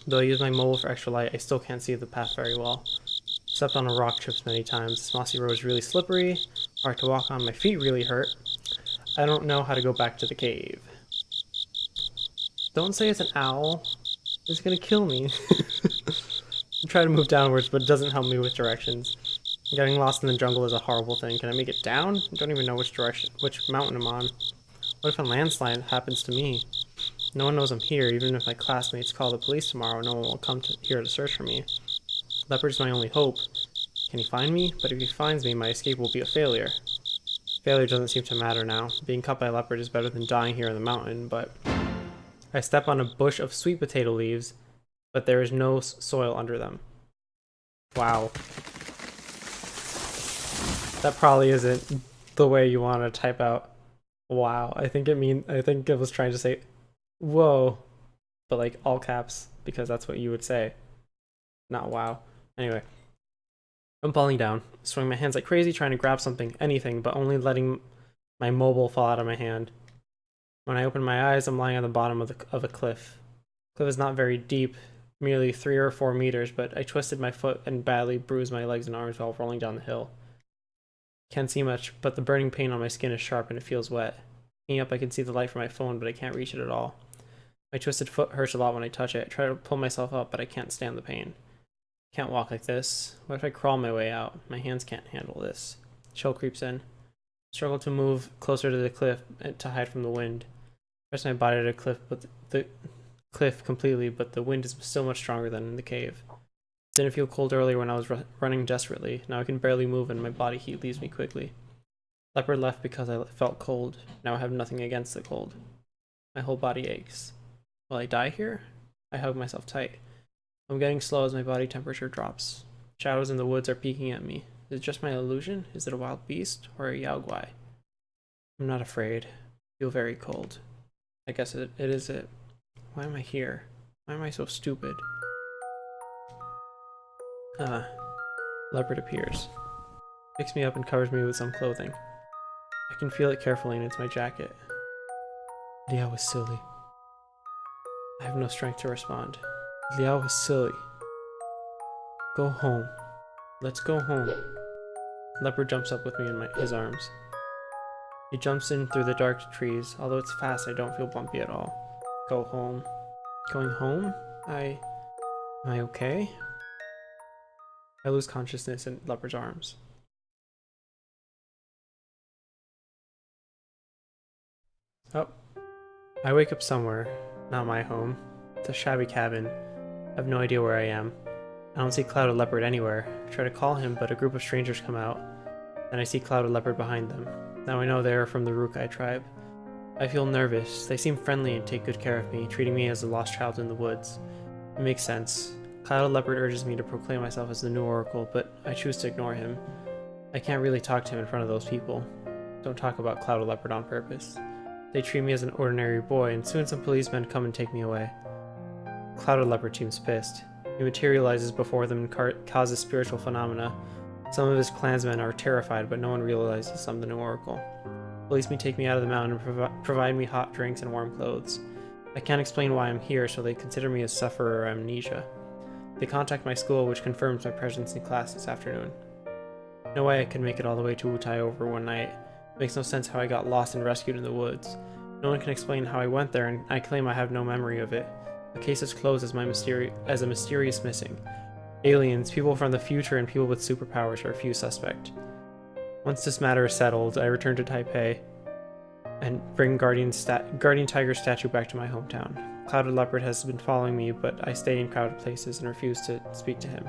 Though I use my mobile for extra light, I still can't see the path very well. Stepped on a rock chips many times. This mossy road is really slippery, hard to walk on. My feet really hurt. I don't know how to go back to the cave. Don't say it's an owl. It's gonna kill me. I try to move downwards, but it doesn't help me with directions. Getting lost in the jungle is a horrible thing. Can I make it down? I don't even know which mountain I'm on. What if a landslide happens to me? No one knows I'm here. Even if my classmates call the police tomorrow, no one will come here to search for me. Leopard's my only hope. Can he find me? But if he finds me, my escape will be a failure. Failure doesn't seem to matter now. Being caught by a leopard is better than dying here in the mountain, but... I step on a bush of sweet potato leaves, but there is no soil under them. Wow. That probably isn't the way you want to type out wow. I think it was trying to say whoa, but like all caps, because that's what you would say, not wow. Anyway, I'm falling down, swinging my hands like crazy, trying to grab something, anything, but only letting my mobile fall out of my hand. When I open my eyes, I'm lying on the bottom of a cliff. The cliff is not very deep, merely 3 or 4 meters, but I twisted my foot and badly bruised my legs and arms while rolling down the hill. Can't see much, but the burning pain on my skin is sharp and it feels wet. Looking up, I can see the light from my phone, but I can't reach it at all. My twisted foot hurts a lot when I touch it. I try to pull myself up, but I can't stand the pain. Can't walk like this. What if I crawl my way out? My hands can't handle this. Chill creeps in. Struggle to move closer to the cliff to hide from the wind. Press my body to the cliff completely, but the wind is still much stronger than in the cave. Didn't feel cold earlier when I was running desperately. Now I can barely move and my body heat leaves me quickly. Leopard left because I felt cold. Now I have nothing against the cold. My whole body aches. Will I die here? I hug myself tight. I'm getting slow as my body temperature drops. Shadows in the woods are peeking at me. Is it just my illusion? Is it a wild beast or a yaoguai? I'm not afraid. I feel very cold. I guess it is it. Why am I here? Why am I so stupid? Leopard appears. Picks me up and covers me with some clothing. I can feel it carefully and it's my jacket. Liao is silly. I have no strength to respond. Liao is silly. Go home. Let's go home. Leopard jumps up with me in his arms. He jumps in through the dark trees. Although it's fast, I don't feel bumpy at all. Go home. Going home? Am I okay? I lose consciousness in Leopard's arms. Oh. I wake up somewhere. Not my home. It's a shabby cabin. I have no idea where I am. I don't see Clouded Leopard anywhere. I try to call him, but a group of strangers come out. Then I see Clouded Leopard behind them. Now I know they are from the Wutai tribe. I feel nervous. They seem friendly and take good care of me, treating me as a lost child in the woods. It makes sense. Clouded Leopard urges me to proclaim myself as the new oracle, but I choose to ignore him. I can't really talk to him in front of those people. Don't talk about Clouded Leopard on purpose. They treat me as an ordinary boy, and soon some policemen come and take me away. Clouded Leopard seems pissed. He materializes before them and causes spiritual phenomena. Some of his clansmen are terrified, but no one realizes I'm the new oracle. Policemen take me out of the mountain and provide me hot drinks and warm clothes. I can't explain why I'm here, so they consider me a sufferer of amnesia. They contact my school, which confirms my presence in class this afternoon. No way I could make it all the way to Wutai over one night. It makes no sense how I got lost and rescued in the woods. No one can explain how I went there, and I claim I have no memory of it. The case is closed as a mysterious missing. Aliens, people from the future, and people with superpowers are a few suspect. Once this matter is settled, I return to Taipei and bring Guardian Tiger's statue back to my hometown. Clouded Leopard has been following me, but I stay in crowded places and refuse to speak to him.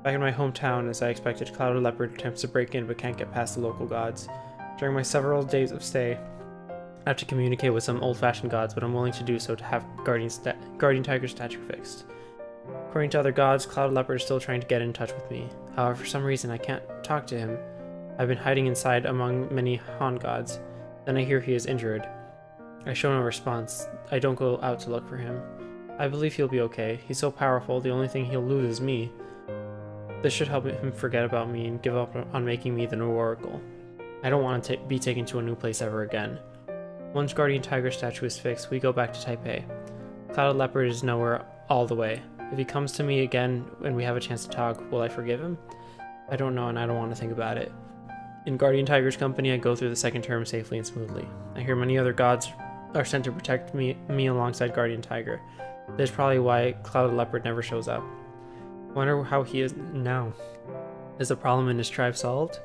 Back in my hometown, as I expected, Clouded Leopard attempts to break in but can't get past the local gods. During my several days of stay, I have to communicate with some old-fashioned gods, but I'm willing to do so to have Guardian Tiger statue fixed. According to other gods, Clouded Leopard is still trying to get in touch with me. However, for some reason, I can't talk to him. I've been hiding inside among many Han gods. Then I hear he is injured. I show no response. I don't go out to look for him. I believe he'll be okay. He's so powerful, the only thing he'll lose is me. This should help him forget about me and give up on making me the new oracle. I don't want to be taken to a new place ever again. Once Guardian Tiger statue is fixed, we go back to Taipei. Clouded Leopard is nowhere all the way. If he comes to me again and we have a chance to talk, will I forgive him? I don't know, and I don't want to think about it. In Guardian Tiger's company, I go through the second term safely and smoothly. I hear many other gods are sent to protect me alongside Guardian Tiger. That's probably why Clouded Leopard never shows up. Wonder how he is now. Is the problem in his tribe solved?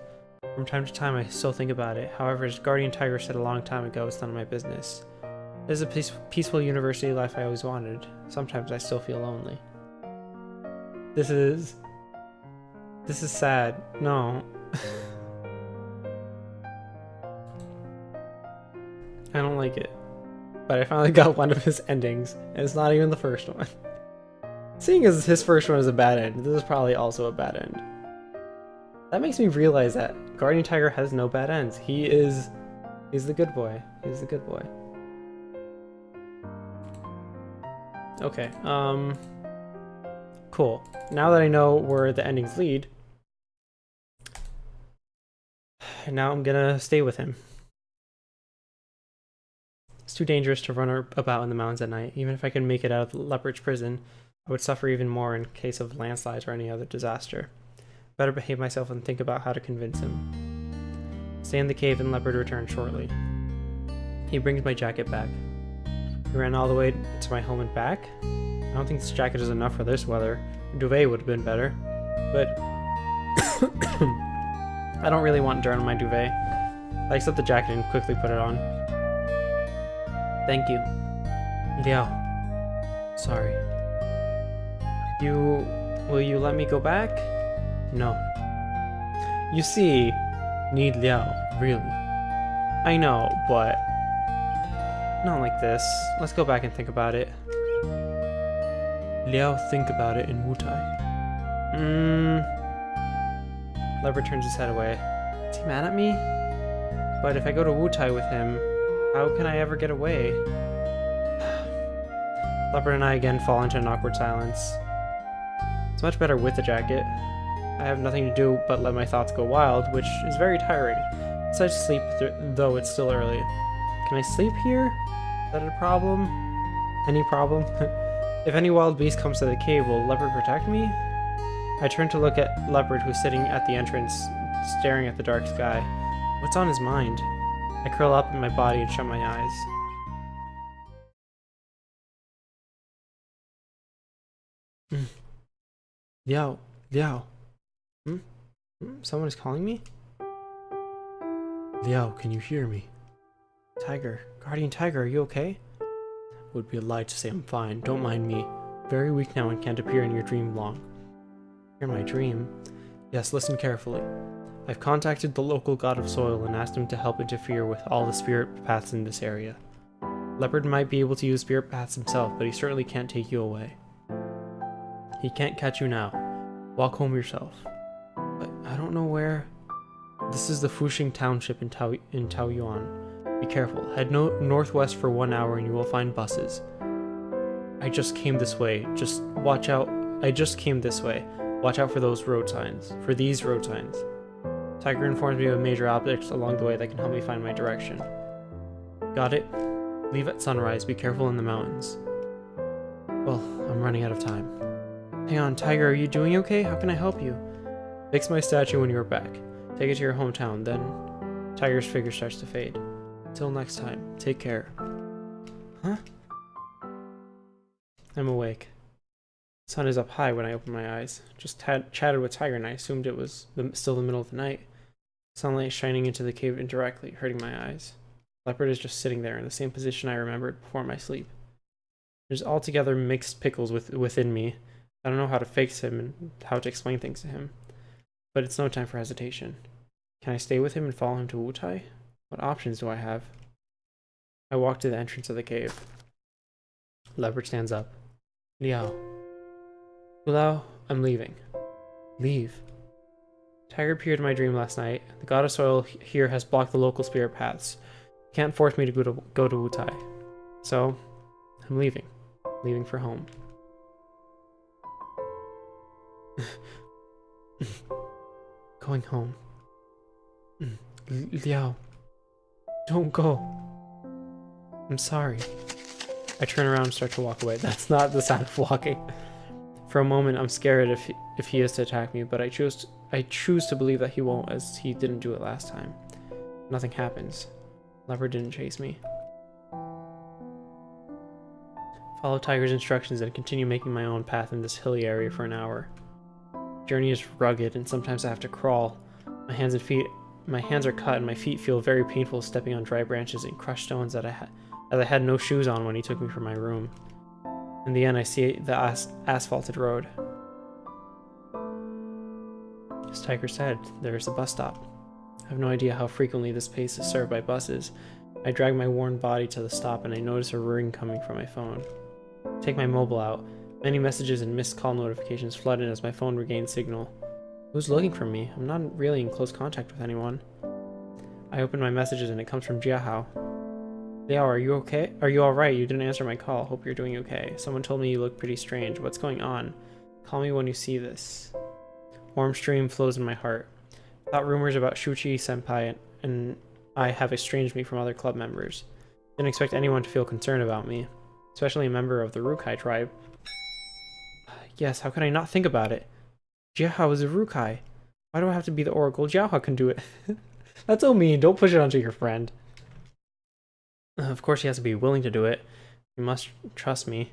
From time to time, I still think about it. However, as Guardian Tiger said a long time ago, it's none of my business. This is a peaceful university life I always wanted. Sometimes I still feel lonely. This is sad. No. I don't like it. But I finally got one of his endings, and it's not even the first one. Seeing as his first one is a bad end, this is probably also a bad end. That makes me realize that Guardian Tiger has no bad ends. He's the good boy. He's the good boy. Okay, cool. Now that I know where the endings lead, now I'm gonna stay with him. It's too dangerous to run about in the mountains at night. Even if I could make it out of the Leopard's prison, I would suffer even more in case of landslides or any other disaster. Better behave myself and think about how to convince him. Stay in the cave and Leopard returns shortly. He brings my jacket back. He ran all the way to my home and back. I don't think this jacket is enough for this weather. A duvet would have been better. But I don't really want dirt on my duvet. I accept the jacket and quickly put it on. Thank you. Liao. Sorry. Will you let me go back? No. You see, need Liao, really. I know, but not like this. Let's go back and think about it. Liao, think about it in Wutai. Leopard turns his head away. Is he mad at me? But if I go to Wutai with him, how can I ever get away? Leopard and I again fall into an awkward silence. It's much better with the jacket. I have nothing to do but let my thoughts go wild, which is very tiring. So I sleep, though it's still early. Can I sleep here? Is that a problem? Any problem? If any wild beast comes to the cave, will Leopard protect me? I turn to look at Leopard, who's sitting at the entrance, staring at the dark sky. What's on his mind? I curl up in my body and shut my eyes. Liao. Someone is calling me? Liao, can you hear me? Tiger. Guardian Tiger, are you okay? Would be a lie to say I'm fine. Don't mind me. Very weak now and can't appear in your dream long. Hear my dream? Yes, listen carefully. I've contacted the local god of soil and asked him to help interfere with all the spirit paths in this area. Leopard might be able to use spirit paths himself, but he certainly can't take you away. He can't catch you now. Walk home yourself. But I don't know where... This is the Fuxing Township in Taoyuan. Be careful. Head northwest for 1 hour and you will find buses. I just came this way. Just watch out. I just came this way. Watch out for those road signs. For these road signs. Tiger informs me of major objects along the way that can help me find my direction. Got it? Leave at sunrise. Be careful in the mountains. Well, I'm running out of time. Hang on, Tiger, are you doing okay? How can I help you? Fix my statue when you're back. Take it to your hometown, then Tiger's figure starts to fade. Till next time, take care. Huh? I'm awake. The sun is up high when I open my eyes. Just chatted with Tiger and I assumed it was still the middle of the night. Sunlight shining into the cave indirectly, hurting my eyes. Leopard is just sitting there in the same position I remembered before my sleep. There's altogether mixed pickles within me. I don't know how to fix him and how to explain things to him. But it's no time for hesitation. Can I stay with him and follow him to Wutai? What options do I have? I walk to the entrance of the cave. Leopard stands up. Liao. Liao, I'm leaving. Leave. Tiger appeared in my dream last night. The god of soil here has blocked the local spirit paths. You can't force me to go to Wutai. So, I'm leaving. Leaving for home. Going home. Liao. Don't go. I'm sorry. I turn around and start to walk away. That's not the sound of walking. For a moment, I'm scared if he is to attack me, but I choose to believe that he won't, as he didn't do it last time. Nothing happens. Leopard didn't chase me. Follow Tiger's instructions and continue making my own path in this hilly area for an hour. The journey is rugged, and sometimes I have to crawl. My hands are cut, and my feet feel very painful stepping on dry branches and crushed stones as I had no shoes on when he took me from my room. In the end, I see the asphalted road. As Tiger said, there is a bus stop. I have no idea how frequently this place is served by buses. I drag my worn body to the stop and I notice a ring coming from my phone. I take my mobile out. Many messages and missed call notifications flood in as my phone regains signal. Who's looking for me? I'm not really in close contact with anyone. I open my messages and it comes from Jiahao. Liao, are you okay? Are you alright? You didn't answer my call. Hope you're doing okay. Someone told me you look pretty strange. What's going on? Call me when you see this. Warm stream flows in my heart. I thought rumors about Shuchi Senpai and I have estranged me from other club members. Didn't expect anyone to feel concerned about me, especially a member of the Rukai tribe. Yes, how could I not think about it? Jiahao is a Rukai. Why do I have to be the Oracle? Jiahao can do it. That's so mean. Don't push it onto your friend. Of course he has to be willing to do it. You must trust me.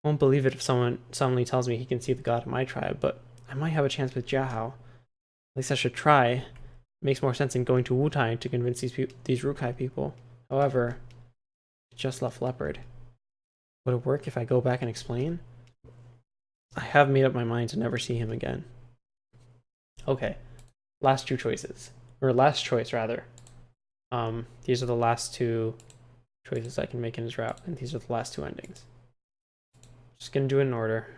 I won't believe it if someone suddenly tells me he can see the god of my tribe, but I might have a chance with Jiahao. At least I should try. It makes more sense than going to Wutai to convince these Rukai people. However, I just left Leopard. Would it work if I go back and explain? I have made up my mind to never see him again. Okay. Last two choices. Or last choice, rather. These are the last two choices I can make in his route, and these are the last two endings. Just gonna do it in order.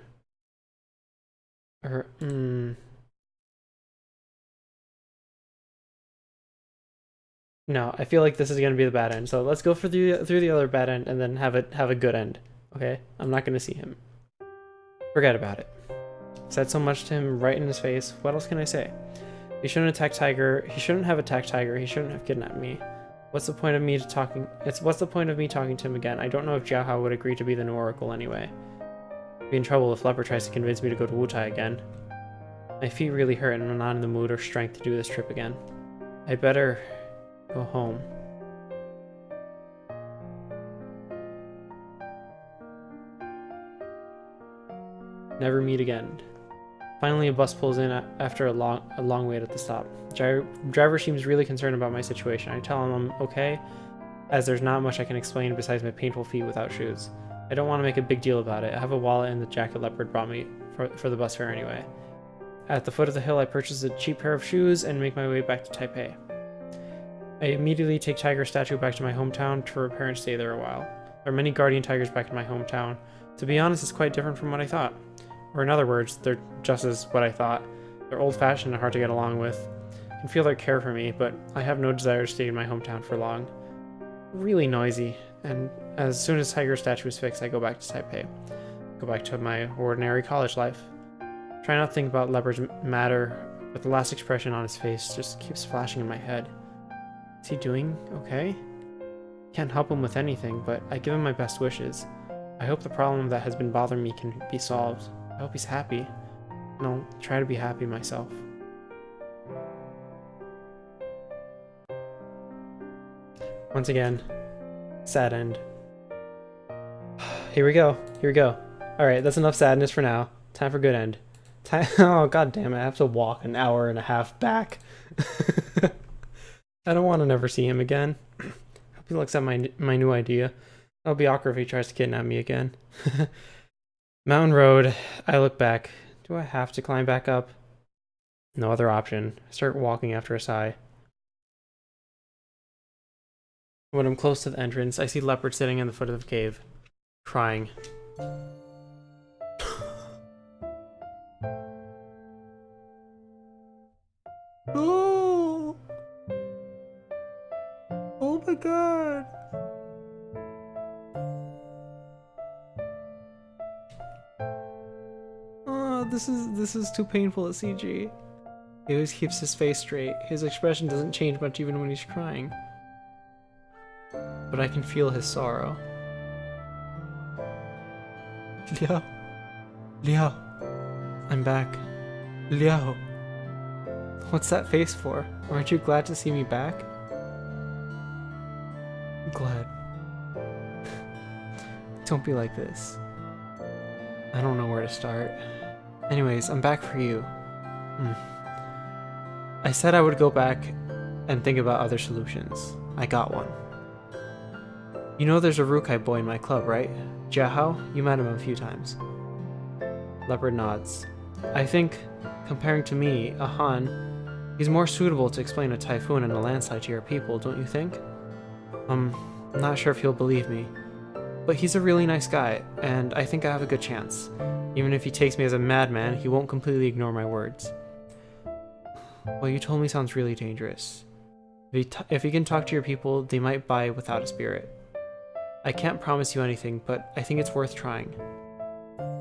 No, I feel like this is gonna be the bad end. So let's go through the other bad end and then have a good end. Okay? I'm not gonna see him. Forget about it. Said so much to him right in his face. What else can I say? He shouldn't attack Tiger. He shouldn't have attacked Tiger. He shouldn't have kidnapped me. What's the point of me talking? What's the point of me talking to him again? I don't know if Jiahao would agree to be the new Oracle anyway. I'd be in trouble if Leopard tries to convince me to go to Wutai again. My feet really hurt and I'm not in the mood or strength to do this trip again. I better go home. Never meet again. Finally, a bus pulls in after a long wait at the stop. Driver seems really concerned about my situation. I tell him I'm okay, as there's not much I can explain besides my painful feet without shoes. I don't want to make a big deal about it. I have a wallet and the jacket Leopard brought me for the bus fare anyway. At the foot of the hill, I purchase a cheap pair of shoes and make my way back to Taipei. I immediately take Tiger's statue back to my hometown to repair and stay there a while. There are many guardian tigers back in my hometown. To be honest, it's quite different from what I thought. Or in other words, they're just as what I thought. They're old-fashioned and hard to get along with. I can feel their care for me, but I have no desire to stay in my hometown for long. Really noisy, and as soon as Tiger's statue is fixed, I go back to Taipei. Go back to my ordinary college life. Try not to think about Leopard's matter, but the last expression on his face just keeps flashing in my head. Is he doing okay? Can't help him with anything, but I give him my best wishes. I hope the problem that has been bothering me can be solved. I hope he's happy, and I'll try to be happy myself. Once again, sad end. Here we go. Alright, that's enough sadness for now. Time for good end. Oh, god damn it, I have to walk an hour and a half back. I don't want to never see him again. Hope he looks at my new idea. That'll be awkward if he tries to kidnap me again. Mountain Road. I look back. Do I have to climb back up? No other option. I start walking after a sigh. When I'm close to the entrance, I see Leopard sitting in the foot of the cave, crying. Oh! Oh my god! Oh, this is too painful at CG. He always keeps his face straight. His expression doesn't change much even when he's crying. But I can feel his sorrow. Liao. Liao. I'm back. Liao. What's that face for? Aren't you glad to see me back? Glad. Don't be like this. I don't know where to start. Anyways, I'm back for you. I said I would go back and think about other solutions. I got one. You know there's a Rukai boy in my club, right? Jiahao? You met him a few times. Leopard nods. I think, comparing to me, a Han, he's more suitable to explain a typhoon and a landslide to your people, don't you think? I'm not sure if he'll believe me. But he's a really nice guy, and I think I have a good chance. Even if he takes me as a madman, he won't completely ignore my words. What you told me sounds really dangerous. If he can talk to your people, they might buy without a spirit. I can't promise you anything, but I think it's worth trying.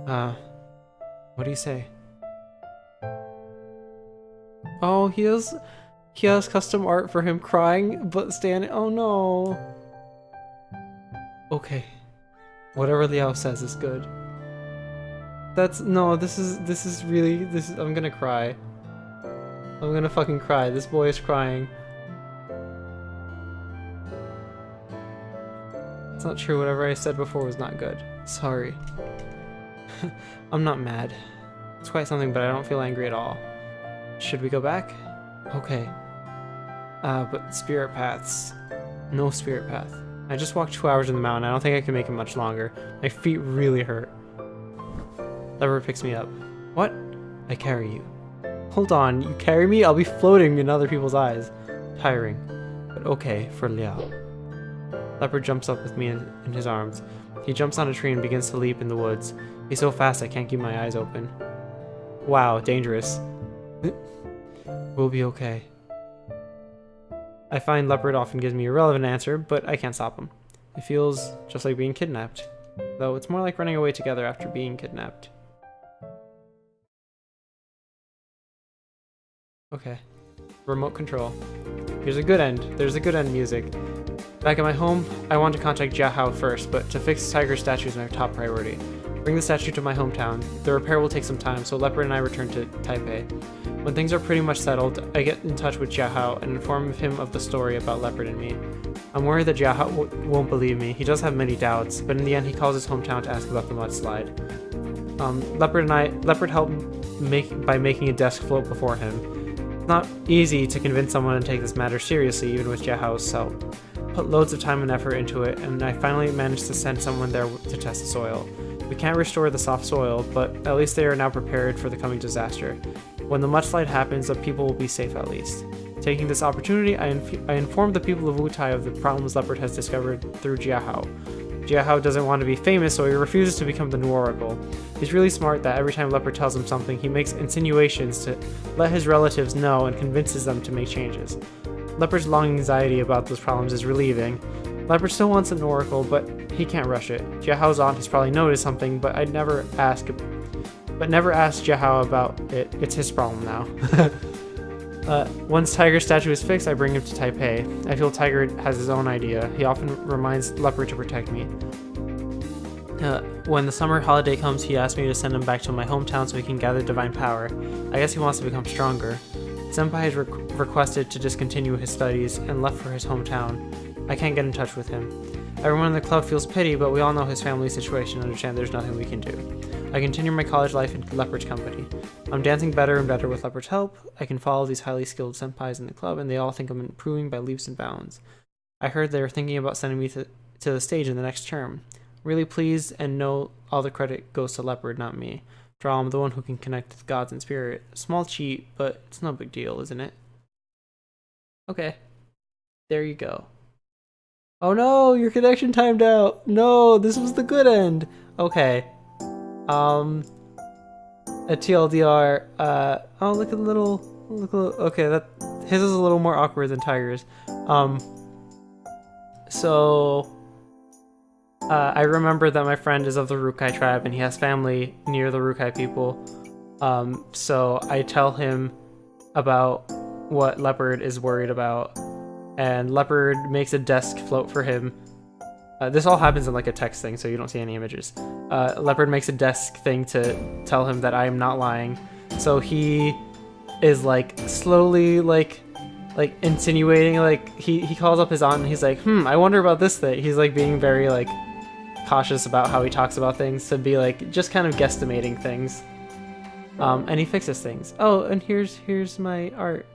What do you say? Oh, he has custom art for him crying, but standing. Oh no. Okay. Whatever Liao says is good. This is I'm gonna cry. I'm gonna fucking cry. This boy is crying. It's not true. Whatever I said before was not good. Sorry. I'm not mad. It's quite something, but I don't feel angry at all. Should we go back? Okay. But spirit paths. No spirit path. I just walked 2 hours in the mountain. I don't think I can make it much longer. My feet really hurt. Leopard picks me up. What? I carry you. Hold on, you carry me? I'll be floating in other people's eyes. Tiring. But okay, for Liao. Leopard jumps up with me in his arms. He jumps on a tree and begins to leap in the woods. He's so fast I can't keep my eyes open. Wow, dangerous. We'll be okay. I find Leopard often gives me a relevant answer, but I can't stop him. It feels just like being kidnapped. Though it's more like running away together after being kidnapped. Okay. Remote control. There's a good end music. Back at my home, I want to contact Jiahao first, but to fix Tiger statue is my top priority. Bring the statue to my hometown. The repair will take some time, so Leopard and I return to Taipei. When things are pretty much settled, I get in touch with Jiahao and inform him of the story about Leopard and me. I'm worried that Jiahao won't believe me. He does have many doubts, but in the end he calls his hometown to ask about the mudslide. Leopard helped by making a desk float before him. It's not easy to convince someone to take this matter seriously, even with Jiahao's help. Put loads of time and effort into it, and I finally managed to send someone there to test the soil. We can't restore the soft soil, but at least they are now prepared for the coming disaster. When the mudslide happens, the people will be safe at least. Taking this opportunity, I informed the people of Wutai of the problems Leopard has discovered through Jiahao. Jiahao doesn't want to be famous, so he refuses to become the new oracle. He's really smart that every time Leopard tells him something, he makes insinuations to let his relatives know and convinces them to make changes. Leopard's long anxiety about those problems is relieving. Leopard still wants an oracle, but he can't rush it. Jiahao's aunt has probably noticed something, but never ask Jiahao about it. It's his problem now. Once Tiger's statue is fixed, I bring him to Taipei. I feel Tiger has his own idea. He often reminds Leopard to protect me. When the summer holiday comes, he asks me to send him back to my hometown so he can gather divine power. I guess he wants to become stronger. Senpai has requested to discontinue his studies and left for his hometown. I can't get in touch with him. Everyone in the club feels pity, but we all know his family situation and understand there's nothing we can do. I continue my college life in Leopard's company. I'm dancing better and better with Leopard's help. I can follow these highly skilled senpais in the club, and they all think I'm improving by leaps and bounds. I heard they were thinking about sending me to the stage in the next term. Really pleased, and know all the credit goes to Leopard, not me. After all, I'm the one who can connect with gods and spirit. Small cheat, but it's no big deal, isn't it? Okay. There you go. Oh no, your connection timed out. No, this was the good end. Okay. A TLDR, oh, look at the little, okay, that, his is a little more awkward than Tiger's. I remember that my friend is of the Rukai tribe and he has family near the Rukai people. So I tell him about what Leopard is worried about, and Leopard makes a desk float for him. This all happens in like a text thing, so you don't see any images. Leopard makes a desk thing to tell him that I am not lying. So he is like slowly like insinuating, like he calls up his aunt and he's like, I wonder about this thing. He's like being very like cautious about how he talks about things, to be like just kind of guesstimating things. And he fixes things. Oh, and here's my art.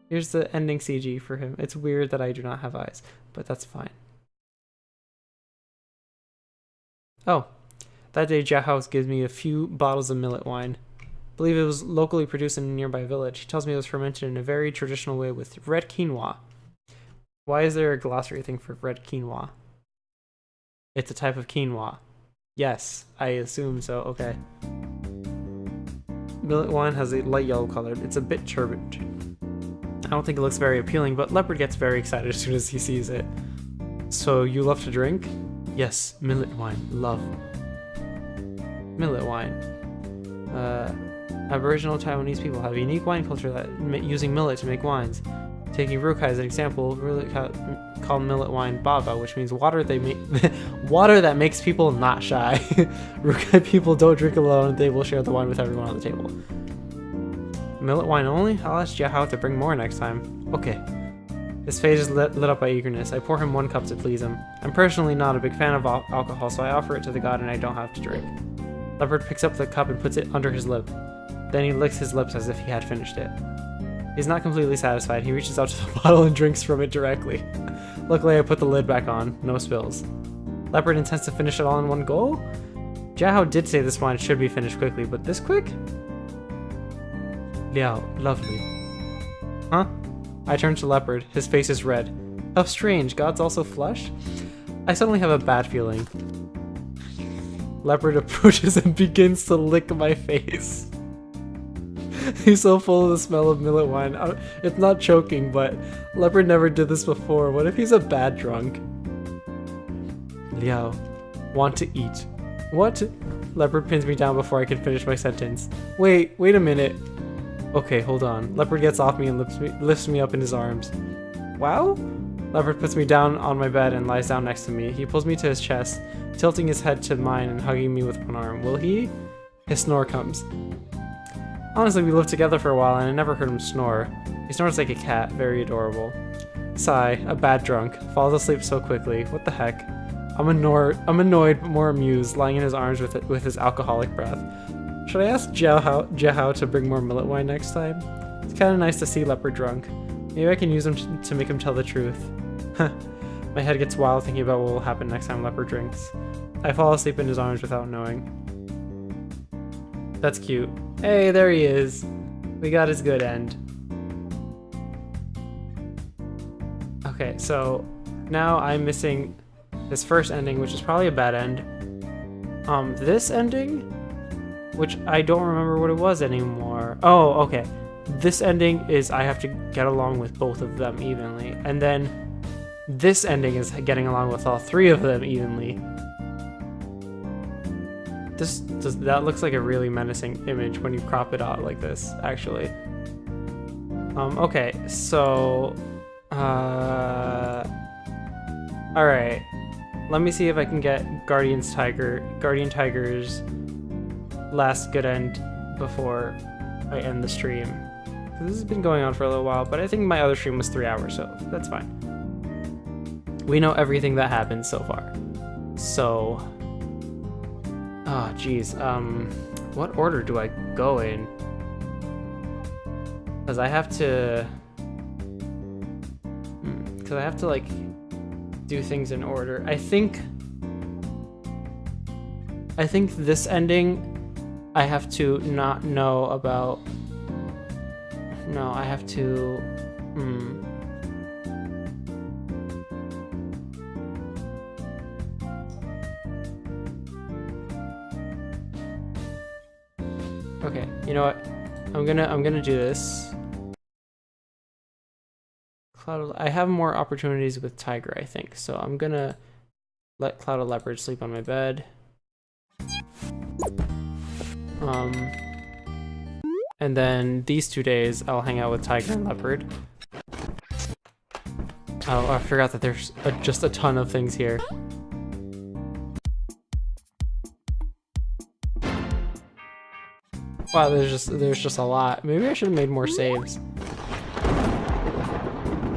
Here's the ending CG for him. It's weird that I do not have eyes, but that's fine. Oh, that day Jahaus gives me a few bottles of millet wine. I believe it was locally produced in a nearby village. He tells me it was fermented in a very traditional way with red quinoa. Why is there a glossary thing for red quinoa? It's a type of quinoa. Yes, I assume so. Okay. Millet wine has a light yellow color. It's a bit turbid. I don't think it looks very appealing, but Leopard gets very excited as soon as he sees it. So you love to drink? Yes, millet wine. Love. Millet wine. Aboriginal Taiwanese people have a unique wine culture that using millet to make wines. Taking Rukai as an example, really called millet wine baba, which means water water that makes people not shy. Rukai people don't drink alone; they will share the wine with everyone on the table. Millet wine only? I'll ask Jiahao to bring more next time. Okay. His face is lit up by eagerness. I pour him 1 cup to please him. I'm personally not a big fan of alcohol, so I offer it to the god and I don't have to drink. Leopard picks up the cup and puts it under his lip. Then he licks his lips as if he had finished it. He's not completely satisfied. He reaches out to the bottle and drinks from it directly. Luckily, I put the lid back on. No spills. Leopard intends to finish it all in one go? Jiahao did say this wine should be finished quickly, but this quick? Liao, lovely. Huh? I turn to Leopard. His face is red. How strange, gods also flush? I suddenly have a bad feeling. Leopard approaches and begins to lick my face. He's so full of the smell of millet wine. It's not choking, but Leopard never did this before. What if he's a bad drunk? Liao, want to eat. What? Leopard pins me down before I can finish my sentence. Wait a minute. Okay, hold on. Leopard gets off me and lifts me up in his arms. Wow? Leopard puts me down on my bed and lies down next to me. He pulls me to his chest, tilting his head to mine and hugging me with one arm. Will he? His snore comes. Honestly, we lived together for a while and I never heard him snore. He snores like a cat, very adorable. Sigh, a bad drunk, falls asleep so quickly. What the heck? I'm annoyed but more amused, lying in his arms with his alcoholic breath. Should I ask Jiahao to bring more millet wine next time? It's kind of nice to see Leopard drunk. Maybe I can use him to make him tell the truth. My head gets wild thinking about what will happen next time Leopard drinks. I fall asleep in his arms without knowing. That's cute. Hey, there he is. We got his good end. Okay, so now I'm missing his first ending, which is probably a bad end. This ending, which I don't remember what it was anymore. Oh, okay. This ending is I have to get along with both of them evenly. And then this ending is getting along with all 3 of them evenly. That looks like a really menacing image when you crop it out like this, actually. Okay, so... Alright. Let me see if I can get Guardian Tiger's last good end before I end the stream. This has been going on for a little while, but I think my other stream was 3 hours, so that's fine. We know everything that happened so far. So... Oh, geez. What order do I go in? Because I have to... like, do things in order. I think I think this ending, I have to not know about... No, I have to... Okay, you know what? I'm gonna do this. I have more opportunities with Tiger, I think, so I'm gonna let Cloud of Leopard sleep on my bed. And then these 2 days I'll hang out with Tiger and Leopard. Oh, I forgot that there's just a ton of things here. Wow, there's just a lot. Maybe I should have made more saves.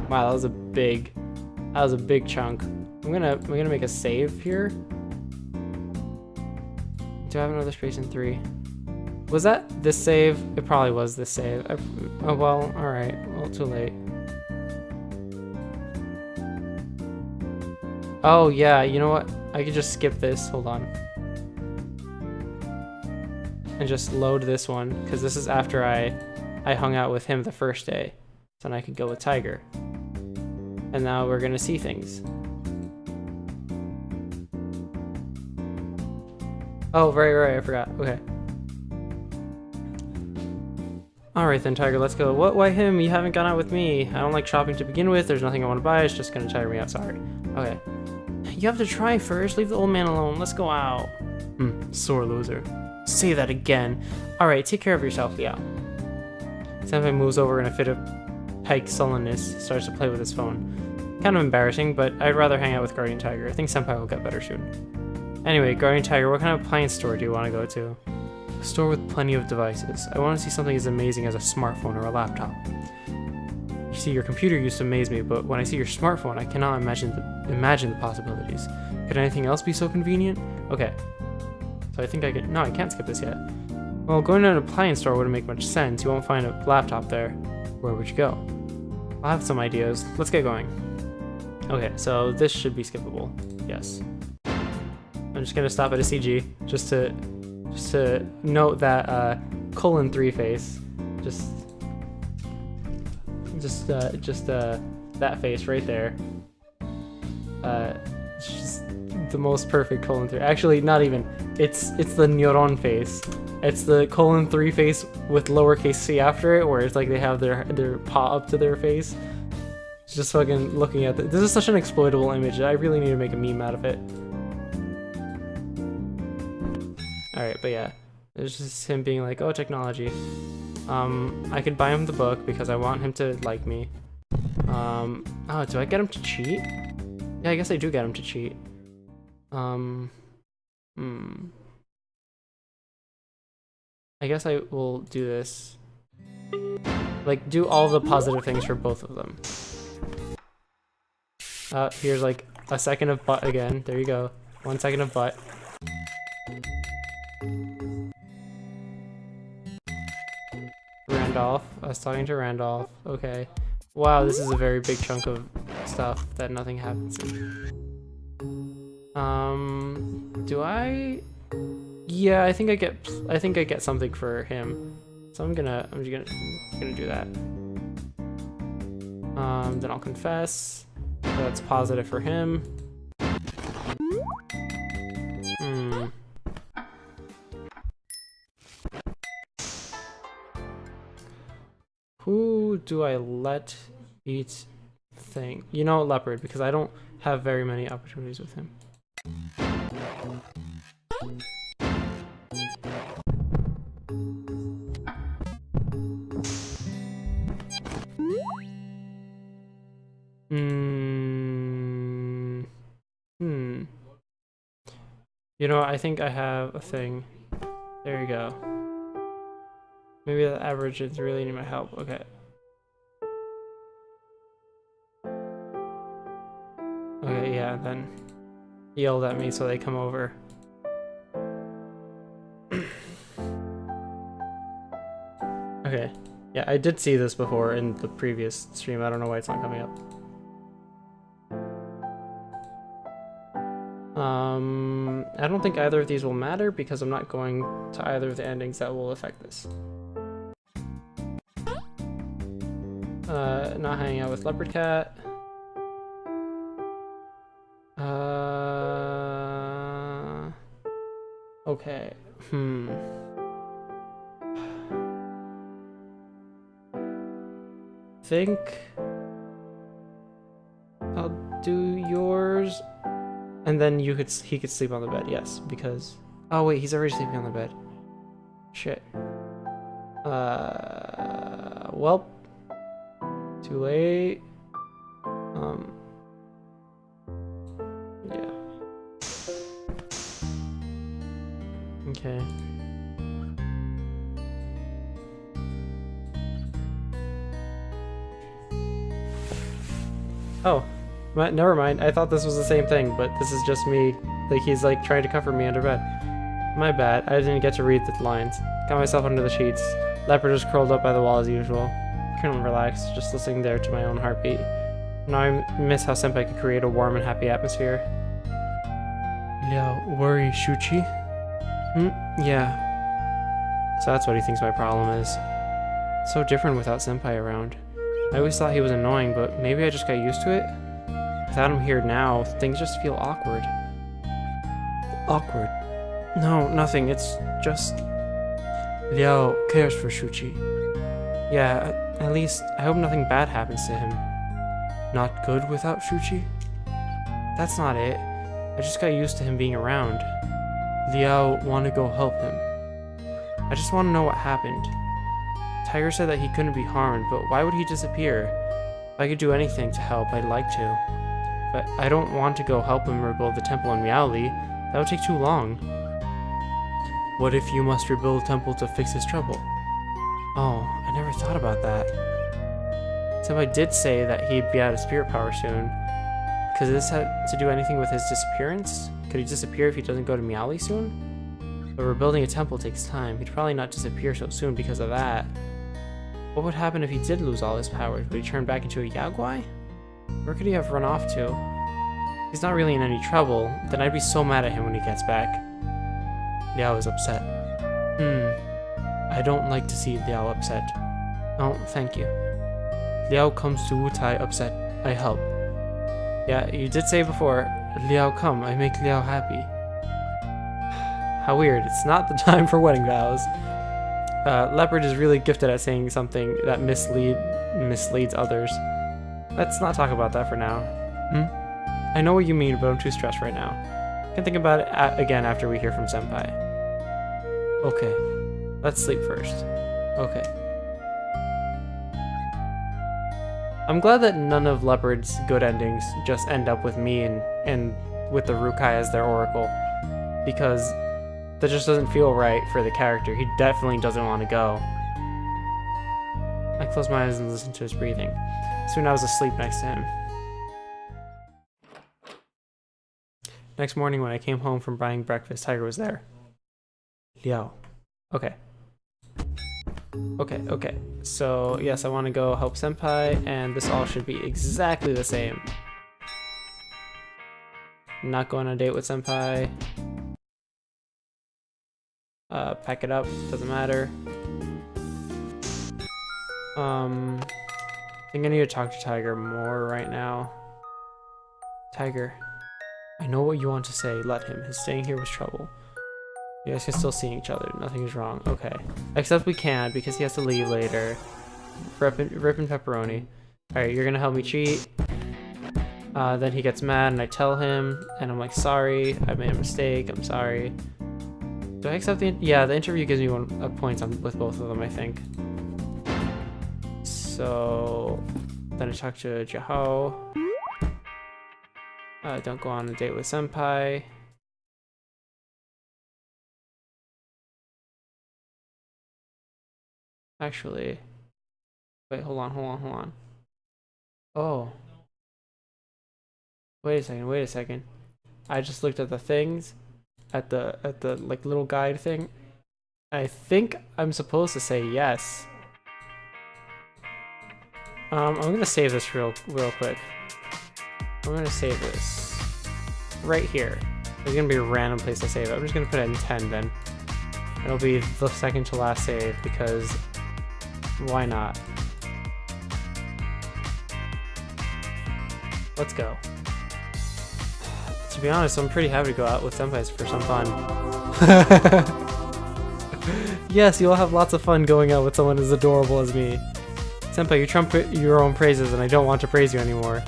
Wow, that was a big chunk. I'm gonna make a save here. Do I have another space in 3? Was that this save? It probably was this save. Oh well, alright. Well, too late. Oh yeah, you know what? I could just skip this. Hold on. And just load this one, because this is after I hung out with him the first day. So then I could go with Tiger. And now we're gonna see things. Oh, right, I forgot. Okay. Alright then, Tiger, let's go. What? Why him? You haven't gone out with me. I don't like shopping to begin with. There's nothing I want to buy. It's just gonna tire me out. Sorry. Okay. You have to try first. Leave the old man alone. Let's go out. Sore loser. Say that again. Alright, take care of yourself, yeah. Senpai moves over in a fit of pike sullenness, starts to play with his phone. Kind of embarrassing, but I'd rather hang out with Guardian Tiger. I think Senpai will get better soon. Anyway, Guardian Tiger, what kind of appliance store do you want to go to? A store with plenty of devices. I want to see something as amazing as a smartphone or a laptop. You see, your computer used to amaze me, but when I see your smartphone, I cannot imagine the possibilities. Could anything else be so convenient? Okay. So I think I can... No, I can't skip this yet. Well, going to an appliance store wouldn't make much sense. You won't find a laptop there. Where would you go? I'll have some ideas. Let's get going. Okay, so this should be skippable. Yes. I'm just gonna stop at a CG just to note that colon 3 face. Just that face right there. It's just the most perfect colon 3. Actually, not even. It's the Nyoron face. It's the colon 3 face with lowercase c after it, where it's like they have their paw up to their face. Just fucking looking at this is such an exploitable image. I really need to make a meme out of it. Alright, but yeah. It's just him being like, oh, technology. I could buy him the book because I want him to like me. Oh, do I get him to cheat? Yeah, I guess I do get him to cheat. I guess I will do this. Like, do all the positive things for both of them. Here's like a second of butt again. There you go. 1 second of butt. Randolph. I was talking to Randolph. Okay. Wow, this is a very big chunk of stuff that nothing happens in. Do I? Yeah, I think I get something for him. So I'm just gonna do that. Then I'll confess. So that's positive for him. Who do I let eat thing? You know, Leopard, because I don't have very many opportunities with him. You know, I think I have a thing. There you go. Maybe the average is really need my help. Okay. Okay, yeah, then he yelled at me, so they come over. Okay. Yeah, I did see this before in the previous stream. I don't know why it's not coming up. I don't think either of these will matter because I'm not going to either of the endings that will affect this. Not hanging out with Leopard Cat. Okay. Think I'll do yours, and then he could sleep on the bed. Yes, because oh wait, he's already sleeping on the bed. Shit. Well, too late. Yeah. Okay. Oh, never mind. I thought this was the same thing, but this is just me. Like, he's like trying to comfort me under bed. My bad. I didn't get to read the lines. Got myself under the sheets. Leopard just curled up by the wall as usual. Couldn't relax, just listening there to my own heartbeat. Now I miss how Senpai could create a warm and happy atmosphere. Liao, worry, Shuchi? Yeah. So that's what he thinks my problem is. It's so different without Senpai around. I always thought he was annoying, but maybe I just got used to it? Without him here now, things just feel awkward. Awkward? No, nothing, it's just... Liao cares for Shuchi. Yeah, at least I hope nothing bad happens to him. Not good without Shuchi? That's not it. I just got used to him being around. Liao want to go help him. I just want to know what happened. Tiger said that he couldn't be harmed, but why would he disappear? If I could do anything to help, I'd like to. But I don't want to go help him rebuild the temple in Miaoli. That would take too long. What if you must rebuild a temple to fix his trouble? Oh, I never thought about that. Senpai did say that he'd be out of spirit power soon. Could this have to do anything with his disappearance? Could he disappear if he doesn't go to Miaoli soon? But rebuilding a temple takes time. He'd probably not disappear so soon because of that. What would happen if he did lose all his powers? Would he turn back into a Yaguai? Where could he have run off to? If he's not really in any trouble, then I'd be so mad at him when he gets back. Liao is upset. I don't like to see Liao upset. Oh, thank you. Liao comes to Wutai upset. I help. Yeah, you did say before, Liao come, I make Liao happy. How weird, it's not the time for wedding vows. Leopard is really gifted at saying something that misleads others. Let's not talk about that for now. I know what you mean, but I'm too stressed right now. I can think about it again after we hear from Senpai. Okay, let's sleep first. Okay. I'm glad that none of Leopard's good endings just end up with me and with the Rukai as their oracle, because that just doesn't feel right for the character. He definitely doesn't want to go. I closed my eyes and listened to his breathing. Soon I was asleep next to him. Next morning when I came home from buying breakfast, Tiger was there. Liao. Okay. Okay. So, yes, I want to go help Senpai, and this all should be exactly the same. Not going on a date with Senpai. Pack it up, doesn't matter. I think I need to talk to Tiger more right now. Tiger, I know what you want to say, let him. His staying here was trouble. You guys can still see each other, nothing is wrong. Okay. Except we can't, because he has to leave later. Rip and pepperoni. Alright, you're gonna help me cheat. Then he gets mad and I tell him, and I'm like, sorry, I made a mistake, I'm sorry. Do I accept the yeah, the interview gives me a point with both of them, I think. So then I talk to Jihao. Don't go on a date with Senpai. Actually, wait, hold on. Oh. Wait a second. I just looked at the things, at the like little guide thing. I think I'm supposed to say yes. I'm gonna save this real quick. I'm gonna save this right here. There's gonna be a random place to save it. I'm just gonna put it in 10 then. It'll be the second to last save because why not? Let's go. To be honest, I'm pretty happy to go out with senpais for some fun. Yes, you'll have lots of fun going out with someone as adorable as me. Senpai, you trumpet your own praises and I don't want to praise you anymore.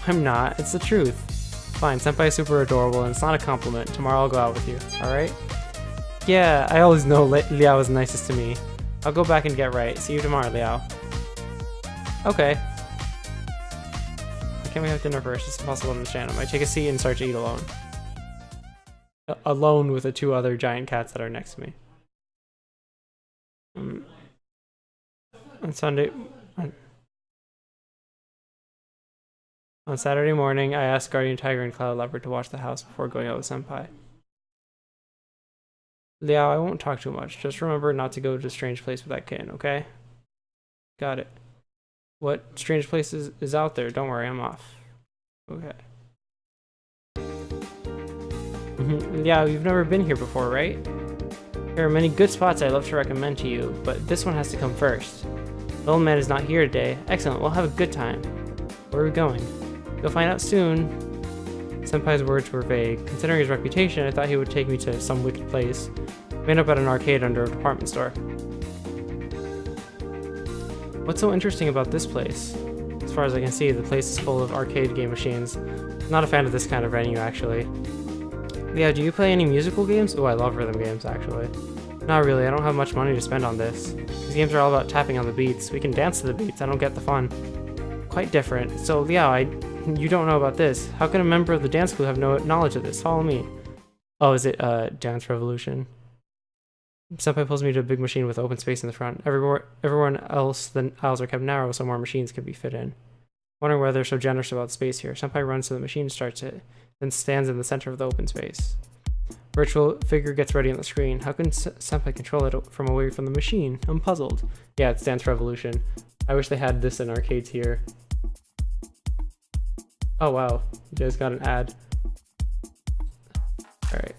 I'm not, it's the truth. Fine, senpai is super adorable and it's not a compliment. Tomorrow I'll go out with you, alright? Yeah, I always know Liao is nicest to me. I'll go back and get right. See you tomorrow, Liao. Okay. Why can't we have dinner first? It's impossible to understand. I might take a seat and start to eat alone. Alone with the 2 other giant cats that are next to me. On Sunday... On Saturday morning, I asked Guardian Tiger and Cloud Leopard to watch the house before going out with Senpai. Liao, I won't talk too much. Just remember not to go to a strange place with that kitten, okay? Got it. What strange place is out there? Don't worry, I'm off. Okay. Liao, you've never been here before, right? There are many good spots I'd love to recommend to you, but this one has to come first. The old man is not here today. Excellent, we'll have a good time. Where are we going? You'll find out soon. Senpai's words were vague. Considering his reputation, I thought he would take me to some wicked place. We end up at an arcade under a department store. What's so interesting about this place? As far as I can see, the place is full of arcade game machines. Not a fan of this kind of venue, actually. Yeah, do you play any musical games? Oh, I love rhythm games, actually. Not really, I don't have much money to spend on this. These games are all about tapping on the beats. We can dance to the beats, I don't get the fun. Quite different. So, Liao, you don't know about this. How can a member of the dance crew have no knowledge of this? Follow me. Oh, is it Dance Revolution? Senpai pulls me to a big machine with open space in the front. Everyone else, the aisles are kept narrow so more machines can be fit in. Wondering why they're so generous about space here. Senpai runs to the machine and starts it, then stands in the center of the open space. Virtual figure gets ready on the screen. How can Senpai control it from away from the machine? I'm puzzled. Yeah, it's Dance Revolution. I wish they had this in arcades here. Oh wow, you guys got an ad. Alright.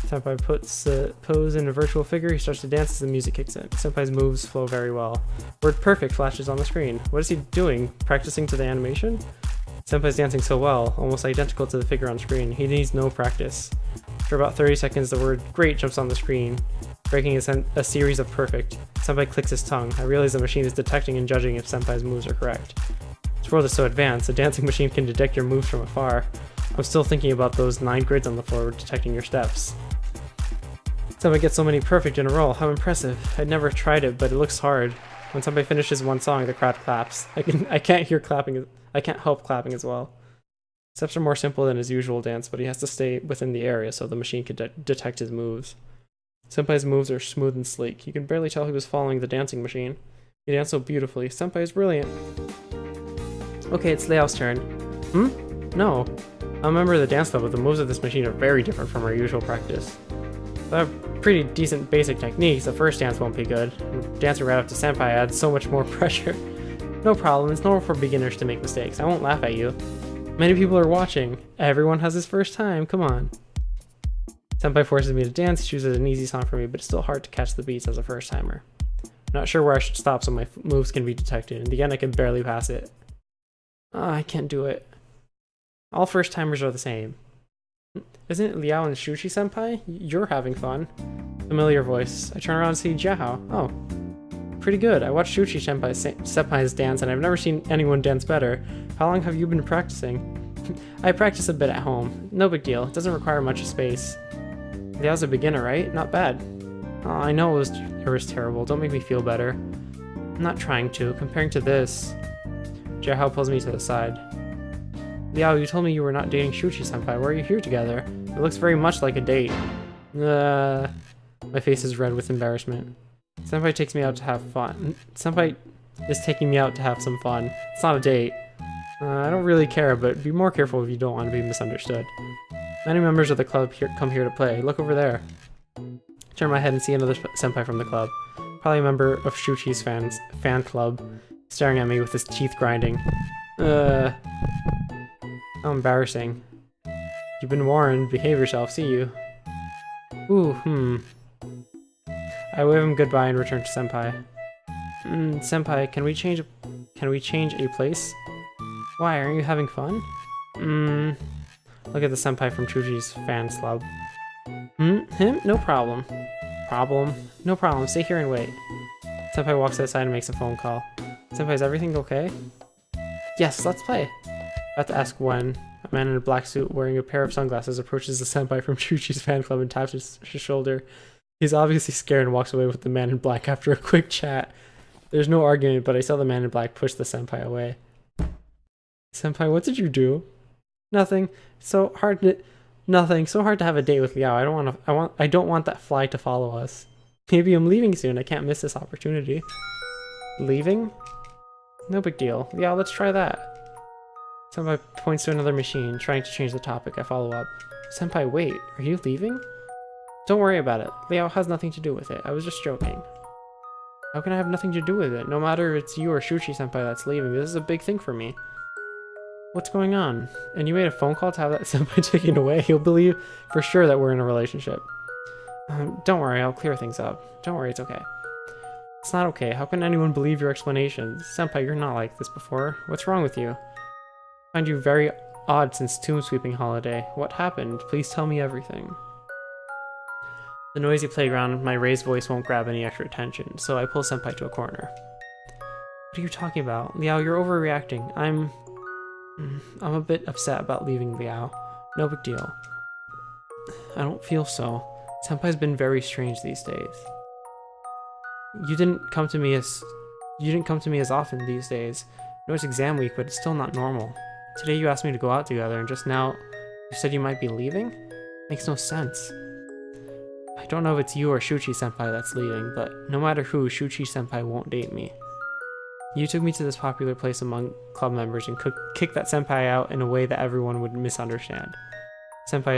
Senpai puts a pose in a virtual figure, he starts to dance as the music kicks in. Senpai's moves flow very well. Word perfect flashes on the screen. What is he doing? Practicing to the animation? Senpai's dancing so well, almost identical to the figure on screen. He needs no practice. For about 30 seconds, the word great jumps on the screen, breaking a series of perfect. Senpai clicks his tongue. I realize the machine is detecting and judging if Senpai's moves are correct. This world is so advanced, a dancing machine can detect your moves from afar. I'm still thinking about those 9 grids on the floor detecting your steps. Senpai gets so many perfect in a row. How impressive. I'd never tried it, but it looks hard. When Senpai finishes one song, the crowd claps. I can't help clapping as well. Steps are more simple than his usual dance, but he has to stay within the area so the machine can detect his moves. Senpai's moves are smooth and sleek. You can barely tell he was following the dancing machine. He danced so beautifully. Senpai is brilliant. Okay, it's Liao's turn. No. I'm a member of the dance club, but the moves of this machine are very different from our usual practice. I have pretty decent basic techniques. The first dance won't be good. Dancing right up to Senpai adds so much more pressure. No problem, it's normal for beginners to make mistakes. I won't laugh at you. Many people are watching. Everyone has his first time, come on. Senpai forces me to dance, he chooses an easy song for me, but it's still hard to catch the beats as a first timer. I'm not sure where I should stop so my moves can be detected. In the end, I can barely pass it. I can't do it. All first timers are the same. Isn't it Liao and Shuchi Senpai? You're having fun. Familiar voice. I turn around and see Jiahao. Oh. Pretty good. I watched Shuchi Senpai's dance and I've never seen anyone dance better. How long have you been practicing? I practice a bit at home. No big deal. It doesn't require much space. Liao's a beginner, right? Not bad. Oh, I know it was terrible. Don't make me feel better. I'm not trying to. Comparing to this... Jiahao pulls me to the side. Liao, you told me you were not dating Shuchi Senpai. Why are you here together? It looks very much like a date. My face is red with embarrassment. Senpai takes me out to have fun. Senpai is taking me out to have some fun. It's not a date. I don't really care, but be more careful if you don't want to be misunderstood. Many members of the club come here to play. Look over there. Turn my head and see another senpai from the club. Probably a member of Shuchi's fan club, staring at me with his teeth grinding. How embarrassing. You've been warned. Behave yourself. See you. Ooh, I wave him goodbye and return to Senpai. Senpai, can we change a place? Why, aren't you having fun? Look at the senpai from Chuchi's fan club. Him? No problem. No problem. Stay here and wait. Senpai walks outside and makes a phone call. Senpai, is everything okay? Yes, let's play. About to ask when. A man in a black suit wearing a pair of sunglasses approaches the senpai from Chuchi's fan club and taps his shoulder. He's obviously scared and walks away with the man in black after a quick chat. There's no argument, but I saw the man in black push the senpai away. Senpai, what did you do? Nothing. Nothing. So hard to have a date with Liao. I don't want that fly to follow us. Maybe I'm leaving soon. I can't miss this opportunity. Leaving? No big deal. Liao, let's try that. Senpai points to another machine, trying to change the topic. I follow up. Senpai, wait. Are you leaving? Don't worry about it. Liao has nothing to do with it. I was just joking. How can I have nothing to do with it? No matter if it's you or Shuchi senpai that's leaving, this is a big thing for me. What's going on? And you made a phone call to have that senpai taken away? He'll believe for sure that we're in a relationship. Don't worry, I'll clear things up. Don't worry, it's okay. It's not okay. How can anyone believe your explanations? Senpai, you're not like this before. What's wrong with you? I find you very odd since tomb sweeping holiday. What happened? Please tell me everything. The noisy playground, my raised voice won't grab any extra attention, so I pull Senpai to a corner. What are you talking about? Liao, you're overreacting. I'm a bit upset about leaving Liao. No big deal. I don't feel so. Senpai's been very strange these days. You didn't come to me as often these days. I know it's exam week, but it's still not normal. Today you asked me to go out together, and just now you said you might be leaving? Makes no sense. I don't know if it's you or Shuchi senpai that's leaving, but no matter who, Shuchi senpai won't date me. You took me to this popular place among club members and kicked that senpai out in a way that everyone would misunderstand. Senpai,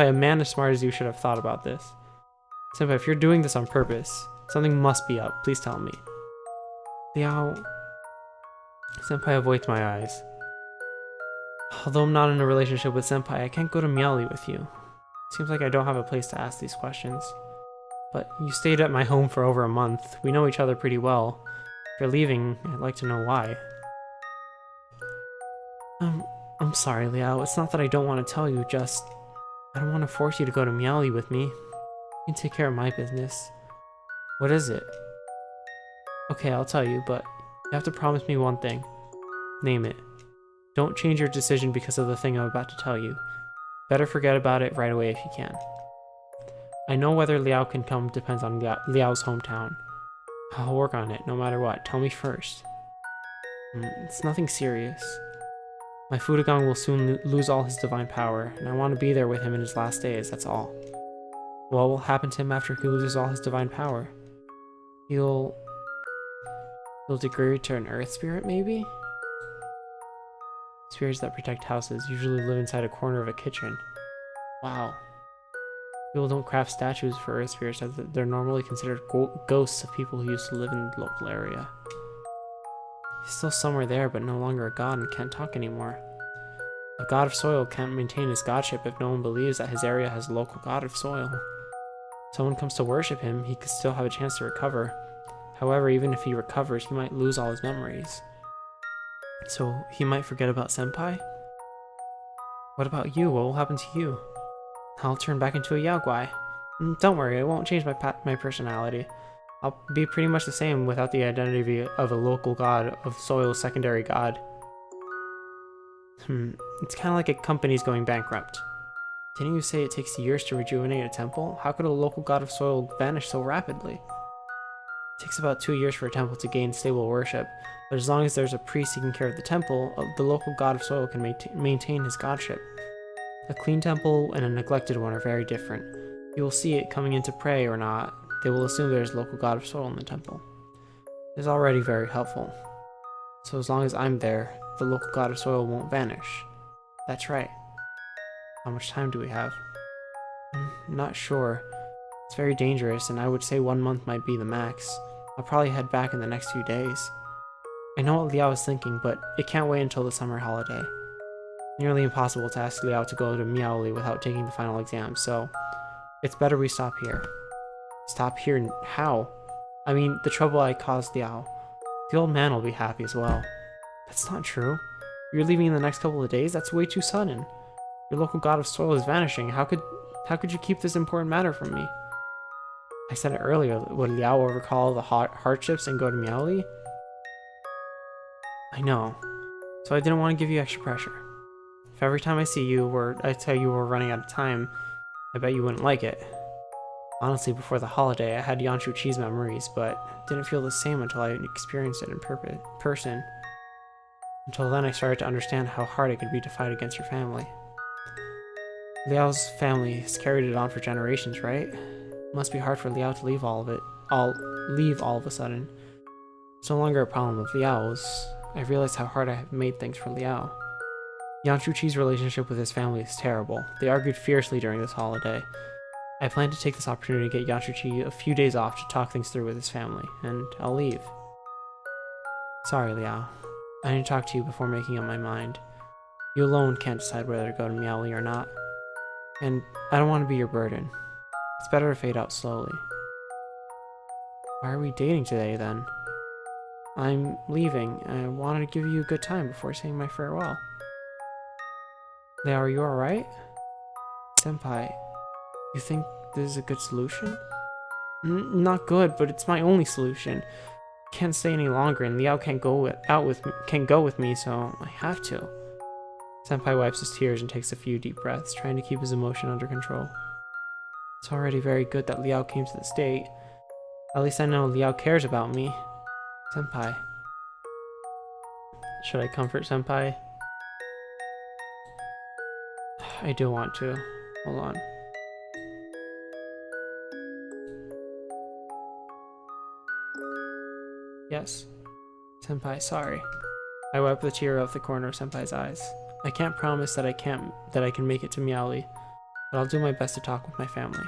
a man as smart as you should have thought about this. Senpai, if you're doing this on purpose, something must be up. Please tell me. Liao... Senpai avoids my eyes. Although I'm not in a relationship with senpai, I can't go to Miaoli with you. Seems like I don't have a place to ask these questions. But you stayed at my home for over a month. We know each other pretty well. If you're leaving, I'd like to know why. I'm sorry, Liao. It's not that I don't want to tell you, just... I don't want to force you to go to Miaoli with me. You can take care of my business. What is it? Okay, I'll tell you, but you have to promise me one thing. Name it. Don't change your decision because of the thing I'm about to tell you. Better forget about it right away if you can. I know whether Liao can come depends on Liao's hometown. I'll work on it, no matter what. Tell me first. It's nothing serious. My Fudogang will soon lose all his divine power, and I want to be there with him in his last days, that's all. What will happen to him after he loses all his divine power? He'll degrade to an earth spirit, maybe? Spirits that protect houses usually live inside a corner of a kitchen. Wow. People don't craft statues for earth spirits as they're normally considered ghosts of people who used to live in the local area. He's still somewhere there, but no longer a god and can't talk anymore. A god of soil can't maintain his godship if no one believes that his area has a local god of soil. If someone comes to worship him, he could still have a chance to recover. However, even if he recovers, he might lose all his memories. So, he might forget about Senpai? What about you? What will happen to you? I'll turn back into a Yaoguai. Don't worry, it won't change my personality. I'll be pretty much the same without the identity of a local god of soil's secondary god. It's kind of like a company's going bankrupt. Didn't you say it takes years to rejuvenate a temple? How could a local god of soil vanish so rapidly? It takes about 2 years for a temple to gain stable worship, but as long as there's a priest taking care of the temple, the local god of soil can maintain his godship. A clean temple and a neglected one are very different. You will see it coming in to pray or not. They will assume there is a local god of soil in the temple. It is already very helpful. So as long as I'm there, the local god of soil won't vanish. That's right. How much time do we have? Not sure. It's very dangerous, and I would say 1 month might be the max. I'll probably head back in the next few days. I know what Liao is thinking, but it can't wait until the summer holiday. Nearly impossible to ask Liao to go to Miaoli without taking the final exam, so it's better we stop here. Stop here? How? I mean, the trouble I caused Liao. The old man will be happy as well. That's not true. You're leaving in the next couple of days? That's way too sudden. Your local god of soil is vanishing. How could you keep this important matter from me? I said it earlier. Would Liao overcall the hardships and go to Miaoli? I know. So I didn't want to give you extra pressure. If every time I see you, I tell you we're running out of time, I bet you wouldn't like it. Honestly, before the holiday, I had Yanshu cheese memories, but didn't feel the same until I experienced it in person. Until then, I started to understand how hard it could be to fight against your family. Liao's family has carried it on for generations, right? It must be hard for Liao to leave all of a sudden. It's no longer a problem of Liao's. I realized how hard I have made things for Liao. Yanshuchi's relationship with his family is terrible. They argued fiercely during this holiday. I plan to take this opportunity to get Yanshuchi a few days off to talk things through with his family, and I'll leave. Sorry, Liao. I need to talk to you before making up my mind. You alone can't decide whether to go to Miaoli or not. And I don't want to be your burden. It's better to fade out slowly. Why are we dating today, then? I'm leaving, and I wanted to give you a good time before saying my farewell. Liao, are you alright? Senpai, you think this is a good solution? Not good, but it's my only solution. Can't stay any longer, and Liao can't go with me, so I have to. Senpai wipes his tears and takes a few deep breaths, trying to keep his emotion under control. It's already very good that Liao came to this date. At least I know Liao cares about me. Senpai. Should I comfort Senpai? I do want to. Hold on. Yes. Senpai, sorry. I wipe the tear off the corner of Senpai's eyes. I can't promise that I can make it to Miaoli, but I'll do my best to talk with my family.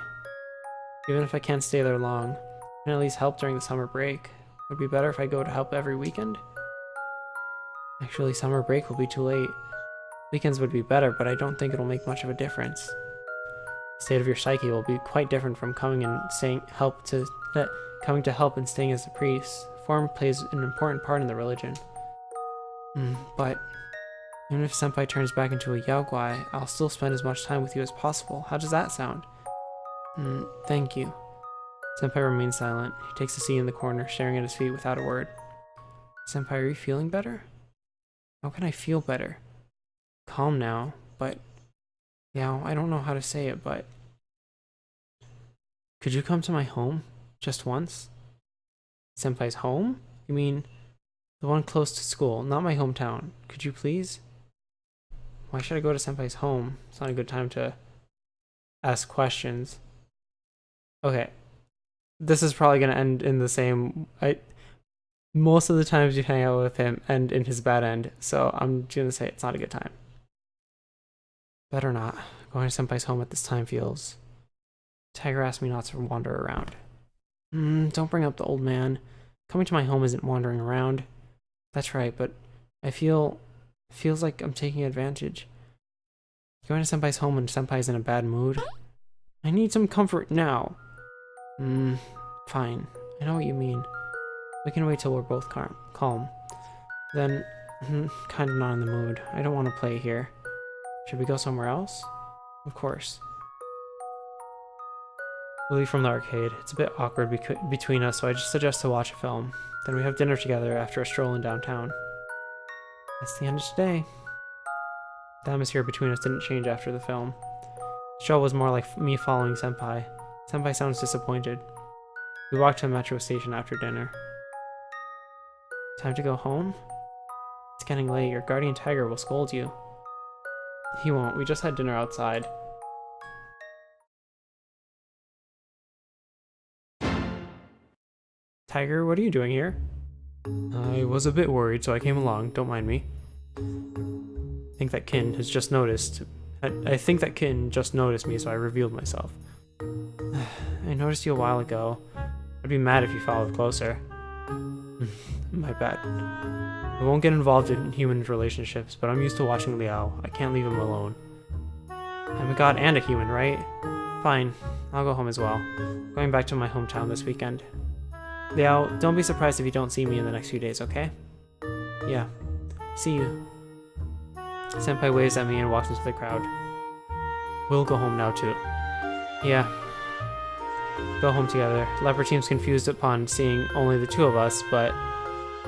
Even if I can't stay there long, I can at least help during the summer break. Would it be better if I go to help every weekend? Actually, summer break will be too late. Weekends would be better, but I don't think it'll make much of a difference. The state of your psyche will be quite different from coming to help and staying as a priest. Form plays an important part in the religion. But even if Senpai turns back into a Yaoguai, I'll still spend as much time with you as possible. How does that sound? Thank you. Senpai remains silent. He takes a seat in the corner, staring at his feet without a word. Senpai, are you feeling better? How can I feel better? Calm now, but... Yeah, I don't know how to say it, but... Could you come to my home? Just once? Senpai's home? You mean... the one close to school, not my hometown. Could you please? Why should I go to Senpai's home? It's not a good time to ask questions. Okay. This is probably going to end in the same... most of the times you hang out with him end in his bad end, so I'm going to say it's not a good time. Better not. Going to Senpai's home at this time feels... Tiger asked me not to wander around. Don't bring up the old man. Coming to my home isn't wandering around. That's right, but I feels like I'm taking advantage. Going to Senpai's home when Senpai's in a bad mood? I need some comfort now. Fine. I know what you mean. We can wait till we're both calm. Then, kind of not in the mood. I don't want to play here. Should we go somewhere else? Of course. We leave from the arcade. It's a bit awkward between us, so I just suggest to watch a film. Then we have dinner together after a stroll in downtown. That's the end of today. The atmosphere between us didn't change after the film. The stroll was more like me following Senpai. Senpai sounds disappointed. We walked to a metro station after dinner. Time to go home? It's getting late. Your guardian tiger will scold you. He won't. We just had dinner outside. Tiger, what are you doing here? I was a bit worried, so I came along. Don't mind me. I think that Kin has just noticed. I think that Kin just noticed me, so I revealed myself. I noticed you a while ago. I'd be mad if you followed closer. My bad. I won't get involved in human relationships, but I'm used to watching Liao. I can't leave him alone. I'm a god and a human, right? Fine, I'll go home as well. Going back to my hometown this weekend. Liao, don't be surprised if you don't see me in the next few days, okay? Yeah. See you. Senpai waves at me and walks into the crowd. We'll go home now too. Yeah. Go home together. Leopard seems confused upon seeing only the two of us, but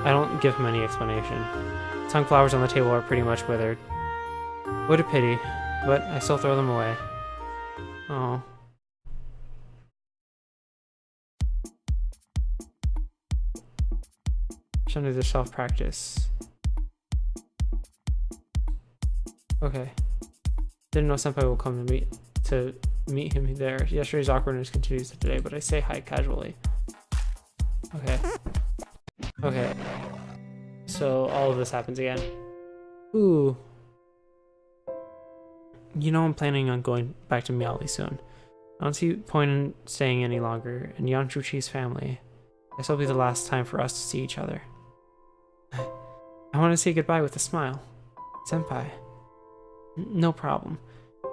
I don't give him any explanation. Tongue flowers on the table are pretty much withered. What a pity, but I still throw them away. Oh. Should do the self-practice. Okay. Didn't know Senpai will come to meet him there. Yesterday's awkwardness continues today, but I say hi casually. Okay. Okay. So all of this happens again. Ooh. You know I'm planning on going back to Miaoli soon. I don't see point in staying any longer, and Yanshuchi's family. I guess it'll be the last time for us to see each other. I want to say goodbye with a smile. Senpai. No problem.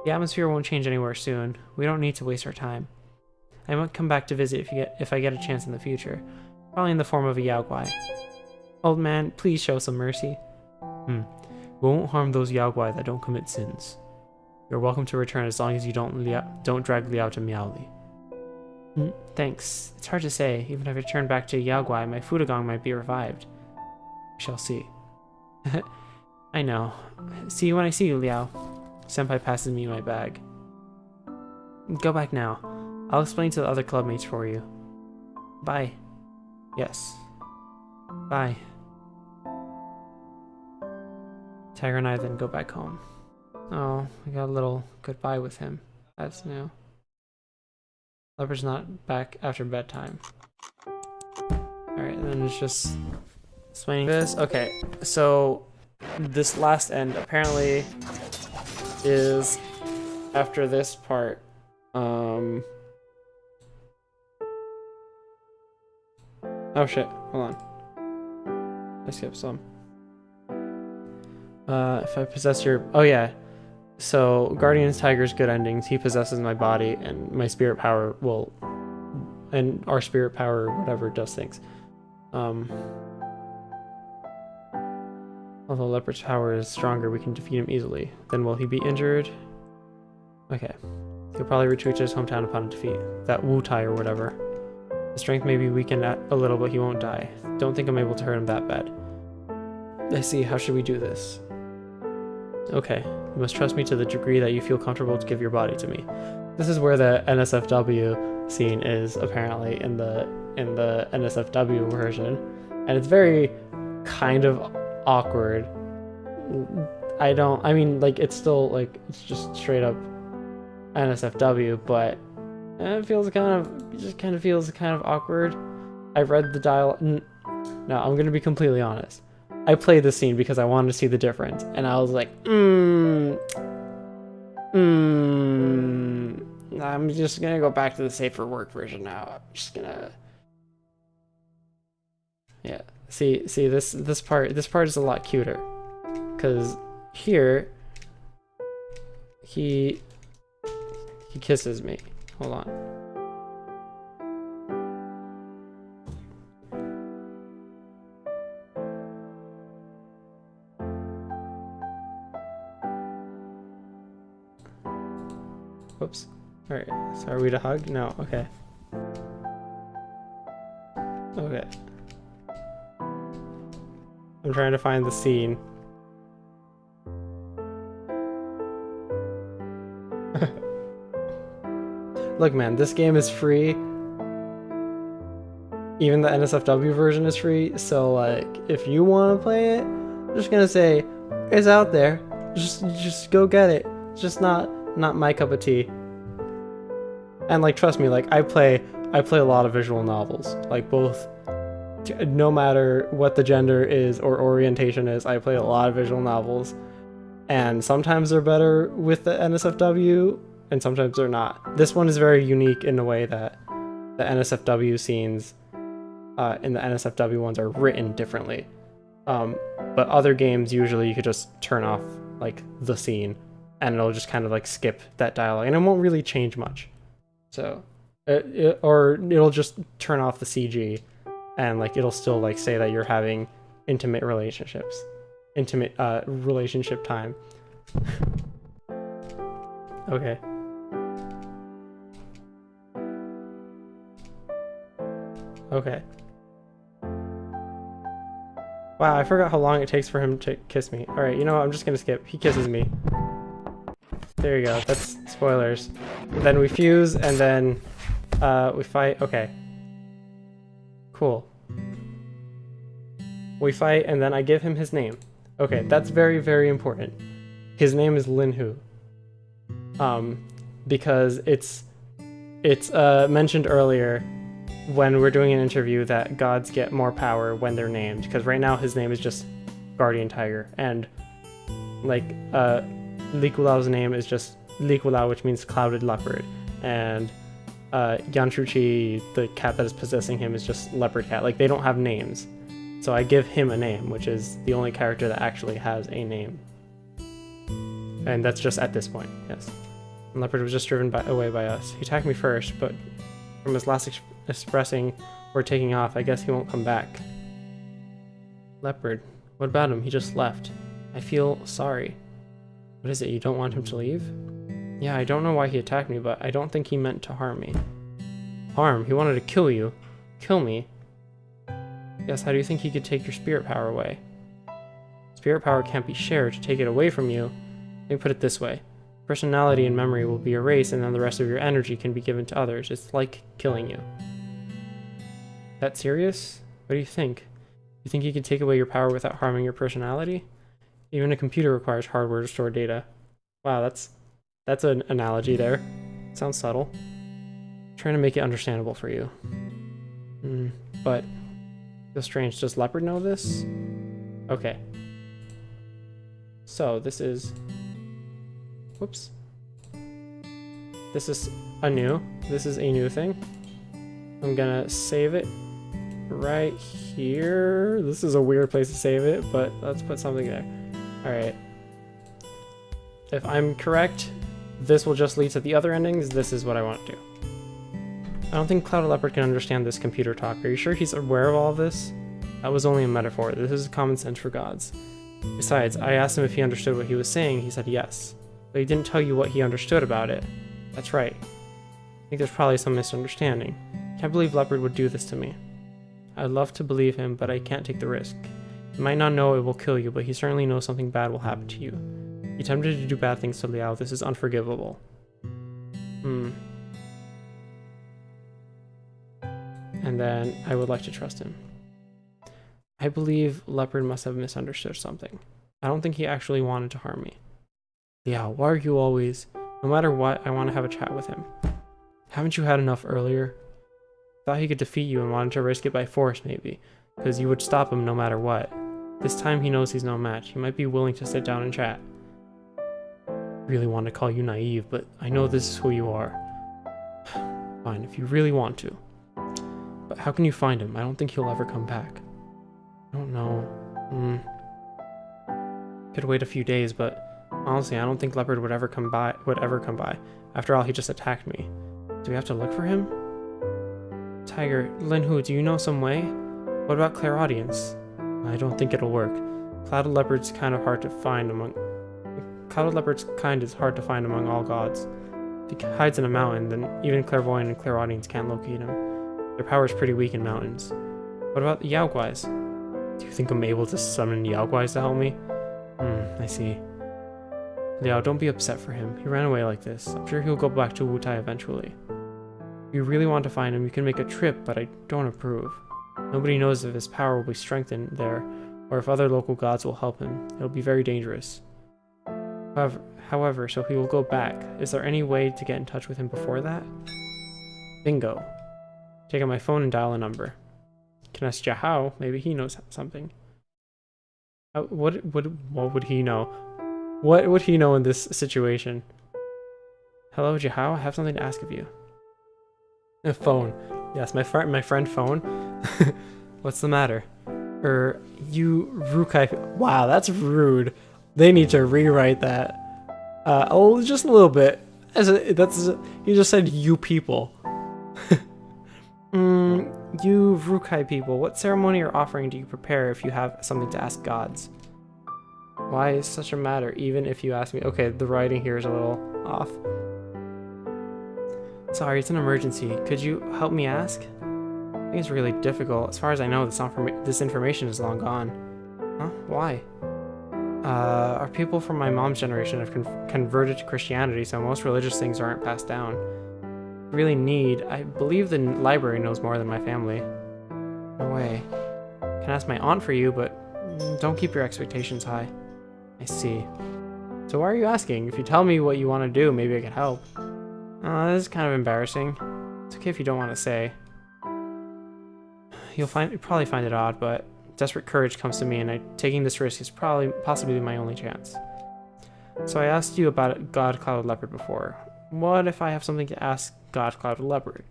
The atmosphere won't change anywhere soon. We don't need to waste our time. I might come back to visit if I get a chance in the future. Probably in the form of a Yaoguai. Old man, please show some mercy. We won't harm those Yaoguai that don't commit sins. You're welcome to return as long as you don't drag Liao to Miaoli. Thanks. It's hard to say. Even if I turn back to Yaoguai, my Fudagong might be revived. We shall see. I know. See you when I see you, Liao. Senpai passes me my bag. Go back now. I'll explain to the other clubmates for you. Bye. Yes. Bye. Tiger and I then go back home. Oh, we got a little goodbye with him. That's new. Leopard's not back after bedtime. Alright, then it's just explaining this. Okay, so this last end apparently is after this part. Oh shit, hold on. I skipped some. If I possess your... Oh yeah. So, Guardian's Tiger's good endings. He possesses my body, and my spirit power will... And our spirit power, whatever, does things. Although Leopard's power is stronger, we can defeat him easily. Then will he be injured? Okay. He'll probably retreat to his hometown upon defeat. That Wutai or whatever. His strength may be weakened a little, but he won't die. Don't think I'm able to hurt him that bad. I see. How should we do this? Okay. You must trust me to the degree that you feel comfortable to give your body to me. This is where the NSFW scene is, apparently, in the NSFW version. And it's very kind of awkward. I mean, like, it's still, like, it's just straight up NSFW, but it feels kind of feels kind of awkward. I read the dialogue. No, I'm gonna be completely honest. I played this scene because I wanted to see the difference, and I was like, I'm just gonna go back to the safe for work version now. I'm just gonna, yeah. See, this part is a lot cuter, because here he kisses me. Hold on. Whoops. Alright, so are we to hug? No, okay. Okay. I'm trying to find the scene. Look, man, this game is free. Even the NSFW version is free, so, like, if you want to play it, I'm just gonna say, it's out there. Just go get it. It's just not my cup of tea. And, like, trust me, like, I play a lot of visual novels, like, both, no matter what the gender is or orientation is, I play a lot of visual novels, and sometimes they're better with the NSFW, and sometimes they're not. This one is very unique in the way that the NSFW scenes in the NSFW ones are written differently. But other games, usually you could just turn off like the scene and it'll just kind of like skip that dialogue and it won't really change much. So, or it'll just turn off the CG and like it'll still like say that you're having intimate relationship time. Okay. Okay. Wow, I forgot how long it takes for him to kiss me. Alright, you know what? I'm just gonna skip. He kisses me. There you go. That's spoilers. Then we fuse, and then we fight. Okay. Cool. We fight, and then I give him his name. Okay, that's very, very important. His name is Linhu. Because it's mentioned earlier when we're doing an interview that gods get more power when they're named, because right now his name is just Guardian Tiger, and like Likulau's name is just Likulau, which means clouded leopard, and Yanshuchi, the cat that is possessing him, is just leopard cat. Like, they don't have names, so I give him a name, which is the only character that actually has a name, and that's just at this point. Yes, and leopard was just driven away by us. He attacked me first, but from his last expressing we're taking off, I guess he won't come back. Leopard, what about him? He just left. I feel sorry. What is it, you don't want him to leave? Yeah, I don't know why he attacked me, but I don't think he meant to harm me. Harm? He wanted to kill you. Kill me? Yes, how do you think he could take your spirit power away? Spirit power can't be shared. To take it away from you, let me put it this way. Personality and memory will be erased, and then the rest of your energy can be given to others. It's like killing you. That serious? What do you think? You think you can take away your power without harming your personality? Even a computer requires hardware to store data. Wow, that's an analogy there. Sounds subtle. Trying to make it understandable for you. But feels strange. Does Leopard know this? Okay. So this is... Whoops. This is a new thing. I'm gonna save it right here. This is a weird place to save it, but let's put something there. Alright. If I'm correct, this will just lead to the other endings. This is what I want to do. I don't think Cloud Leopard can understand this computer talk. Are you sure he's aware of all of this? That was only a metaphor. This is common sense for gods. Besides, I asked him if he understood what he was saying. He said yes. But he didn't tell you what he understood about it. That's right. I think there's probably some misunderstanding. Can't believe Leopard would do this to me. I'd love to believe him, but I can't take the risk. He might not know it will kill you, but he certainly knows something bad will happen to you. He attempted to do bad things to Liao. This is unforgivable. And then I would like to trust him. I believe Leopard must have misunderstood something. I don't think he actually wanted to harm me. Liao, why are you always... No matter what, I want to have a chat with him. Haven't you had enough earlier? Thought he could defeat you and wanted to risk it by force, maybe, because you would stop him no matter what. This time he knows he's no match. He might be willing to sit down and chat. Really want to call you naive, but I know this is who you are. Fine, if you really want to. But how can you find him? I don't think he'll ever come back. I don't know. Could wait a few days, but honestly, I don't think Leopard would ever come by. After all, he just attacked me. Do we have to look for him? Tiger, Linhu, do you know some way? What about clairaudience? I don't think it'll work. Clouded Leopard's kind is hard to find among all gods. If he hides in a mountain, then even clairvoyant and clairaudience can't locate him. Their power is pretty weak in mountains. What about the Yaoguais? Do you think I'm able to summon Yaoguais to help me? I see. Liao, don't be upset for him. He ran away like this. I'm sure he'll go back to Wutai eventually. If you really want to find him, you can make a trip, but I don't approve. Nobody knows if his power will be strengthened there, or if other local gods will help him. It'll be very dangerous. However, so he will go back. Is there any way to get in touch with him before that? Bingo. Take out my phone and dial a number. Can ask Jiahao. Maybe he knows something. What would he know? What would he know in this situation? Hello, Jiahao. I have something to ask of you. A phone. Yes, my friend phone. What's the matter? You Rukai. Wow, that's rude. They need to rewrite that. Oh, just a little bit. You just said you people. You Rukai people, what ceremony or offering do you prepare if you have something to ask gods? Why is such a matter, even if you ask me? Okay, the writing here is a little off. Sorry, it's an emergency. Could you help me ask? I think it's really difficult. As far as I know, this information is long gone. Huh? Why? Our people from my mom's generation have converted to Christianity, so most religious things aren't passed down. I believe the library knows more than my family. No way. I can ask my aunt for you, but don't keep your expectations high. I see. So why are you asking? If you tell me what you want to do, maybe I could help. This is kind of embarrassing. It's okay if you don't want to say. You'll probably find it odd, but desperate courage comes to me, and taking this risk is possibly my only chance. So I asked you about God Cloud Leopard before. What if I have something to ask God Cloud Leopard?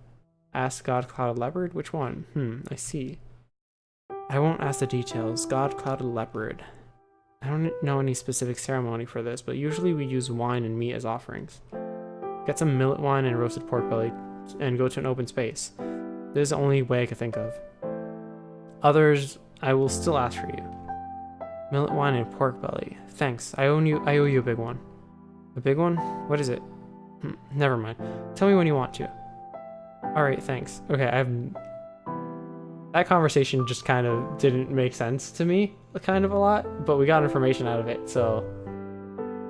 Ask God Cloud Leopard? Which one? I see. I won't ask the details. God Cloud Leopard. I don't know any specific ceremony for this, but usually we use wine and meat as offerings. Get some millet wine and roasted pork belly and go to an open space. This is the only way I could think of. Others, I will still ask for you. Millet wine and pork belly. Thanks. I owe you a big one. A big one? What is it? Never mind. Tell me when you want to. Alright, thanks. Okay, that conversation just kind of didn't make sense to me kind of a lot, but we got information out of it, so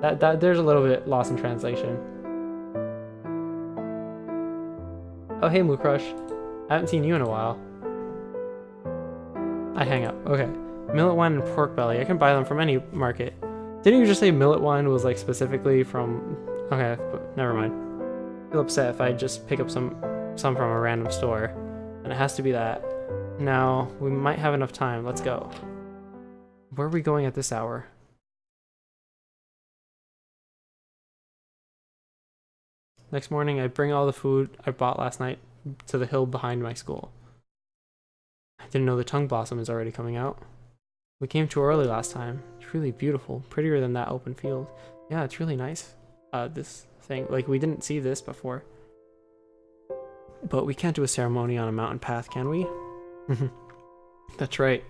that there's a little bit lost in translation. Oh, hey, Moo Crush. I haven't seen you in a while. I hang up. Okay. Millet wine and pork belly. I can buy them from any market. Didn't you just say millet wine was like specifically from... Okay, but never mind. I feel upset if I just pick up some from a random store. And it has to be that. Now, we might have enough time. Let's go. Where are we going at this hour? Next morning, I bring all the food I bought last night to the hill behind my school. I didn't know the tongue blossom is already coming out. We came too early last time. It's really beautiful, prettier than that open field. Yeah, it's really nice. This thing, like we didn't see this before. But we can't do a ceremony on a mountain path, can we? That's right.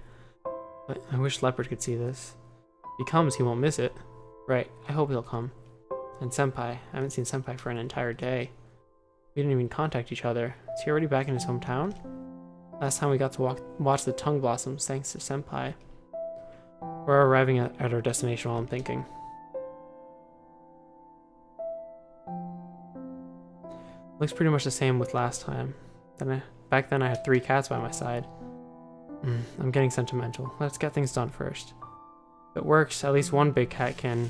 But I wish Leopard could see this. If he comes, he won't miss it. Right, I hope he'll come. And Senpai. I haven't seen Senpai for an entire day. We didn't even contact each other. Is he already back in his hometown? Last time we got to watch the tongue blossoms thanks to Senpai. We're arriving at our destination while I'm thinking. Looks pretty much the same with last time. Back then I had 3 cats by my side. I'm getting sentimental. Let's get things done first. If it works, at least one big cat can...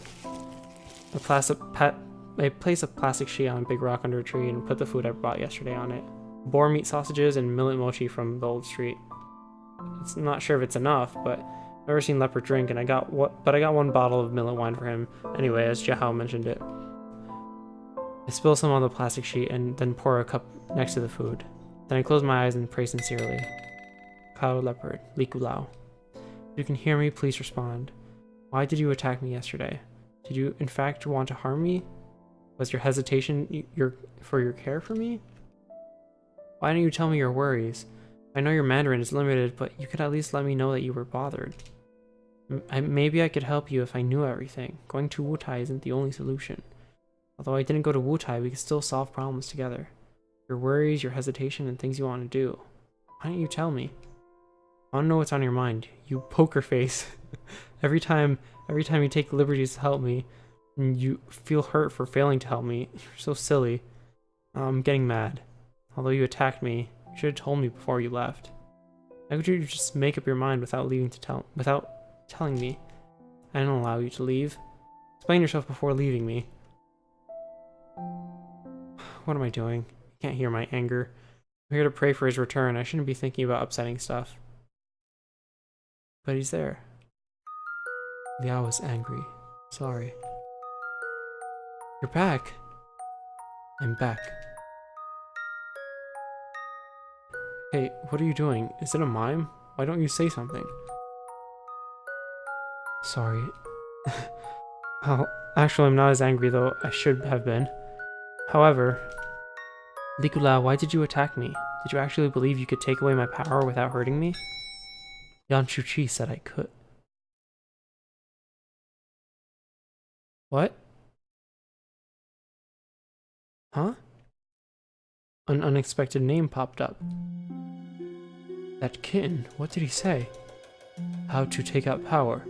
I place a plastic sheet on a big rock under a tree and put the food I bought yesterday on it. Boar meat sausages and millet mochi from the old street. I'm not sure if it's enough, but I've never seen Leopard drink, and I got 1 bottle of millet wine for him anyway, as Jahao mentioned it. I spill some on the plastic sheet and then pour a cup next to the food. Then I close my eyes and pray sincerely. Cloud Leopard, Likulao. If you can hear me, please respond. Why did you attack me yesterday? Did you in fact want to harm me? Was your hesitation for your care for me? Why don't you tell me your worries? I know your Mandarin is limited, but you could at least let me know that you were bothered. Maybe I could help you if I knew everything. Going to Wutai isn't the only solution. Although I didn't go to Wutai, we could still solve problems together. Your worries, your hesitation, and things you want to do. Why don't you tell me? I want to know what's on your mind. You poker face. Every time you take liberties to help me, and you feel hurt for failing to help me. You're so silly. I'm getting mad. Although you attacked me, you should have told me before you left. How could you just make up your mind without telling me? I didn't allow you to leave. Explain yourself before leaving me. What am I doing? I can't hear my anger. I'm here to pray for his return. I shouldn't be thinking about upsetting stuff. But he's there. Liao was angry. Sorry. You're back. I'm back. Hey, what are you doing? Is it a mime? Why don't you say something? Sorry. Well, actually, I'm not as angry though I should have been. However, Likulao, why did you attack me? Did you actually believe you could take away my power without hurting me? Yanshuchi said I could. What? Huh? An unexpected name popped up. That kitten, what did he say? How to take out power.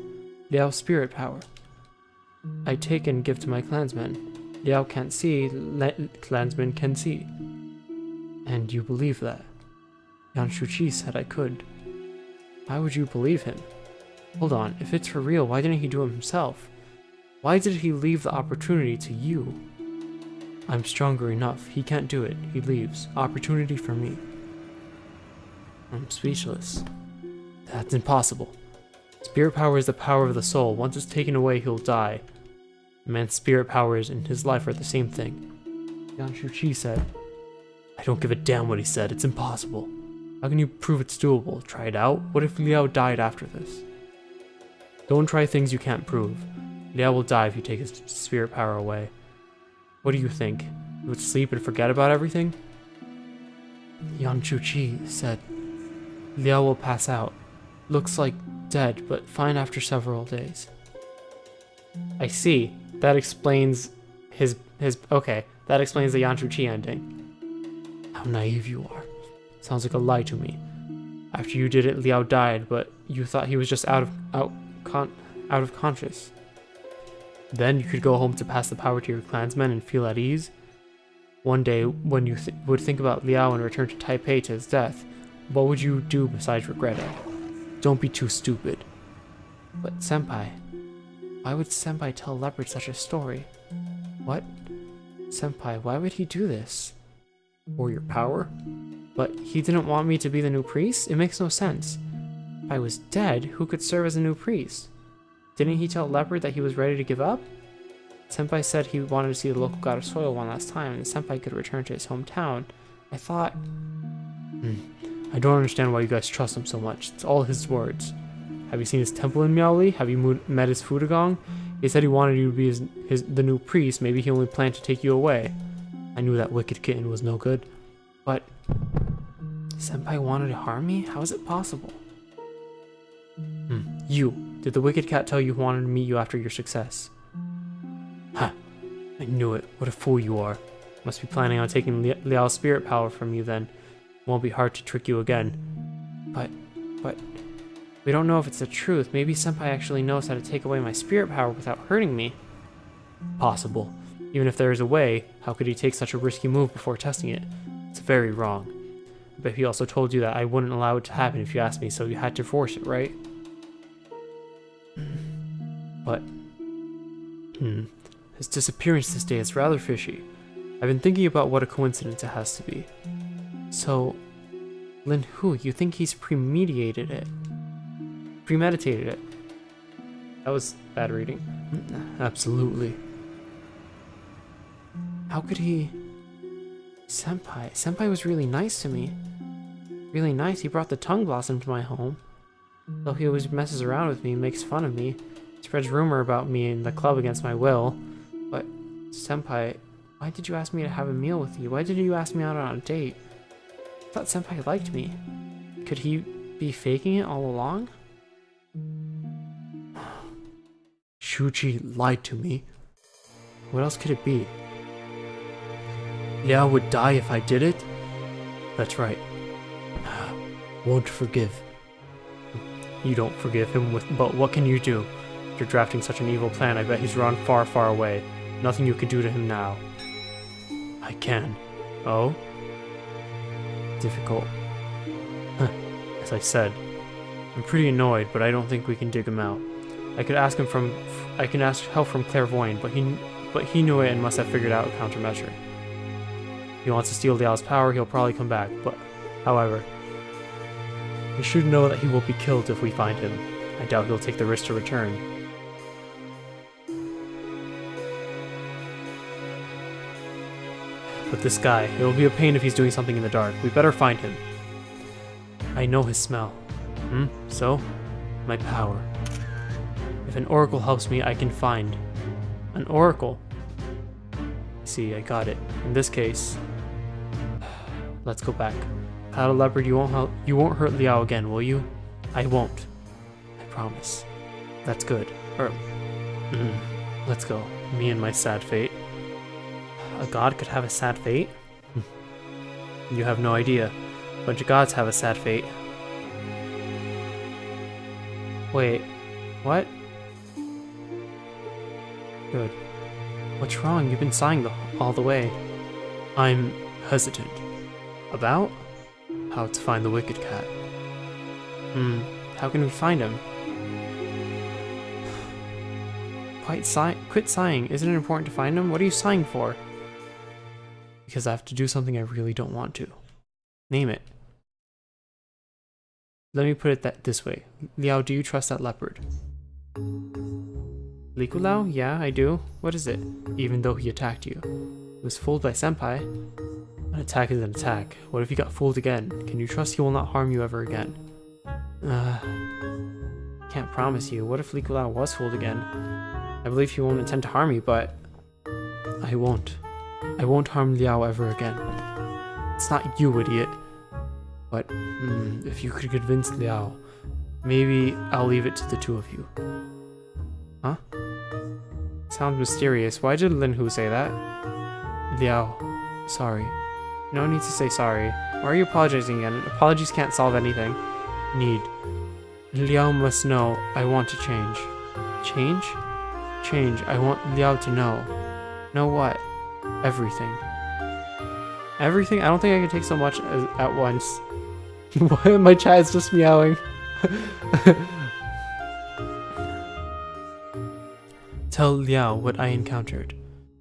Liao spirit power. I take and give to my clansmen. Liao can't see, clansmen can see. And you believe that? Yanshuchi said I could. Why would you believe him? Hold on, if it's for real, why didn't he do it himself? Why did he leave the opportunity to you? I'm stronger enough. He can't do it. He leaves. Opportunity for me. I'm speechless. That's impossible. Spirit power is the power of the soul. Once it's taken away, he'll die. A man's spirit powers and his life are the same thing. Yanshuchi said. I don't give a damn what he said. It's impossible. How can you prove it's doable? Try it out? What if Liao died after this? Don't try things you can't prove. Liao will die if you take his spirit power away. What do you think? You would sleep and forget about everything? Yanshuchi said. Liao will pass out. Looks like dead, but fine after several days. I see. That explains okay. That explains the Yanshuchi ending. How naive you are. Sounds like a lie to me. After you did it, Liao died, but you thought he was just out of conscious. Then you could go home to pass the power to your clansmen and feel at ease. One day, when you would think about Liao and return to Taipei to his death, what would you do besides regret it? Don't be too stupid. But Senpai, why would Senpai tell Leopard such a story? What? Senpai, why would he do this? For your power? But he didn't want me to be the new priest? It makes no sense. If I was dead, who could serve as a new priest? Didn't he tell Leopard that he was ready to give up? Senpai said he wanted to see the local god of soil one last time, and Senpai could return to his hometown. I thought... I don't understand why you guys trust him so much. It's all his words. Have you seen his temple in Miaoli? Have you met his Fudagong? He said he wanted you to be the new priest. Maybe he only planned to take you away. I knew that wicked kitten was no good. But... Senpai wanted to harm me? How is it possible? You. Did the wicked cat tell you he wanted to meet you after your success? Ha! I knew it. What a fool you are. Must be planning on taking Liao's spirit power from you then. Won't be hard to trick you again. But... We don't know if it's the truth. Maybe Senpai actually knows how to take away my spirit power without hurting me. Possible. Even if there is a way, how could he take such a risky move before testing it? It's very wrong. But he also told you that I wouldn't allow it to happen if you asked me, so you had to force it, right? But... His disappearance this day is rather fishy. I've been thinking about what a coincidence it has to be. So... Lin Hu, you think he's premeditated it? That was bad reading. Absolutely. How could he... Senpai was really nice to me. Really nice. He brought the tongue blossom to my home. Though he always messes around with me, makes fun of me, spreads rumor about me in the club against my will. But, Senpai, why did you ask me to have a meal with you? Why didn't you ask me out on a date? I thought Senpai liked me. Could he be faking it all along? Shuji lied to me. What else could it be? Liao would die if I did it? That's right. Won't forgive. You don't forgive him, but what can you do? After drafting such an evil plan, I bet he's run far, far away. Nothing you can do to him now. I can. Oh? Difficult. As I said, I'm pretty annoyed, but I don't think we can dig him out. I can ask help from Clairvoyant, but he knew it and must have figured out a countermeasure. If he wants to steal Liao's power, he'll probably come back, however, we should know that he will be killed if we find him. I doubt he'll take the risk to return. But this guy, it will be a pain if he's doing something in the dark. We better find him. I know his smell. So? My power. If an oracle helps me, I can find. An oracle? See, I got it. In this case, let's go back. Cloud Leopard, you won't hurt Liao again, will you? I won't. I promise. That's good. Let's go. Me and my sad fate. A god could have a sad fate? You have no idea. A bunch of gods have a sad fate. Wait, what? Good. What's wrong? You've been sighing all the way. I'm hesitant. About? How to find the wicked cat. How can we find him? Quit sighing. Isn't it important to find him? What are you sighing for? Because I have to do something I really don't want to. Name it. Let me put it this way. Liao, do you trust that leopard? Likulao? Yeah, I do. What is it? Even though he attacked you. He was fooled by Senpai. An attack is an attack. What if he got fooled again? Can you trust he will not harm you ever again? Can't promise you. What if Likulao was fooled again? I believe he won't intend to harm you, but I won't. I won't harm Liao ever again. It's not you, idiot. But if you could convince Liao, maybe I'll leave it to the two of you. Huh? Sounds mysterious. Why did Linhu say that? Liao, sorry. No need to say sorry. Why are you apologizing again? Apologies can't solve anything. Need. Liao must know I want to change. Change? Change. I want Liao to know. Know what? Everything. Everything? I don't think I can take so much at once. My chat is just meowing. Tell Liao what I encountered.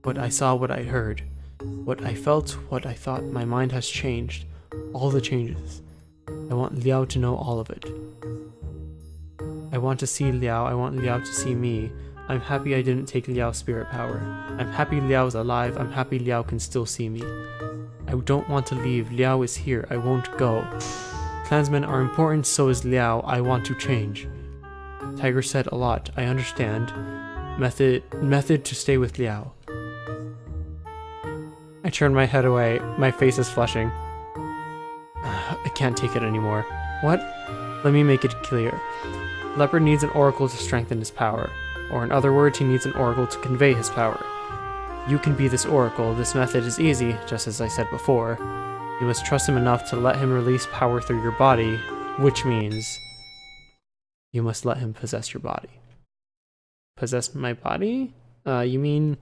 What I saw, what I heard. What I felt, what I thought. My mind has changed. All the changes. I want Liao to know all of it. I want to see Liao. I want Liao to see me. I'm happy I didn't take Liao's spirit power. I'm happy Liao is alive. I'm happy Liao can still see me. I don't want to leave. Liao is here. I won't go. Clansmen are important, so is Liao. I want to change. Tiger said a lot. I understand. Method to stay with Liao. I turn my head away. My face is flushing. I can't take it anymore. What? Let me make it clear. Leopard needs an oracle to strengthen his power. Or in other words, he needs an oracle to convey his power. You can be this oracle. This method is easy, just as I said before. You must trust him enough to let him release power through your body, which means you must let him possess your body. Possess my body? You mean,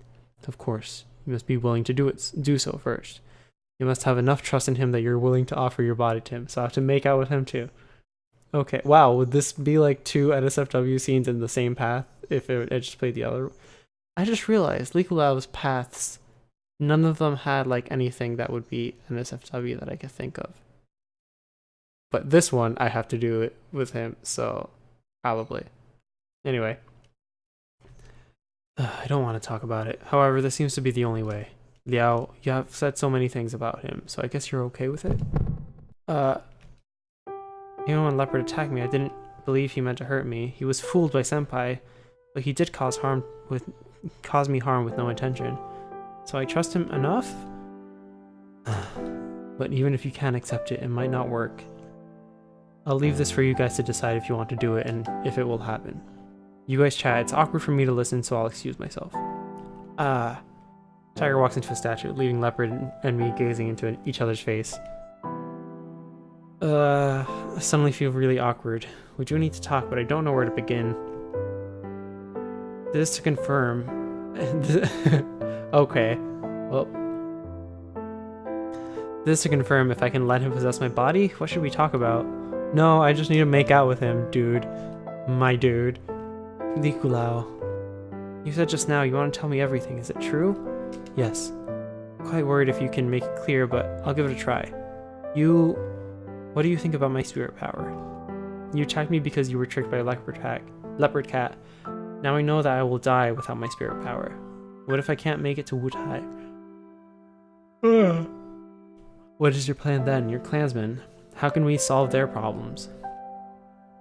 of course, you must be willing to do so first. You must have enough trust in him that you're willing to offer your body to him, so I have to make out with him too. Okay, wow, would this be like 2 NSFW scenes in the same path if it just played the other? I just realized Likulau's paths, none of them had like anything that would be NSFW that I could think of. But this one, I have to do it with him, so probably. Anyway. I don't want to talk about it. However, this seems to be the only way. Liao, you have said so many things about him, so I guess you're okay with it? Even when Leopard attacked me, I didn't believe he meant to hurt me. He was fooled by Senpai, but he did cause me harm with no intention. So I trust him enough? But even if you can't accept it, it might not work. I'll leave this for you guys to decide if you want to do it and if it will happen. You guys chat. It's awkward for me to listen, so I'll excuse myself. Tiger walks into a statue, leaving Leopard and me gazing into each other's face. I suddenly feel really awkward. We do need to talk, but I don't know where to begin. This to confirm. Okay. Well. This to confirm if I can let him possess my body? What should we talk about? No, I just need to make out with him, dude. My dude. Likulao. You said just now you want to tell me everything. Is it true? Yes. I'm quite worried if you can make it clear, but I'll give it a try. What do you think about my spirit power? You attacked me because you were tricked by a leopard cat. Now I know that I will die without my spirit power. What if I can't make it to Wutai? What is your plan then? You're clansmen. How can we solve their problems?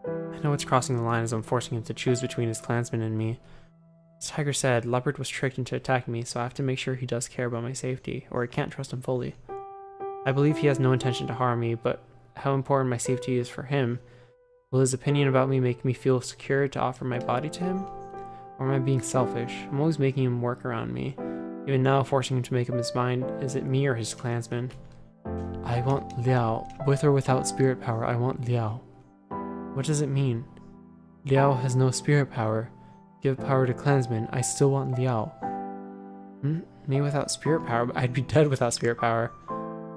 I know it's crossing the line as I'm forcing him to choose between his clansmen and me. As Tiger said, Leopard was tricked into attacking me, so I have to make sure he does care about my safety, or I can't trust him fully. I believe he has no intention to harm me, but how important my safety is for him. Will his opinion about me make me feel secure to offer my body to him? Or am I being selfish? I'm always making him work around me. Even now, forcing him to make up his mind, is it me or his clansmen? I want Liao. With or without spirit power, I want Liao. What does it mean? Liao has no spirit power. Give power to clansmen, I still want Liao. Me without spirit power? I'd be dead without spirit power.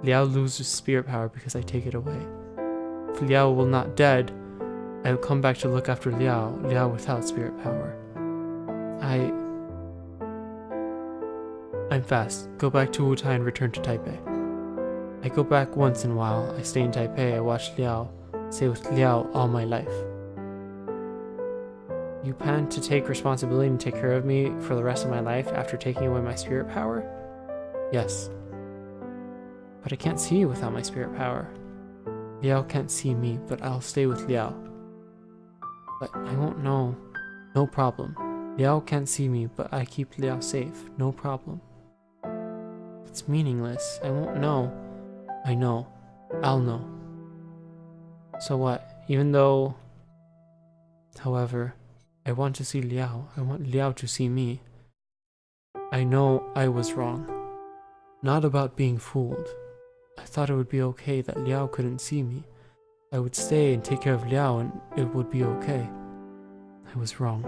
Liao loses spirit power because I take it away. If Liao will not dead, I will come back to look after Liao, Liao without spirit power. I'm fast. Go back to Wutai and return to Taipei. I go back once in a while. I stay in Taipei. I watch Liao. Stay with Liao all my life. You plan to take responsibility and take care of me for the rest of my life after taking away my spirit power? Yes. But I can't see you without my spirit power. Liao can't see me, but I'll stay with Liao. But I won't know. No problem. Liao can't see me, but I keep Liao safe. No problem. It's meaningless. I won't know. I know. I'll know. So what? Even though... However, I want to see Liao. I want Liao to see me. I know I was wrong. Not about being fooled. I thought it would be okay that Liao couldn't see me. I would stay and take care of Liao and it would be okay. I was wrong.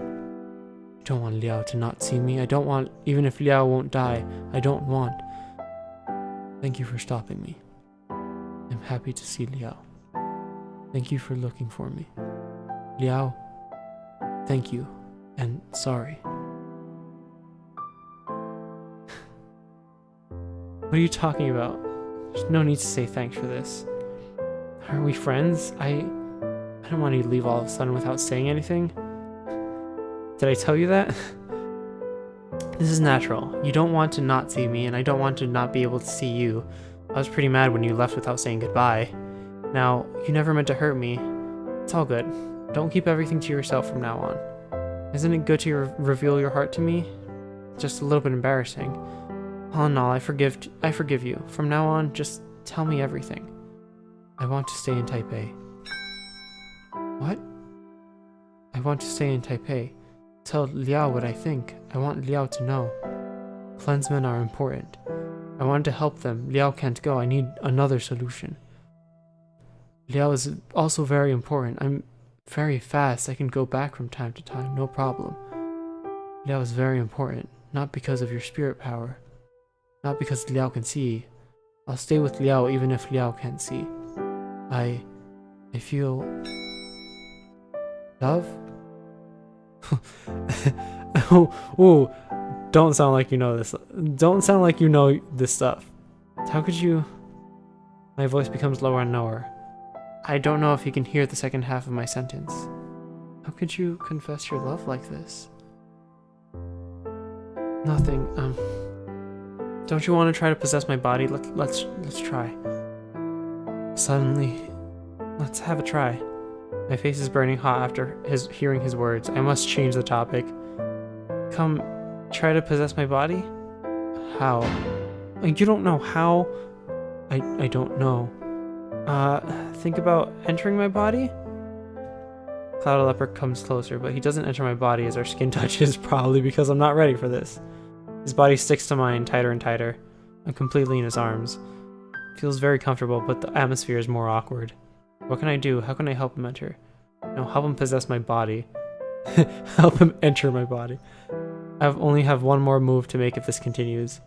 I don't want Liao to not see me. I don't want, even if Liao won't die, I don't want. Thank you for stopping me. I'm happy to see Liao. Thank you for looking for me. Liao, thank you, and sorry. What are you talking about? There's no need to say thanks for this. Aren't we friends? I don't want you to leave all of a sudden without saying anything. Did I tell you that? This is natural. You don't want to not see me, and I don't want to not be able to see you. I was pretty mad when you left without saying goodbye. Now, you never meant to hurt me. It's all good. Don't keep everything to yourself from now on. Isn't it good to reveal your heart to me? Just a little bit embarrassing. All in all, I forgive you. From now on, just tell me everything. I want to stay in Taipei. What? I want to stay in Taipei. Tell Liao what I think. I want Liao to know. Clansmen are important. I want to help them. Liao can't go. I need another solution. Liao is also very important. I'm very fast. I can go back from time to time. No problem. Liao is very important. Not because of your spirit power. Not because Liao can see. I'll stay with Liao even if Liao can't see. I feel... love? oh, don't sound like you know this. Don't sound like you know this stuff. How could you... My voice becomes lower and lower. I don't know if you can hear the second half of my sentence. How could you confess your love like this? Nothing, Don't you want to try to possess my body? Let's try. Suddenly, let's have a try. My face is burning hot after hearing his words. I must change the topic. Come, try to possess my body? How? You don't know how? I don't know. Think about entering my body? Cloud Leopard comes closer, but he doesn't enter my body as our skin touches, probably because I'm not ready for this. His body sticks to mine tighter and tighter. I'm completely in his arms. Feels very comfortable, but the atmosphere is more awkward. What can I do? How can I help him enter? No, help him possess my body. Help him enter my body. I only have one more move to make if this continues.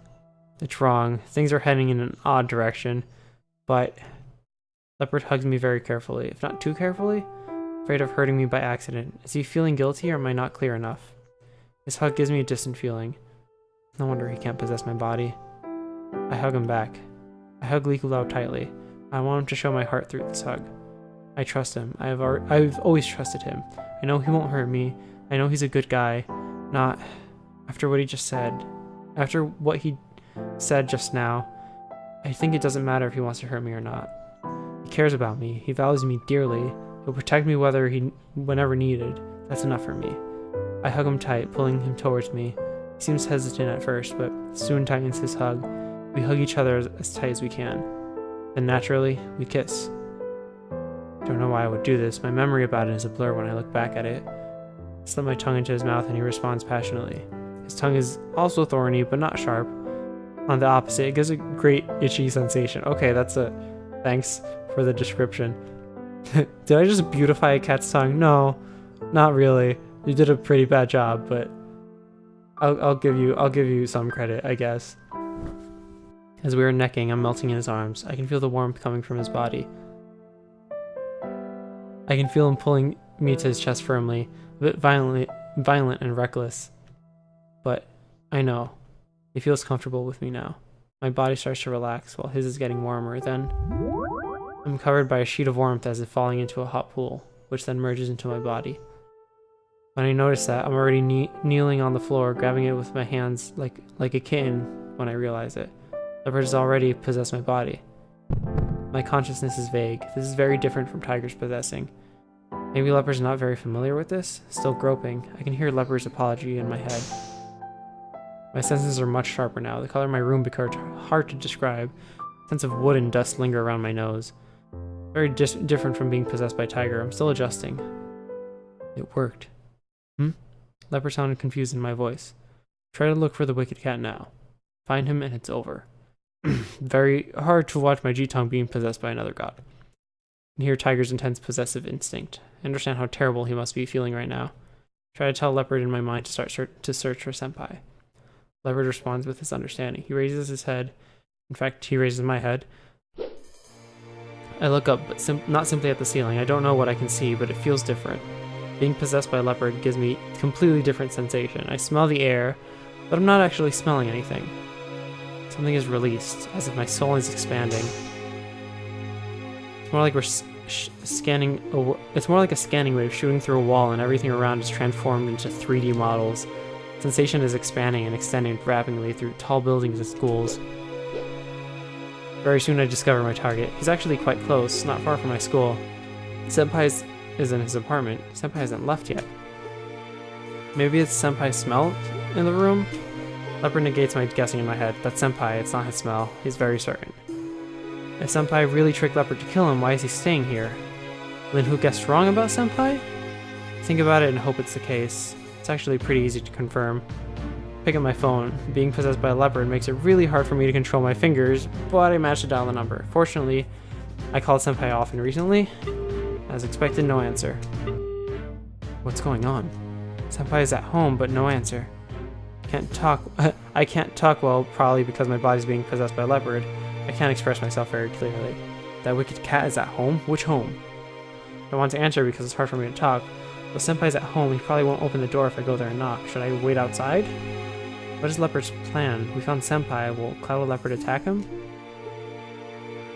It's wrong. Things are heading in an odd direction. But Leopard hugs me very carefully, if not too carefully. Afraid of hurting me by accident. Is he feeling guilty or am I not clear enough? His hug gives me a distant feeling. No wonder he can't possess my body. I hug him back. I hug Likulao tightly. I want him to show my heart through this hug. I trust him. I've always trusted him. I know he won't hurt me. I know he's a good guy. Not after what he just said. After what he said just now, I think it doesn't matter if he wants to hurt me or not. He cares about me. He values me dearly. He'll protect me whenever needed. That's enough for me. I hug him tight, pulling him towards me. He seems hesitant at first, but soon tightens his hug. We hug each other as tight as we can. Then naturally, we kiss. Don't know why I would do this. My memory about it is a blur when I look back at it. I slip my tongue into his mouth and he responds passionately. His tongue is also thorny, but not sharp. On the opposite, it gives a great itchy sensation. Okay, that's a... Thanks for the description. Did I just beautify a cat's tongue? No, not really. You did a pretty bad job, but I'll give you some credit, I guess. As we are necking, I'm melting in his arms. I can feel the warmth coming from his body. I can feel him pulling me to his chest firmly, a bit violent and reckless. But I know. He feels comfortable with me now. My body starts to relax while his is getting warmer. Then I'm covered by a sheet of warmth as if falling into a hot pool, which then merges into my body. When I notice that, I'm already kneeling on the floor, grabbing it with my hands like a kitten when I realize it. Leopard has already possessed my body. My consciousness is vague. This is very different from Tiger's possessing. Maybe Leopard's not very familiar with this? Still groping, I can hear Leopard's apology in my head. My senses are much sharper now. The color of my room becomes hard to describe. A sense of wood and dust linger around my nose. Very different from being possessed by Tiger. I'm still adjusting. It worked. Leopard sounded confused in my voice. Try to look for the wicked cat now. Find him and it's over. Very hard to watch my G-tongue being possessed by another god. And hear Tiger's intense possessive instinct. I understand how terrible he must be feeling right now. Try to tell Leopard in my mind to start to search for Senpai. Leopard responds with his understanding. He raises his head. In fact, he raises my head. I look up, but not simply at the ceiling. I don't know what I can see, but it feels different. Being possessed by Leopard gives me a completely different sensation. I smell the air, but I'm not actually smelling anything. Something is released, as if my soul is expanding. It's more like we're scanning. It's more like a scanning wave shooting through a wall, and everything around is transformed into 3D models. Sensation is expanding and extending rapidly through tall buildings and schools. Very soon I discover my target. He's actually quite close, not far from my school. Senpai is in his apartment. Senpai hasn't left yet. Maybe it's Senpai's smell in the room? Leopard negates my guessing in my head. That's Senpai, it's not his smell. He's very certain. If Senpai really tricked Leopard to kill him, why is he staying here? Then who guessed wrong about Senpai? Think about it and hope it's the case. It's actually pretty easy to confirm. Pick up my phone. Being possessed by a leopard makes it really hard for me to control my fingers, but I managed to dial the number. Fortunately, I called Senpai often recently. As expected, no answer. What's going on? Senpai is at home, but no answer. I can't talk well, probably because my body's being possessed by a leopard. I can't express myself very clearly. That wicked cat is at home? Which home? I don't want to answer because it's hard for me to talk. But Senpai's at home, he probably won't open the door if I go there and knock. Should I wait outside? What is Leopard's plan? We found Senpai. Will Cloud Leopard attack him?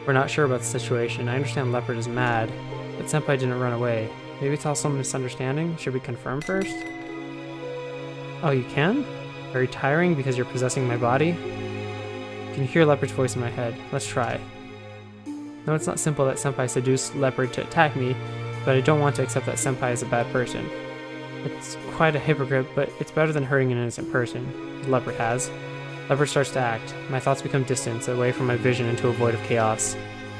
We're not sure about the situation. I understand Leopard is mad, but Senpai didn't run away. Maybe it's all some misunderstanding? Should we confirm first? Oh, you can? Very tiring because you're possessing my body? I can hear Leopard's voice in my head. Let's try. No, it's not simple that Senpai seduced Leopard to attack me, but I don't want to accept that Senpai is a bad person. It's quite a hypocrite, but it's better than hurting an innocent person. Leopard has. Leopard starts to act. My thoughts become distant, away from my vision into a void of chaos.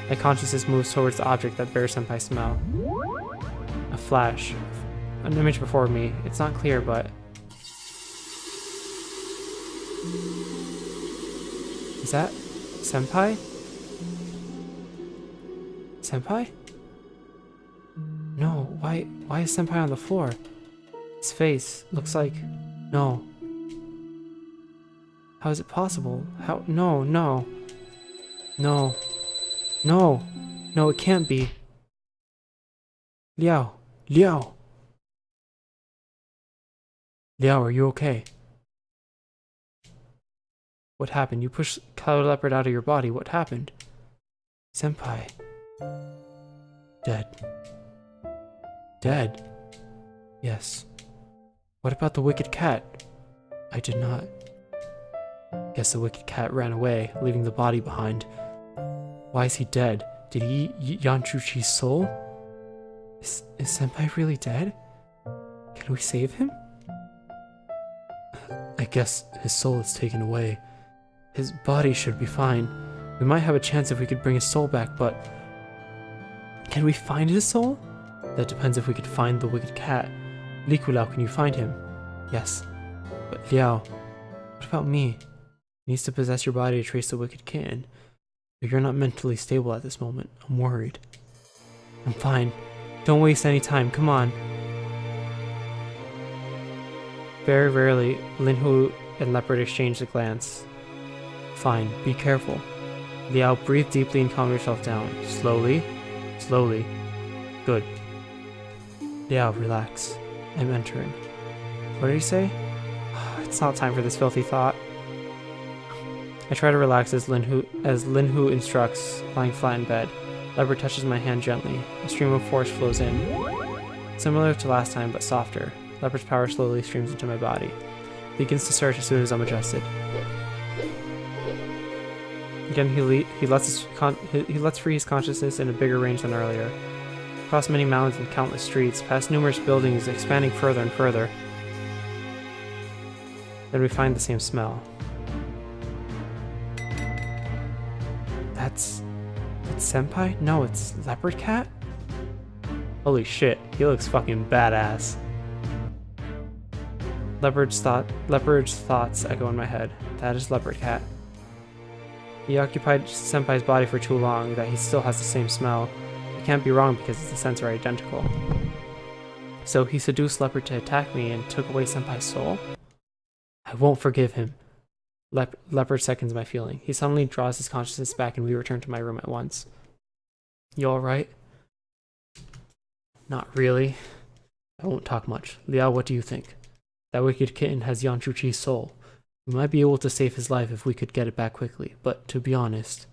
My consciousness moves towards the object that bears Senpai's smell. A flash. An image before me. It's not clear, but... Is that Senpai? Senpai? No, why is Senpai on the floor? His face looks like... No. How is it possible? How? No. No, it can't be. Liao, are you okay? What happened? You pushed Cloud Leopard out of your body. What happened? Senpai. Dead? Yes. What about the wicked cat? I did not. Guess the wicked cat ran away, leaving the body behind. Why is he dead? Did he eat Yanchuchi's soul? Is Senpai really dead? Can we save him? I guess his soul is taken away. His body should be fine. We might have a chance if we could bring his soul back, but... Can we find his soul? That depends if we could find the wicked cat. Likulao, can you find him? Yes. But Liao, what about me? He needs to possess your body to trace the wicked kitten. But you're not mentally stable at this moment. I'm worried. I'm fine. Don't waste any time. Come on. Very rarely, Linhu and Leopard exchange a glance. Fine. Be careful. Liao, breathe deeply and calm yourself down. Slowly. Slowly. Good. Liao, relax. I'm entering. What did he say? It's not time for this filthy thought. I try to relax as Linhu instructs, lying flat in bed. Leopard touches my hand gently. A stream of force flows in. Similar to last time, but softer. Leopard's power slowly streams into my body. It begins to search as soon as I'm adjusted. Again, he lets free his consciousness in a bigger range than earlier. Across many mountains and countless streets, past numerous buildings, expanding further and further. Then we find the same smell. That's Senpai? No, it's Leopard Cat? Holy shit, he looks fucking badass. Leopard's thoughts echo in my head. That is Leopard Cat. He occupied Senpai's body for too long that he still has the same smell. It can't be wrong because the scents are identical. So he seduced Leopard to attack me and took away Senpai's soul? I won't forgive him. Leopard seconds my feeling. He suddenly draws his consciousness back and we return to my room at once. You alright? Not really. I won't talk much. Liao, what do you think? That wicked kitten has Yanchuchi's soul. We might be able to save his life if we could get it back quickly, but to be honest,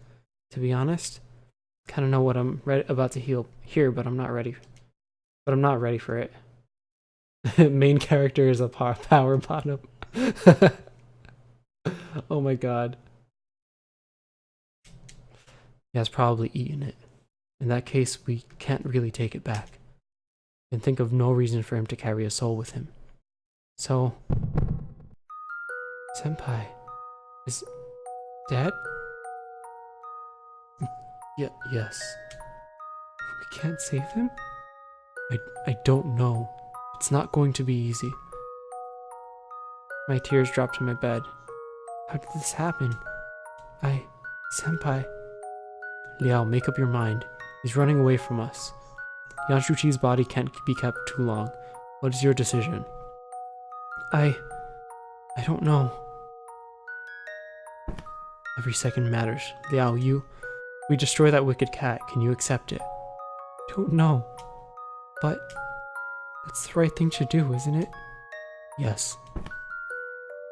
kind of know what I'm about to hear, but I'm not ready. But I'm not ready for it. Main character is a power bottom. Oh my god. He has probably eaten it. In that case, we can't really take it back. And think of no reason for him to carry a soul with him. So... Senpai is dead? Yes. We can't save him? I don't know. It's not going to be easy. My tears drop to my bed. How did this happen? Senpai. Liao, make up your mind. He's running away from us. Yanshuchi's body can't be kept too long. What is your decision? I don't know. Every second matters. Liao, we destroy that wicked cat. Can you accept it? Don't know. But it's the right thing to do, isn't it? Yes.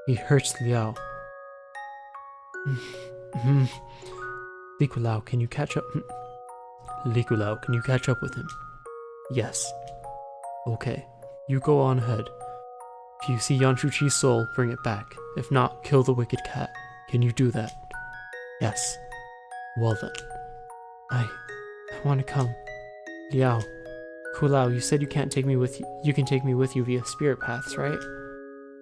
He hurts Liao. Likulao, can you catch up? Likulao, can you catch up with him? Yes. Okay. You go on ahead. If you see Yanshuchi's soul, bring it back. If not, kill the wicked cat. Can you do that? Yes. Well then. I want to come. Liao. Kulao, you said you can't take me with you. You can take me with you via spirit paths, right?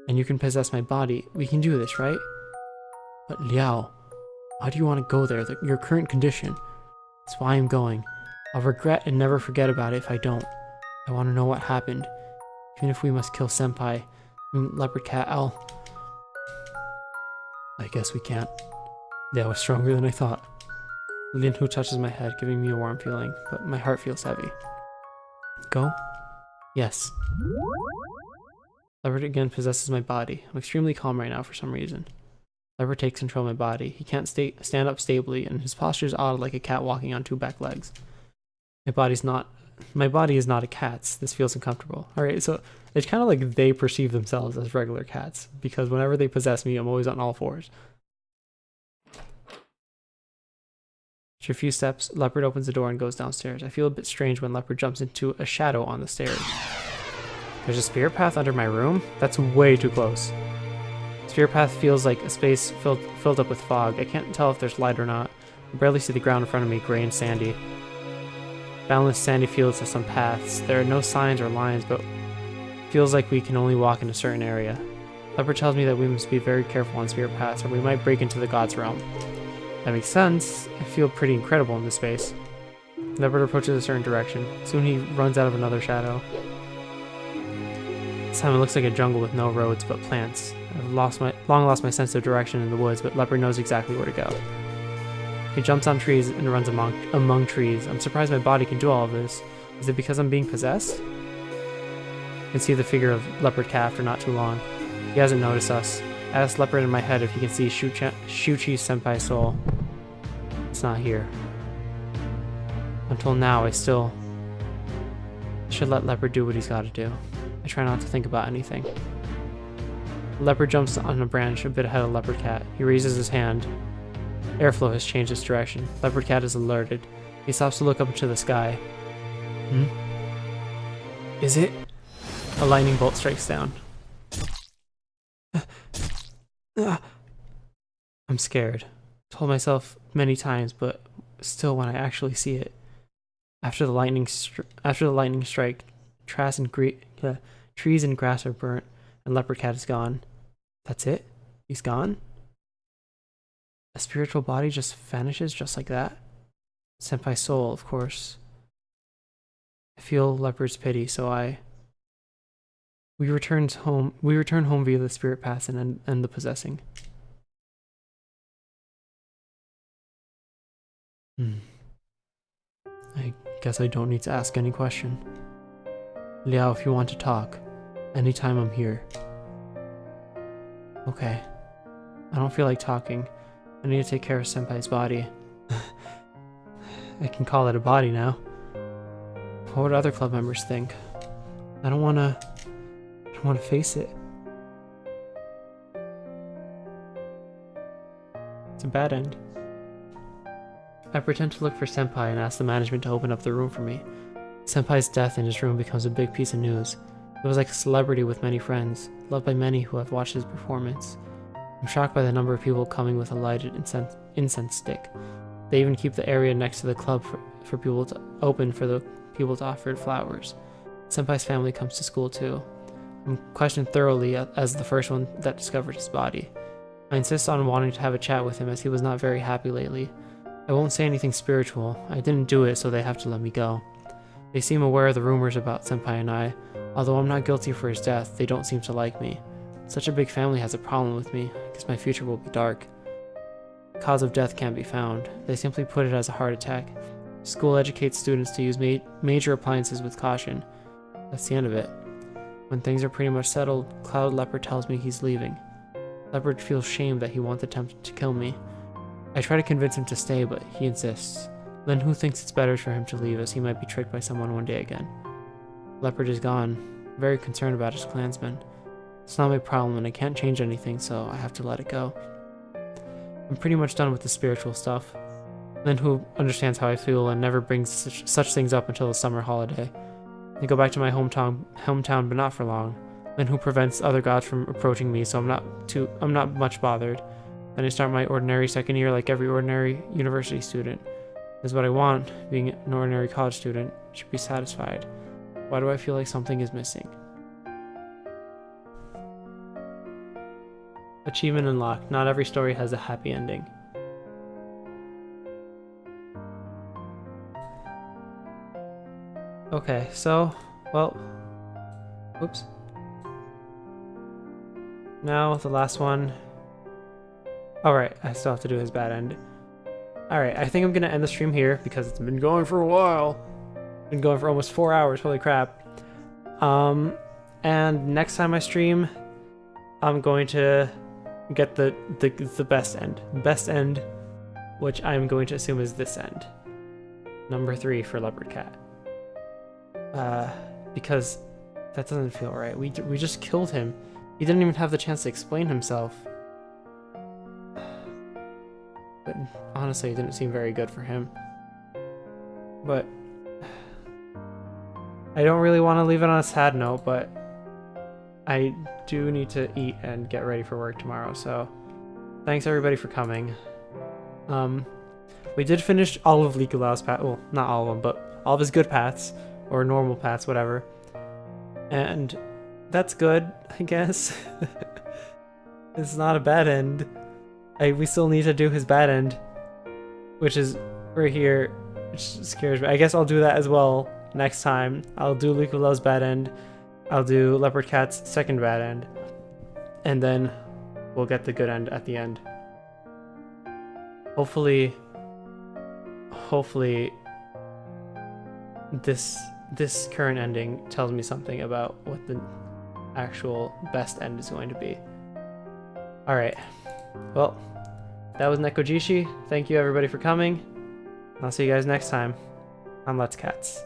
And you can possess my body. We can do this, right? But Liao, why do you want to go there? Your current condition. That's why I'm going. I'll regret and never forget about it if I don't. I want to know what happened. Even if we must kill Senpai, Leopard Cat, I guess we can't. That was stronger than I thought. Linhu touches my head, giving me a warm feeling, but my heart feels heavy. Go? Yes. Leopard again possesses my body. I'm extremely calm right now for some reason. Leopard takes control of my body. He can't stand up stably, and his posture is odd like a cat walking on two back legs. My body is not a cat's. This feels uncomfortable. Alright, so it's kind of like they perceive themselves as regular cats, because whenever they possess me, I'm always on all fours. After a few steps, Leopard opens the door and goes downstairs. I feel a bit strange when Leopard jumps into a shadow on the stairs. There's a spirit path under my room? That's way too close. Spirit path feels like a space filled up with fog. I can't tell if there's light or not. I barely see the ground in front of me, gray and sandy. Boundless sandy fields have some paths. There are no signs or lines, but it feels like we can only walk in a certain area. Leopard tells me that we must be very careful on spirit paths, or we might break into the god's realm. That makes sense. I feel pretty incredible in this space. Leopard approaches a certain direction. Soon he runs out of another shadow. This time it looks like a jungle with no roads but plants. I've long lost my sense of direction in the woods, but Leopard knows exactly where to go. He jumps on trees and runs among trees. I'm surprised my body can do all of this. Is it because I'm being possessed? I can see the figure of Leopard Cat after not too long. He hasn't noticed us. I asked Leopard in my head if he can see Shuchi Senpai's soul. It's not here. Until now, I still should let Leopard do what he's got to do. I try not to think about anything. Leopard jumps on a branch a bit ahead of Leopard Cat. He raises his hand. Airflow has changed its direction. Leopard Cat is alerted. He stops to look up into the sky. Is it? A lightning bolt strikes down. I'm scared. Told myself many times, but still when I actually see it. After the lightning strike, trees and grass are burnt, and Leopard Cat is gone. That's it? He's gone? A spiritual body just vanishes just like that? Senpai's soul, of course. I feel Leopard's pity, so we return home via the spirit path and end the possessing. I guess I don't need to ask any question. Liao, if you want to talk, anytime I'm here. Okay. I don't feel like talking. I need to take care of Senpai's body. I can call it a body now. What would other club members think? I don't want to face it. It's a bad end. I pretend to look for Senpai and ask the management to open up the room for me. Senpai's death in his room becomes a big piece of news. He was like a celebrity with many friends, loved by many who have watched his performance. I'm shocked by the number of people coming with a lighted incense stick. They even keep the area next to the club for people to open for the people to offer flowers. Senpai's family comes to school too. I'm questioned thoroughly as the first one that discovered his body. I insist on wanting to have a chat with him as he was not very happy lately. I won't say anything spiritual. I didn't do it, so they have to let me go. They seem aware of the rumors about Senpai and I. Although I'm not guilty for his death, they don't seem to like me. Such a big family has a problem with me. I guess my future will be dark. The cause of death can't be found. They simply put it as a heart attack. School educates students to use major appliances with caution. That's the end of it. When things are pretty much settled, Cloud Leopard tells me he's leaving. Leopard feels shame that he once attempted to kill me. I try to convince him to stay, but he insists. Then who thinks it's better for him to leave, as he might be tricked by someone one day again. Leopard is gone. I'm very concerned about his clansmen. It's not my problem and I can't change anything, so I have to let it go. I'm pretty much done with the spiritual stuff. Then who understands how I feel and never brings such things up until the summer holiday. I go back to my hometown, but not for long. Then who prevents other gods from approaching me, so I'm not much bothered. Then I start my ordinary second year like every ordinary university student. This is what I want. Being an ordinary college student, should be satisfied. Why do I feel like something is missing? Achievement unlocked. Not every story has a happy ending. Okay, so, well, oops. Now the last one. Alright, I still have to do his bad end. Alright, I think I'm gonna end the stream here because it's been going for a while. Been going for almost 4 hours, holy crap. And next time I stream, I'm going to get the best end. Best end, which I'm going to assume is this end. Number 3 for Leopard Cat. Because that doesn't feel right. We just killed him. He didn't even have the chance to explain himself. But honestly, it didn't seem very good for him. But I don't really want to leave it on a sad note, but I do need to eat and get ready for work tomorrow, so thanks everybody for coming. We did finish all of Likulau's path. Well, not all of them, but all of his good paths or normal paths, whatever. And that's good, I guess. It's not a bad end. We still need to do his bad end, which is right here, which scares me. I guess I'll do that as well next time. I'll do Likulau's bad end. I'll do Leopard Cat's second bad end. And then we'll get the good end at the end. Hopefully this current ending tells me something about what the actual best end is going to be. Alright, well, that was Nekojishi. Thank you everybody for coming. I'll see you guys next time on Let's Cats.